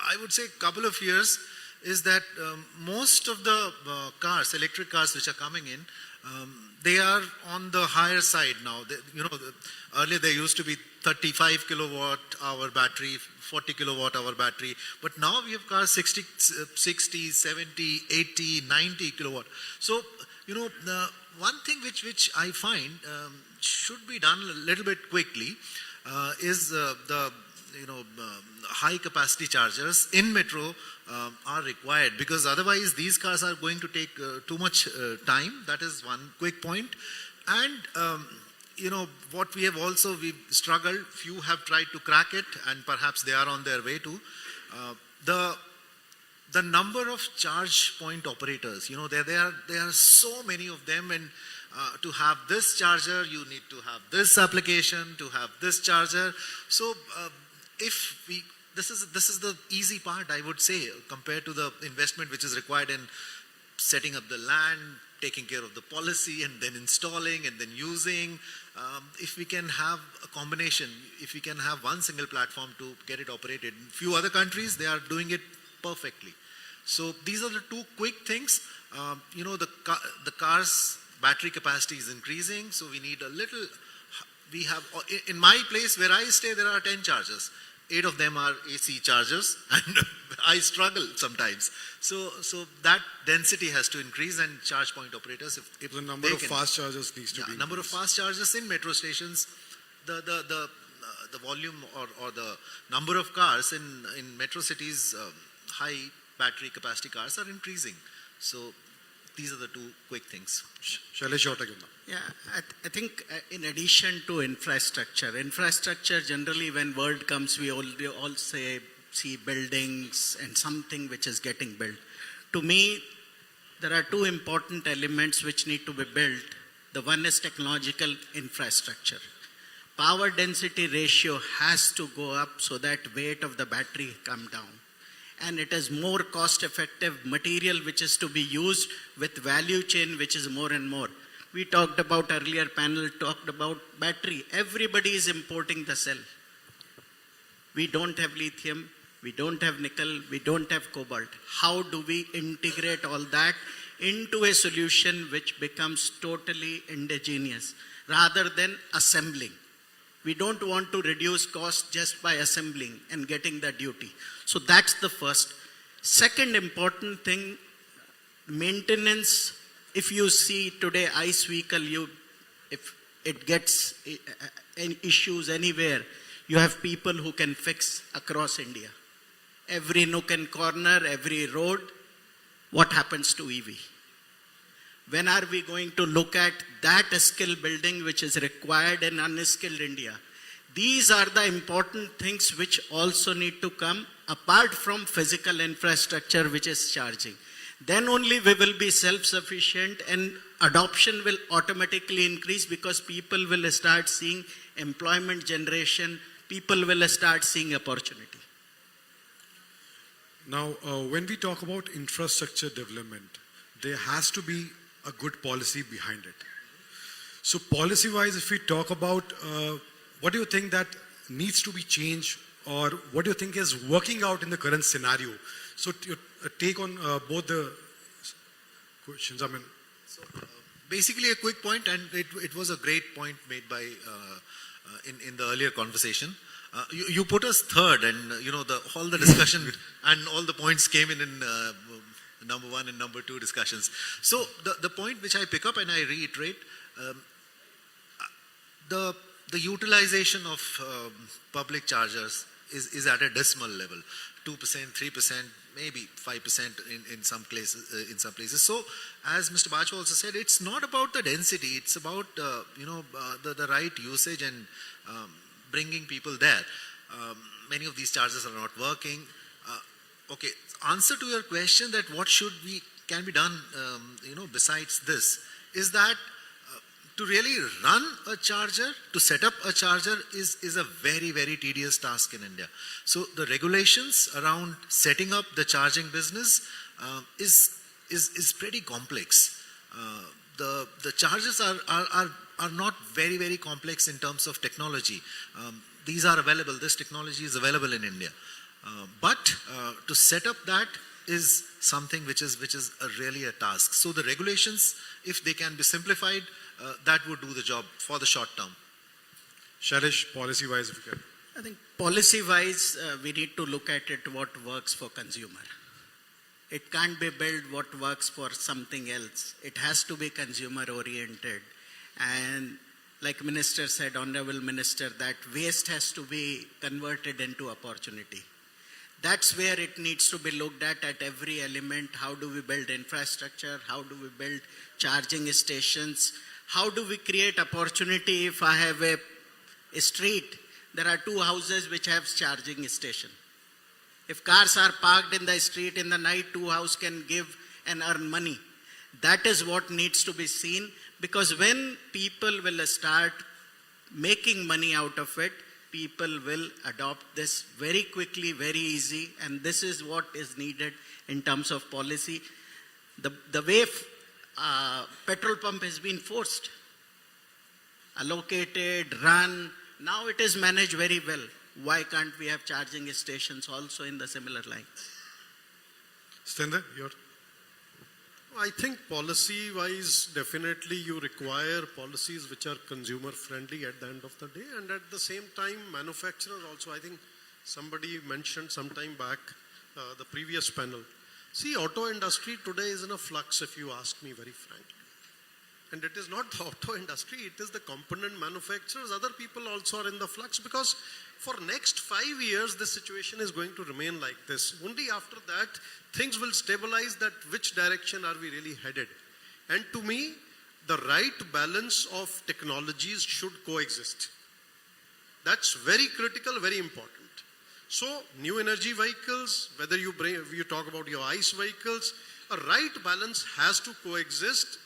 I would say, couple of years is that most of the electric cars which are coming in, they are on the higher side now. Earlier there used to be 35 kilowatt hour battery, 40 kilowatt hour battery, but now we have cars 60, 70, 80, 90 kilowatt. So, the one thing which I find should be done a little bit quickly is the high capacity chargers in metro are required, because otherwise these cars are going to take too much time. That is one quick point. And what we've struggled, few have tried to crack it, and perhaps they are on their way to the number of charge point operators. There are so many of them, and to have this charger you need to have this application, to have this charger. So this is the easy part, I would say, compared to the investment which is required in setting up the land, taking care of the policy, and then installing and then using. If we can have a combination, if we can have one single platform to get it operated. In few other countries, they are doing it perfectly. So these are the two quick things. The car's battery capacity is increasing, so we need a little. We have, in my place where I stay, there are 10 chargers. 8 of them are AC chargers, and I struggle sometimes. So that density has to increase, and charge point operators, if
the number of fast chargers needs to be increased.
Number of fast chargers in metro stations, the volume or the number of cars in metro cities, high battery capacity cars are increasing. So these are the two quick things.
Shailesh, your take on that?
Yeah, I think in addition to infrastructure generally when world comes, we all see buildings and something which is getting built. To me, there are two important elements which need to be built. The one is technological infrastructure. Power density ratio has to go up so that weight of the battery come down. and it is more cost-effective material which is to be used with value chain which is more and more. We talked about earlier panel, talked about battery. Everybody is importing the cell. We don't have lithium, we don't have nickel, we don't have cobalt. How do we integrate all that into a solution which becomes totally indigenous rather than assembling? We don't want to reduce cost just by assembling and getting the duty. So that's the first. Second important thing, maintenance. If you see today ICE vehicle, if it gets any issues anywhere, you have people who can fix across India. Every nook and corner, every road, what happens to EV? When are we going to look at that skill building which is required in unskilled India? These are the important things which also need to come apart from physical infrastructure which is charging. Then only we will be self-sufficient and adoption will automatically increase because people will start seeing employment generation, people will start seeing opportunity.
Now, when we talk about infrastructure development, there has to be a good policy behind it. So policy-wise, if we talk about what do you think that needs to be changed or what do you think is working out in the current scenario? So your take on both the questions. I mean,
basically a quick point, and it was a great point made by in the earlier conversation. You put us third, and all the discussion and all the points came in number one and number two discussions. So the point which I pick up and I reiterate, the utilization of public chargers is at a dismal level, 2%, 3%, maybe 5% in some places. So, as Mr. Bacho also said, it's not about the density; it's about the right usage and bringing people there. Many of these chargers are not working. Okay, answer to your question that what can be done, besides this, is that to really run a charger, to set up a charger is a very, very tedious task in India. So the regulations around setting up the charging business is pretty complex. The chargers are not very, very complex in terms of technology. These are available, this technology is available in India. But to set up that is something which is really a task. So the regulations, if they can be simplified, that would do the job for the short term.
Shailesh, policy-wise, if you can.
I think policy-wise, we need to look at it what works for consumer. It can't be built what works for something else. It has to be consumer-oriented. And like Minister said, Honorable Minister, that waste has to be converted into opportunity. That's where it needs to be looked at every element. How do we build infrastructure? How do we build charging stations? How do we create opportunity if I have a street, there are 2 houses which have charging station. If cars are parked in the street in the night, 2 houses can give and earn money. That is what needs to be seen, because when people will start making money out of it, people will adopt this very quickly, very easy, and this is what is needed in terms of policy. The way petrol pump has been forced, allocated, run, now it is managed very well. Why can't we have charging stations also in the similar lines?
Stender, your...
I think policy-wise, definitely you require policies which are consumer-friendly at the end of the day, and at the same time, manufacturers also. I think somebody mentioned some time back, the previous panel. See, auto industry today is in a flux, if you ask me very frankly. And it is not the auto industry, it is the component manufacturers. Other people also are in the flux, because for next 5 years, this situation is going to remain like this. Only after that, things will stabilize that which direction are we really headed. And to me, the right balance of technologies should coexist. That's very critical, very important. So, new energy vehicles, whether you talk about your ICE vehicles, a right balance has to coexist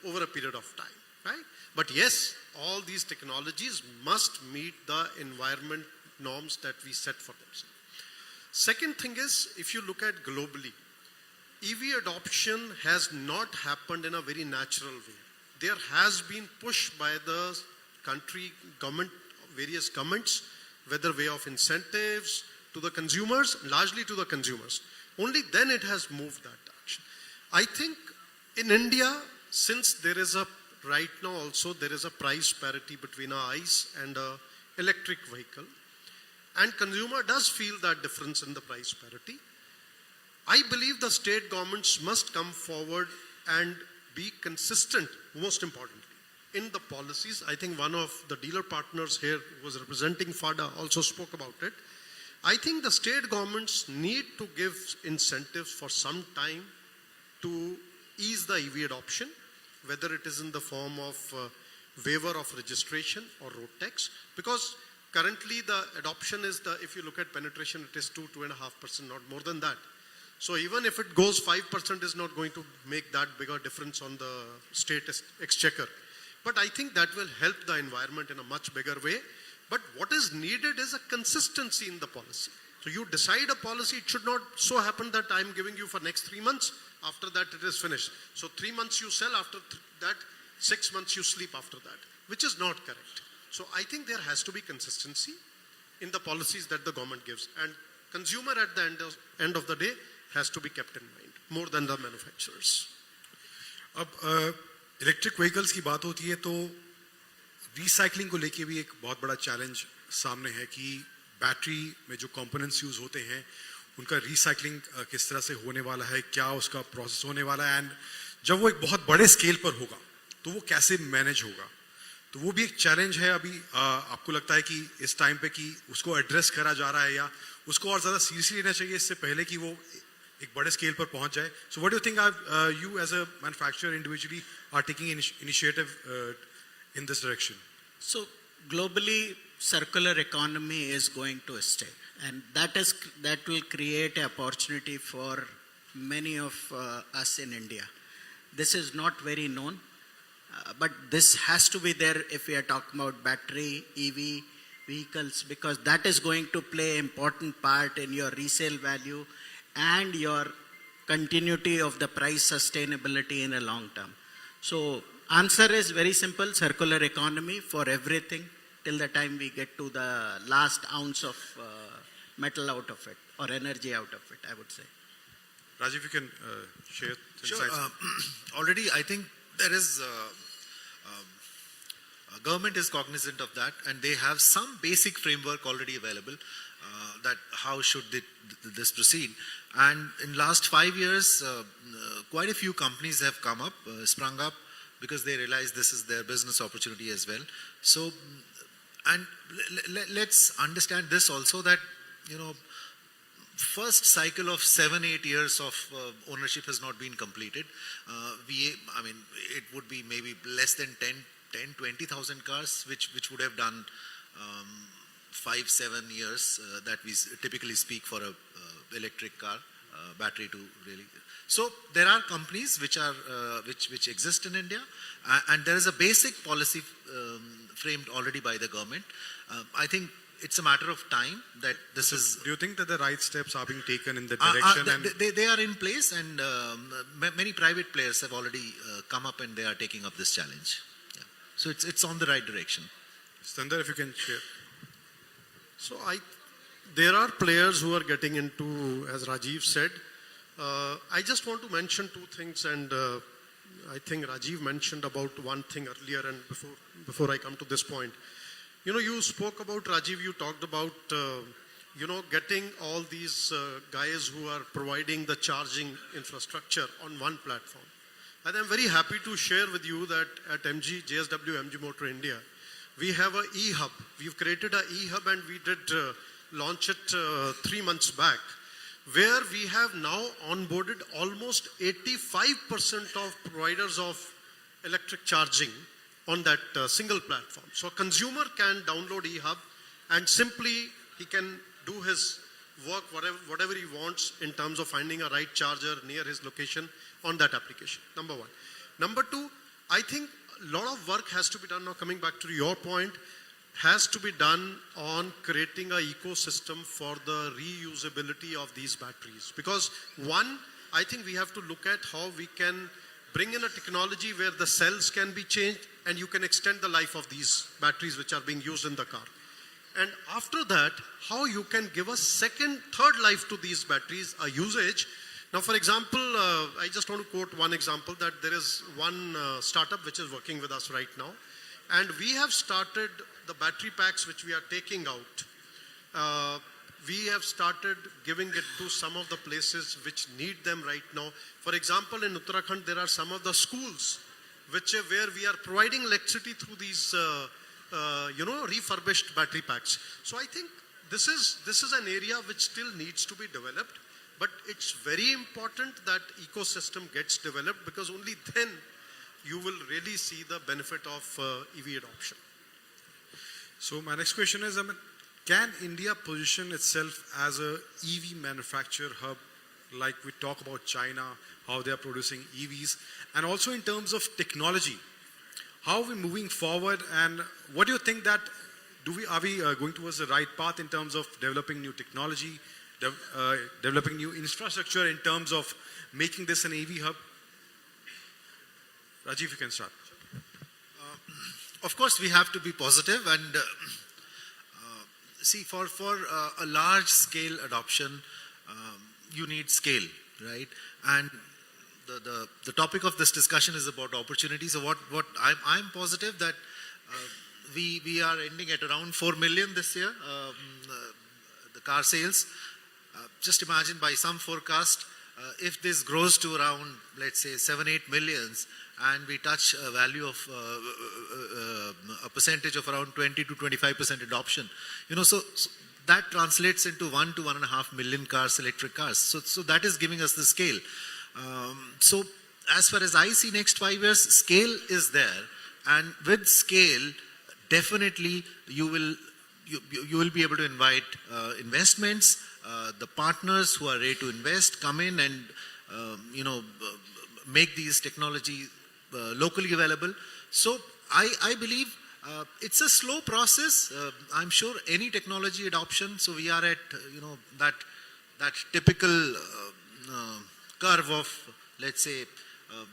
over a period of time, right? But yes, all these technologies must meet the environment norms that we set for themselves. Second thing is, if you look at globally, EV adoption has not happened in a very natural way. There has been push by the country, government, various governments, whether way of incentives to the consumers, largely to the consumers. Only then it has moved that direction. I think in India, since there is a, right now also there is a price parity between a ICE and a electric vehicle, and consumer does feel that difference in the price parity, I believe the state governments must come forward and be consistent, most importantly, in the policies. I think one of the dealer partners here who was representing FADA also spoke about it. I think the state governments need to give incentives for some time to ease the EV adoption, whether it is in the form of waiver of registration or road tax, because currently the adoption is, if you look at penetration, it is 2.5%, not more than that. So even if it goes 5%, is not going to make that bigger difference on the state exchequer. But I think that will help the environment in a much bigger way. But what is needed is a consistency in the policy. So you decide a policy, it should not so happen that I'm giving you for next 3 months, after that it is finished. So 3 months you sell, after that 6 months you sleep after that, which is not correct. So I think there has to be consistency in the policies that the government gives. And consumer at the end of the day has to be kept in mind, more than the manufacturers.
अब electric vehicles की बात होती है तो recycling को लेके भी एक बहुत बड़ा चैलेंज सामने है कि बैटरी में जो कंपोनेंट्स यूज होते हैं उनका रिसाइकलिंग किस तरह से होने वाला है, क्या उसका प्रोसेस होने वाला है, एंड जब वो एक बहुत बड़े स्केल पर होगा तो वो कैसे मैनेज होगा, तो वो भी एक चैलेंज है. अभी आपको लगता है कि इस टाइम पे कि उसको एड्रेस करा जा रहा है या उसको और ज़्यादा सीरियसली लेना चाहिए इससे पहले कि वो एक बड़े स्केल पर पहुंच जाए? So what do you think you as a manufacturer individually are taking initiative in this direction?
So globally, circular economy is going to stay, and that will create an opportunity for many of us in India. This is not very known, but this has to be there if we are talking about battery, EV vehicles, because that is going to play an important part in your resale value and your continuity of the price sustainability in a long term. So answer is very simple: circular economy for everything till the time we get to the last ounce of metal out of it or energy out of it, I would say.
Rajiv, you can share
Sure.
insights.
Already, I think there is government is cognizant of that, and they have some basic framework already available that how should this proceed. And in last 5 years, quite a few companies have come up, sprung up, because they realize this is their business opportunity as well. So, and let's understand this also, that, you know, first cycle of 7-8 years of ownership has not been completed. I mean, it would be maybe less than 20,000 cars, which would have done 5-7 years that we typically speak for a electric car, battery to really. So there are companies which are which exist in India, and there is a basic policy framed already by the government. I think it's a matter of time that this is.
Do you think that the right steps are being taken in the direction?
They are in place, and many private players have already come up and they are taking up this challenge. Yeah. So it's on the right direction.
Sundar, if you can share.
So there are players who are getting into, as Rajiv said. I just want to mention two things, and I think Rajiv mentioned about one thing earlier, and before I come to this point. You know, you spoke about, Rajiv, you talked about, you know, getting all these guys who are providing the charging infrastructure on one platform. And I'm very happy to share with you that at JSW MG Motor India, we have an e-hub. We've created an e-hub, and we did launch it 3 months back, where we have now onboarded almost 85% of providers of electric charging on that single platform. So a consumer can download eHub, and simply he can do his work, whatever he wants in terms of finding a right charger near his location on that application. Number one. Number two, I think a lot of work has to be done now, coming back to your point. has to be done on creating an ecosystem for the reusability of these batteries. Because one, I think we have to look at how we can bring in a technology where the cells can be changed and you can extend the life of these batteries which are being used in the car. And after that, how you can give a second, third life to these batteries, a usage. Now, for example, I just want to quote one example that there is one startup which is working with us right now. And we have started the battery packs which we are taking out. We have started giving it to some of the places which need them right now. For example, in Uttarakhand, there are some of the schools where we are providing electricity through these, refurbished battery packs. So I think this is an area which still needs to be developed, but it's very important that ecosystem gets developed because only then you will really see the benefit of EV adoption.
So my next question is, can India position itself as a EV manufacturer hub, like we talk about China, how they are producing EVs, and also in terms of technology, how are we moving forward, and what do you think that, are we going towards the right path in terms of developing new technology, developing new infrastructure in terms of making this an EV hub? Rajiv, you can start.
Of course, we have to be positive and see, for a large scale adoption, you need scale, right? And the topic of this discussion is about opportunities. So what I'm positive that we are ending at around 4 million this year, the car sales. Just imagine by some forecast, if this grows to around, let's say, 7-8 millions, and we touch a value of a percentage of around 20 to 25% adoption, so that translates into 1 to 1.5 million cars, electric cars. So that is giving us the scale. So as far as I see next 5 years, scale is there, and with scale, definitely you will be able to invite investments. The partners who are ready to invest come in and make these technology locally available. So I believe it's a slow process. I'm sure any technology adoption. So we are at that typical curve of, let's say,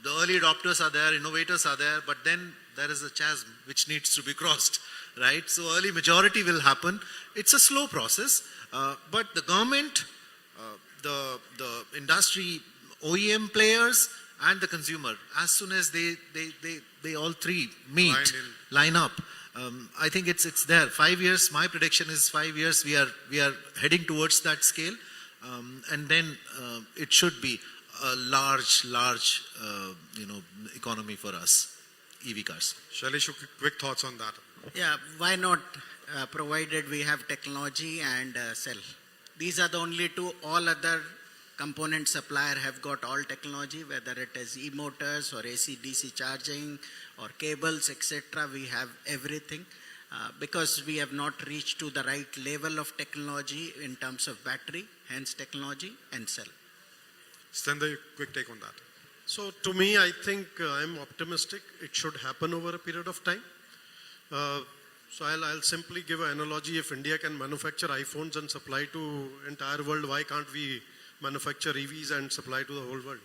the early adopters are there, innovators are there, but then there is a chasm which needs to be crossed, right? So early majority will happen. It's a slow process, but the government, the industry, OEM players, and the consumer, as soon as they all three meet, line up, I think it's there. 5 years, my prediction is 5 years, we are heading towards that scale, and then it should be a large economy for us, EV cars.
Shailesh, quick thoughts on that.
Yeah, why not, provided we have technology and cell. These are the only two. All other component supplier have got all technology, whether it is e-motors or AC-DC charging or cables, etc. We have everything because we have not reached to the right level of technology in terms of battery, hence technology and cell.
Stender, quick take on that.
So to me, I think I'm optimistic. It should happen over a period of time. So I'll simply give an analogy. If India can manufacture iPhones and supply to entire world, why can't we manufacture EVs and supply to the whole world?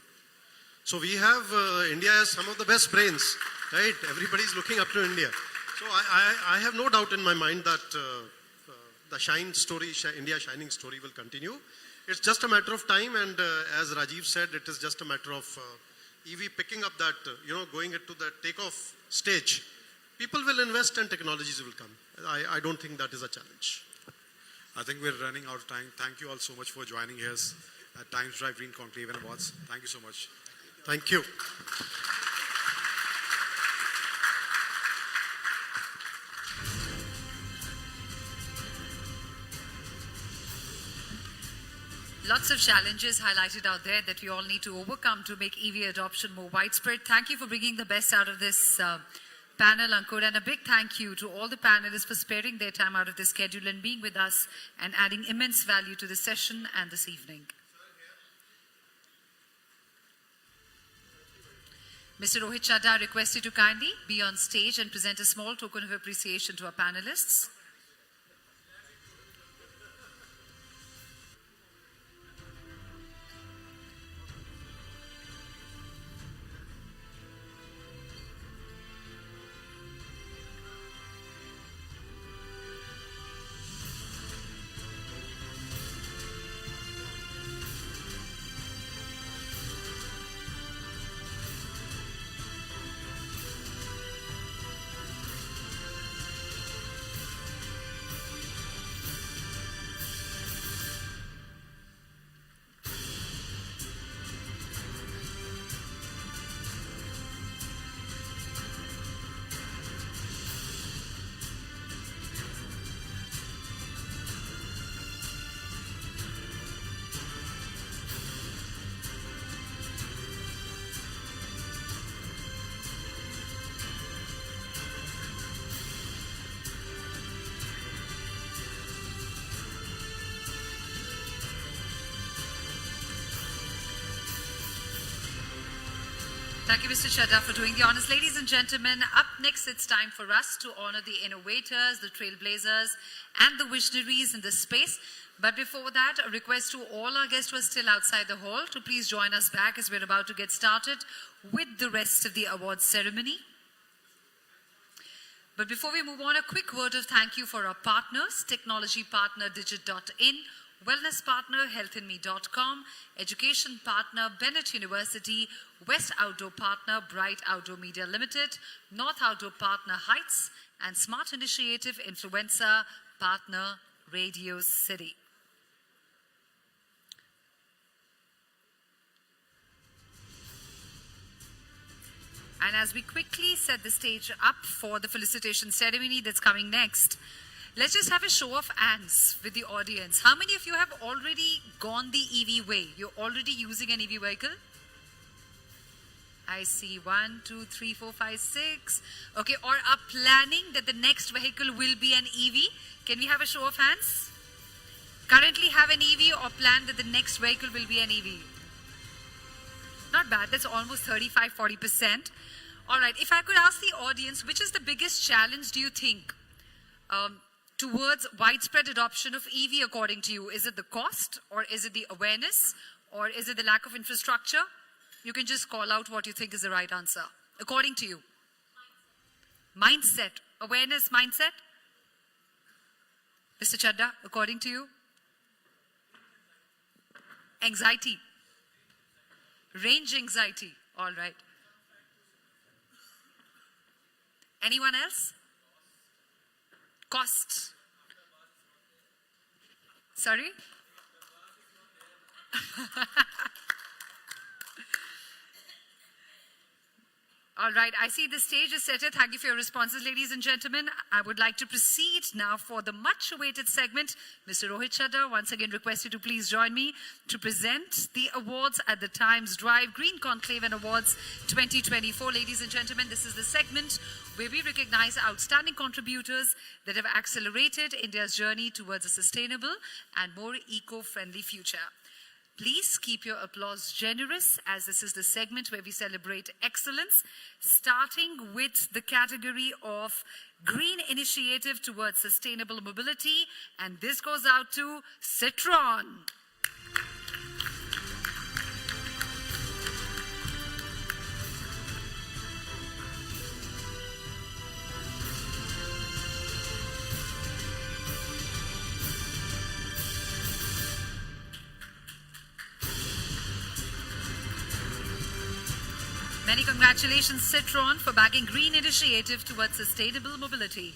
So we have, India has some of the best brains, right? Everybody's looking up to India. So I have no doubt in my mind that the shine story, India shining story will continue. It's just a matter of time, and as Rajiv said, it is just a matter of EV picking up that, going into the takeoff stage. People will invest and technologies will come. I don't think that is a challenge.
I think we're running out of time. Thank you all so much for joining us at Times Drive Green Conclave and Awards. Thank you so much.
Thank you.
Lots of challenges highlighted out there that we all need to overcome to make EV adoption more widespread. Thank you for bringing the best out of this panel, Ankur, and a big thank you to all the panelists for sparing their time out of their schedule and being with us and adding immense value to this session and this evening. Mr. Rohit Chadha requested to kindly be on stage and present a small token of appreciation to our panelists. Thank you, Mr. Chadha, for doing the honors. Ladies and gentlemen, up next it's time for us to honor the innovators, the trailblazers, and the visionaries in this space. But before that, a request to all our guests who are still outside the hall to please join us back as we're about to get started with the rest of the awards ceremony. But before we move on, a quick word of thank you for our partners: technology partner Digit.in, wellness partner healthinme.com, education partner Bennett University, West Outdoor partner Bright Outdoor Media Limited, North Outdoor partner Heights, and Smart Initiative influencer partner Radio City. And as we quickly set the stage up for the felicitation ceremony that's coming next, let's just have a show of hands with the audience. How many of you have already gone the EV way? You're already using an EV vehicle? I see 1, 2, 3, 4, 5, 6. Okay, or are planning that the next vehicle will be an EV? Can we have a show of hands? Currently have an EV or plan that the next vehicle will be an EV? Not bad, that's almost 35-40%. All right, if I could ask the audience, which is the biggest challenge do you think towards widespread adoption of EV according to you? Is it the cost, or is it the awareness, or is it the lack of infrastructure? You can just call out what you think is the right answer, according to you. Mindset. Awareness, mindset? Mr. Chadha, according to you? Anxiety. Range anxiety. All right. Anyone else? Costs. Sorry? All right, I see the stage is set. Thank you for your responses, ladies and gentlemen. I would like to proceed now for the much-awaited segment. Mr. Rohit Chadha, once again requested to please join me to present the awards at the Times Drive Green Conclave and Awards 2024. Ladies and gentlemen, this is the segment where we recognize outstanding contributors that have accelerated India's journey towards a sustainable and more eco-friendly future. Please keep your applause generous, as this is the segment where we celebrate excellence, starting with the category of Green Initiative towards Sustainable Mobility, and this goes out to Citron. Many congratulations, Citron, for backing Green Initiative towards sustainable mobility.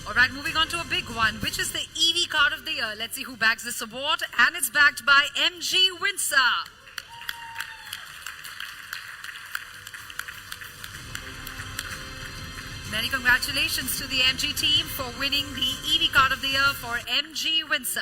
All right, moving on to a big one, which is the EV Car of the Year. Let's see who bags this award, and it's backed by MG Windsor. Many congratulations to the MG team for winning the EV Car of the Year for MG Windsor.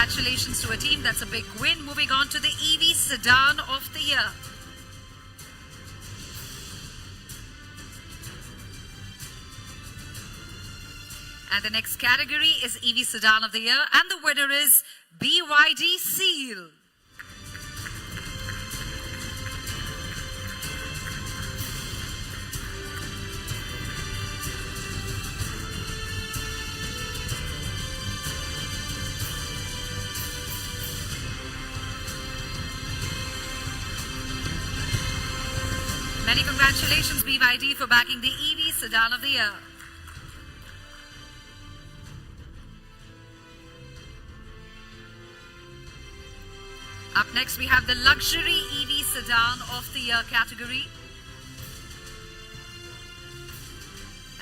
congratulations to a team. That's a big win. Moving on to the EV Sedan of the Year. And the next category is EV Sedan of the Year. And the winner is BYD Seal. Many congratulations, BYD, for backing the EV Sedan of the Year. Up next, we have the Luxury EV Sedan of the Year category.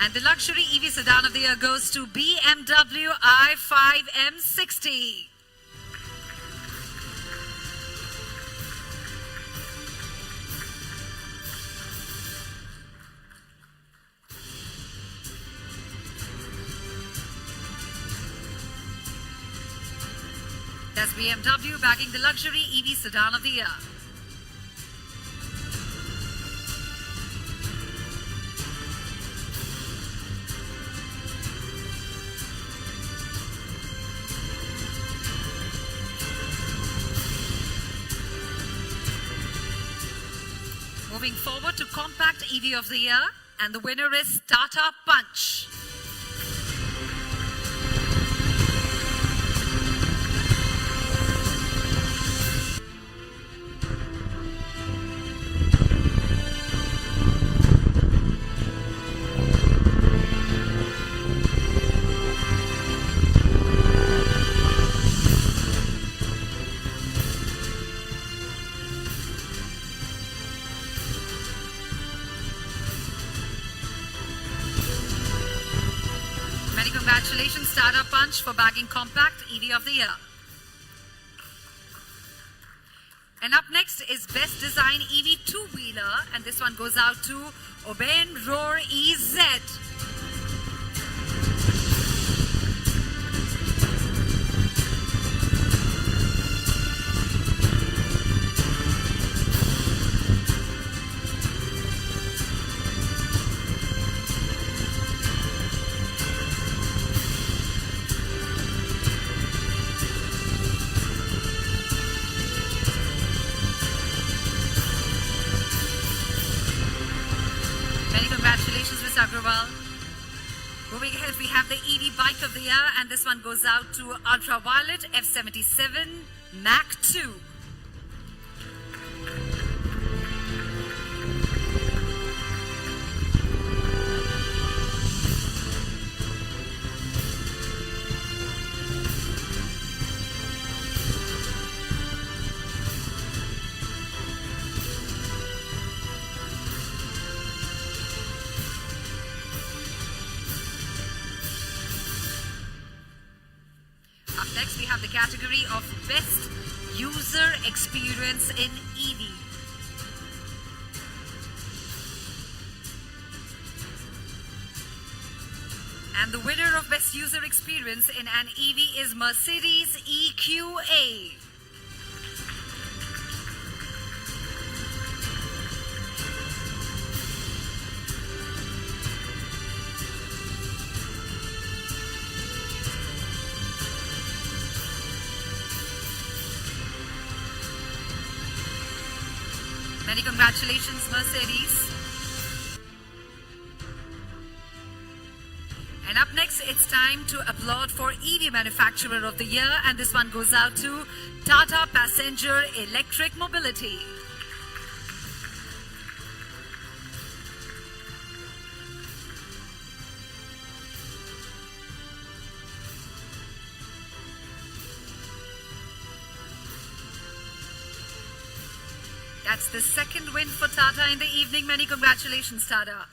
And the Luxury EV Sedan of the Year goes to BMW i5 M60. That's BMW backing the Luxury EV Sedan of the Year. Moving forward to Compact EV of the Year, and the winner is Tata Punch. Many congratulations, Tata Punch, for bagging Compact EV of the Year. And up next is Best Design EV Two-Wheeler, and this one goes out to Oben Roar EZ. Congratulations, Ms. Agrawal. Moving ahead, we have the EV Bike of the Year, and this one goes out to Ultraviolet F77 Mac 2. Up next, we have the category of Best User Experience in EV. And the winner of Best User Experience in an EV is Mercedes EQA. Many congratulations, Mercedes. And up next, it's time to applaud for EV Manufacturer of the Year, and this one goes out to Tata Passenger Electric Mobility. That's the second win for Tata in the evening. Many congratulations, Tata.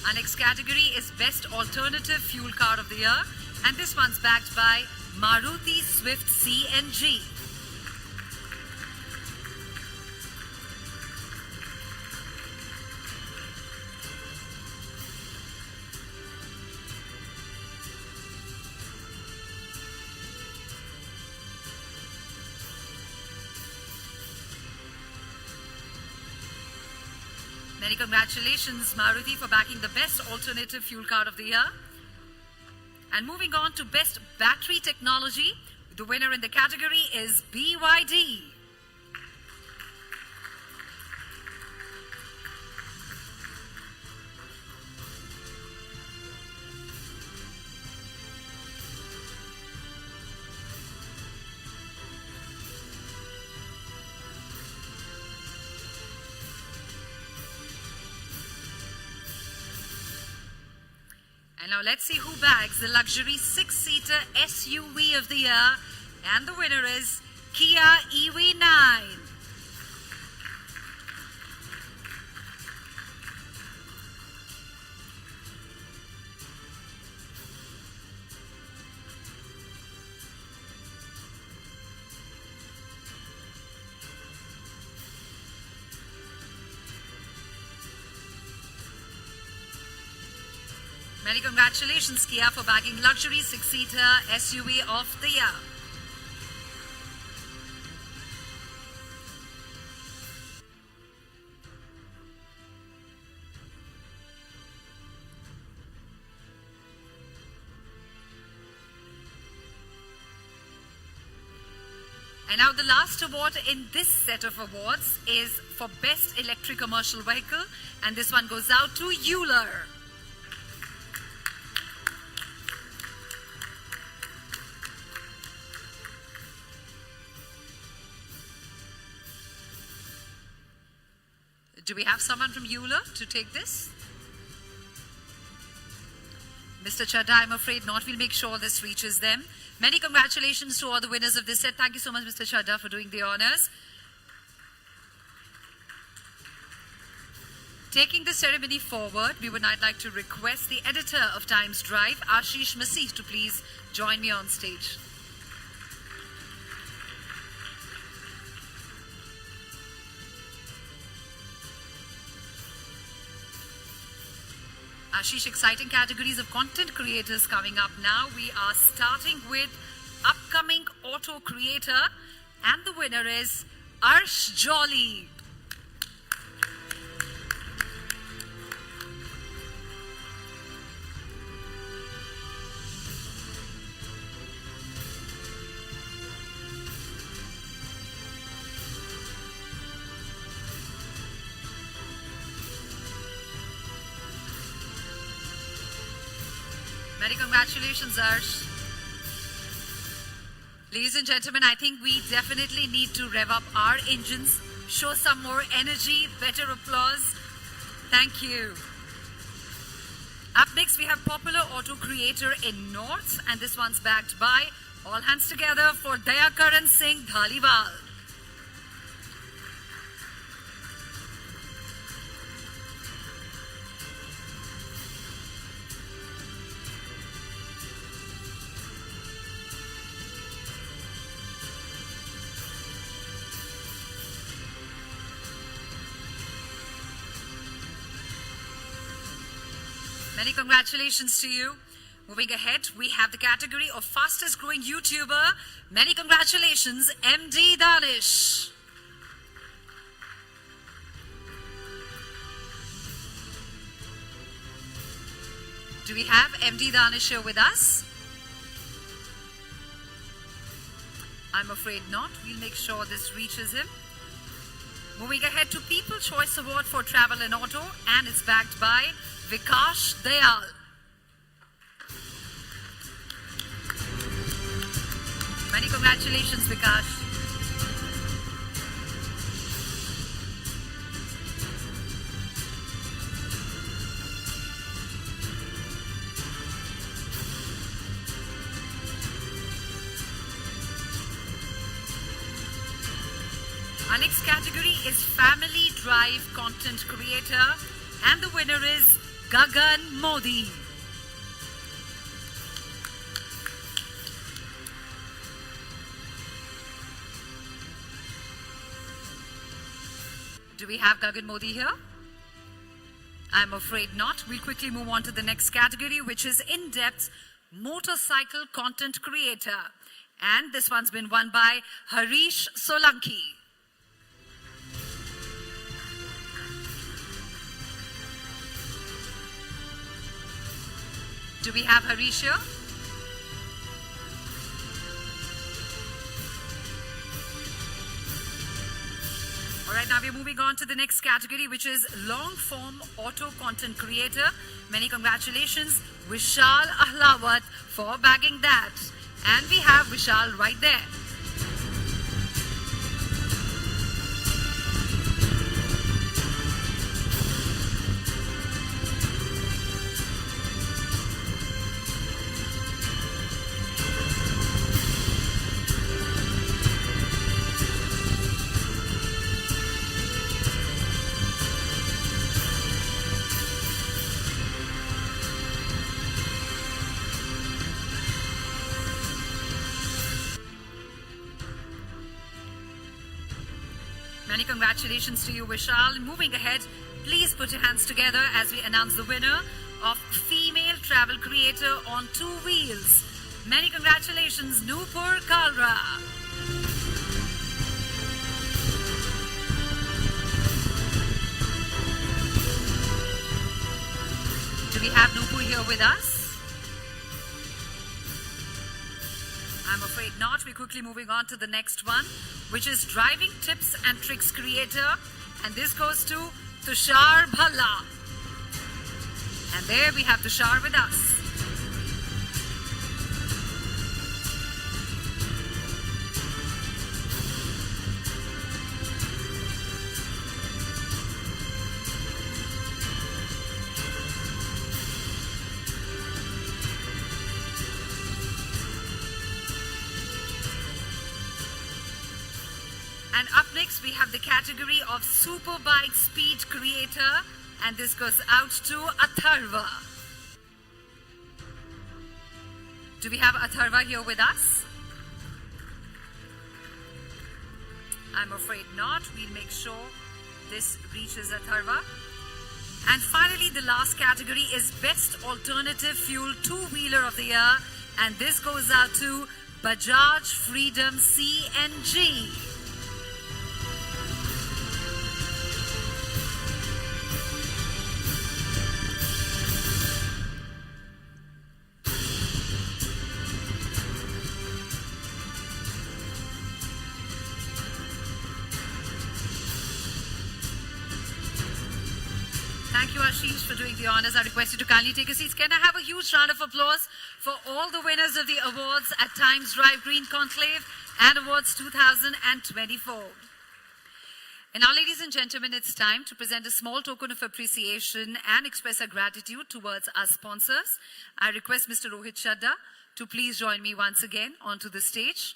Our next category is Best Alternative Fuel Car of the Year, and this one's backed by Maruti Swift CNG. Many congratulations, Maruti, for backing the best alternative fuel card of the year. And moving on to best battery technology, the winner in the category is BYD. And now let's see who bags the luxury 6-seater SUV of the year. And the winner is Kia EV9. Many congratulations, Kia, for bagging luxury 6-seater SUV of the year. And now the last award in this set of awards is for Best Electric Commercial Vehicle, and this one goes out to Euler. Do we have someone from Euler to take this? Mr. Chadda, I'm afraid not. We'll make sure this reaches them. Many congratulations to all the winners of this set. Thank you so much, Mr. Chadda, for doing the honors. Taking the ceremony forward, we would now like to request the editor of Times Drive, Ashish Masih, to please join me on stage. Ashish, exciting categories of content creators coming up now. We are starting with upcoming auto creator, and the winner is Arsh Jolly. Many congratulations, Arsh. Ladies and gentlemen, I think we definitely need to rev up our engines, show some more energy, better applause. Thank you. Up next, we have popular auto creator in North, and this one's backed by All Hands Together for Dayakaran Singh Dhaliwal. Many congratulations to you. Moving ahead, we have the category of fastest growing YouTuber. Many congratulations, MD Danish. Do we have MD Danish here with us? I'm afraid not. We'll make sure this reaches him. Moving ahead to People Choice Award for Travel and Auto, and it's backed by Vikash Dayal. Many congratulations, Vikash. Our next category is Family Drive Content Creator, and the winner is Gagan Modi. Do we have Gagan Modi here? I'm afraid not. We'll quickly move on to the next category, which is In-Depth Motorcycle Content Creator. And this one's been won by Harish Solanki. Do we have Harish here? All right, now we're moving on to the next category, which is long-form auto content creator. Many congratulations, Vishal Ahlawat, for bagging that. And we have Vishal right there. Many congratulations to you, Vishal. Moving ahead, please put your hands together as we announce the winner of Female Travel Creator on 2 Wheels. Many congratulations, Noopur Kalra. Do we have Noopur here with us? I'm afraid not. We're quickly moving on to the next one, which is driving tips and tricks creator. And this goes to Tushar Bhalla. And there we have Tushar with us. And up next, we have the category of Superbike Speed Creator, and this goes out to Atharva. Do we have Atharva here with us? I'm afraid not. We'll make sure this reaches Atharva. And finally, the last category is Best Alternative Fuel Two-Wheeler of the Year, and this goes out to Bajaj Freedom CNG. Thank you, Ashish, for doing the honors. I request you to kindly take your seats. Can I have a huge round of applause for all the winners of the awards at Times Drive Green Conclave and Awards 2024. And now, ladies and gentlemen, it's time to present a small token of appreciation and express our gratitude towards our sponsors. I request Mr. Rohit Chadda to please join me once again onto the stage.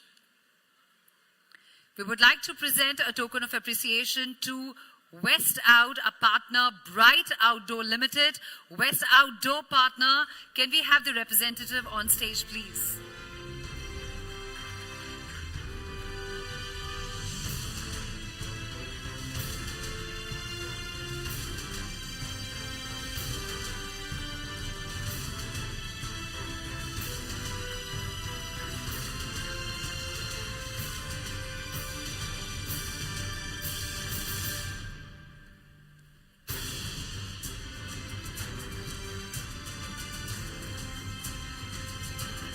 We would like to present a token of appreciation to West Out, a partner, Bright Outdoor Limited. West Outdoor partner, can we have the representative on stage, please?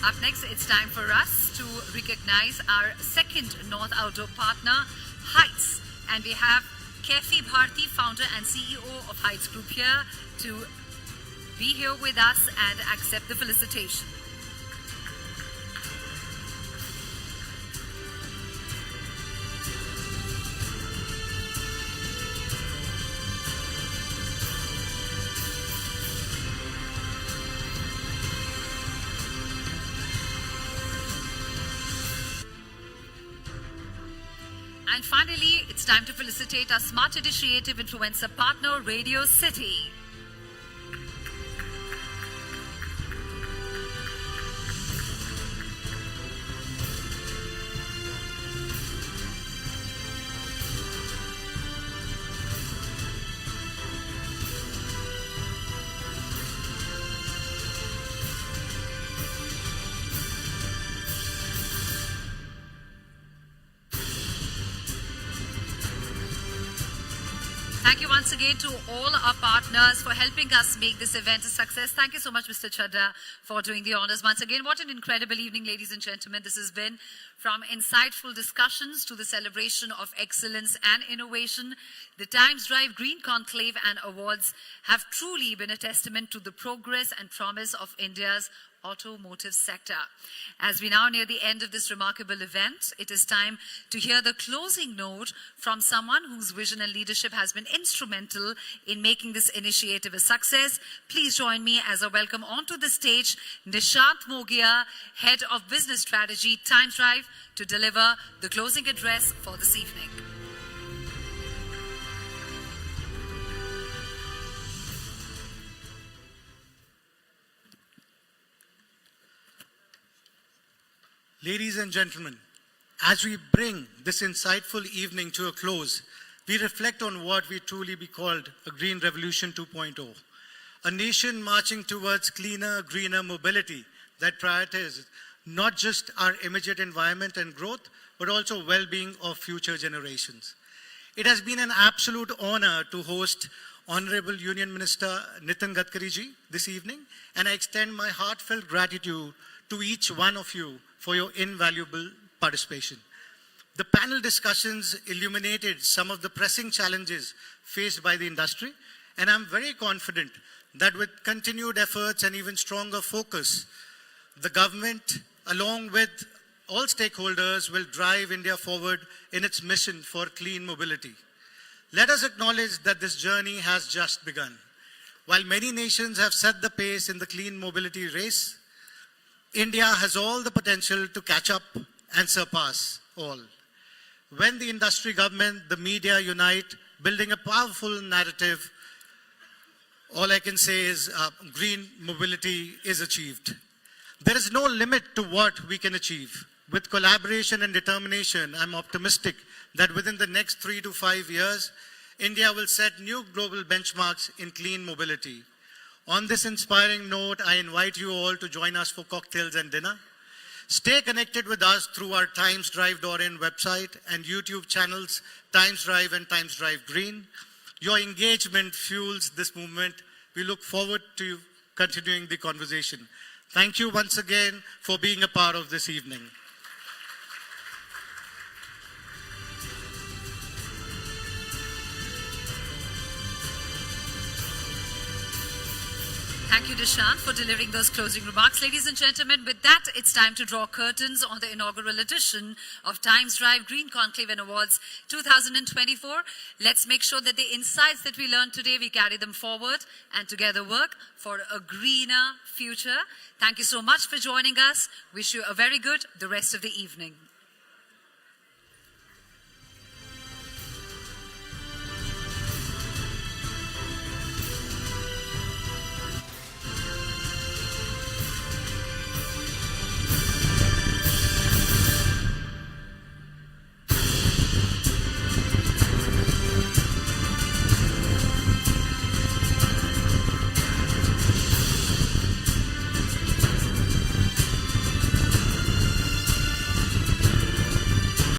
Up next, it's time for us to recognize our second North Outdoor partner, Heights. And we have Kefi Bharti, founder and CEO of Heights Group here to be here with us and accept the felicitation. And finally, it's time to felicitate our Smart Initiative Influencer partner, Radio City. Thank you once again to all our partners for helping us make this event a success. Thank you so much, Mr. Chadda, for doing the honors once again. What an incredible evening, ladies and gentlemen. This has been from insightful discussions to the celebration of excellence and innovation. The Times Drive Green Conclave and Awards have truly been a testament to the progress and promise of India's automotive sector. As we now near the end of this remarkable event, it is time to hear the closing note from someone whose vision and leadership has been instrumental in making this initiative a success. Please join me as I welcome onto the stage Nishant Mogia, Head of Business Strategy, Times Drive, to deliver the closing address for this evening.
Ladies and gentlemen, as we bring this insightful evening to a close, we reflect on what we truly be called a Green Revolution 2.0, a nation marching towards cleaner, greener mobility that prioritizes not just our immediate environment and growth, but also well-being of future generations. It has been an absolute honor to host Honorable Union Minister Nitin Gadkariji this evening, and I extend my heartfelt gratitude to each one of you for your invaluable participation. The panel discussions illuminated some of the pressing challenges faced by the industry, and I'm very confident that with continued efforts and even stronger focus, the government, along with all stakeholders, will drive India forward in its mission for clean mobility. Let us acknowledge that this journey has just begun. While many nations have set the pace in the clean mobility race, India has all the potential to catch up and surpass all. When the industry, government, the media unite, building a powerful narrative, all I can say is green mobility is achieved. There is no limit to what we can achieve. With collaboration and determination, I'm optimistic that within the next 3 to 5 years, India will set new global benchmarks in clean mobility. On this inspiring note, I invite you all to join us for cocktails and dinner. Stay connected with us through our timesdrive.in website and YouTube channels, Times Drive and Times Drive Green. Your engagement fuels this movement. We look forward to continuing the conversation. Thank you once again for being a part of this evening.
Thank you, Nishant, for delivering those closing remarks. Ladies and gentlemen, with that, it's time to draw curtains on the inaugural edition of Times Drive Green Conclave and Awards 2024. Let's make sure that the insights that we learned today, we carry them forward and together work for a greener future. Thank you so much for joining us. Wish you a very good the rest of the evening.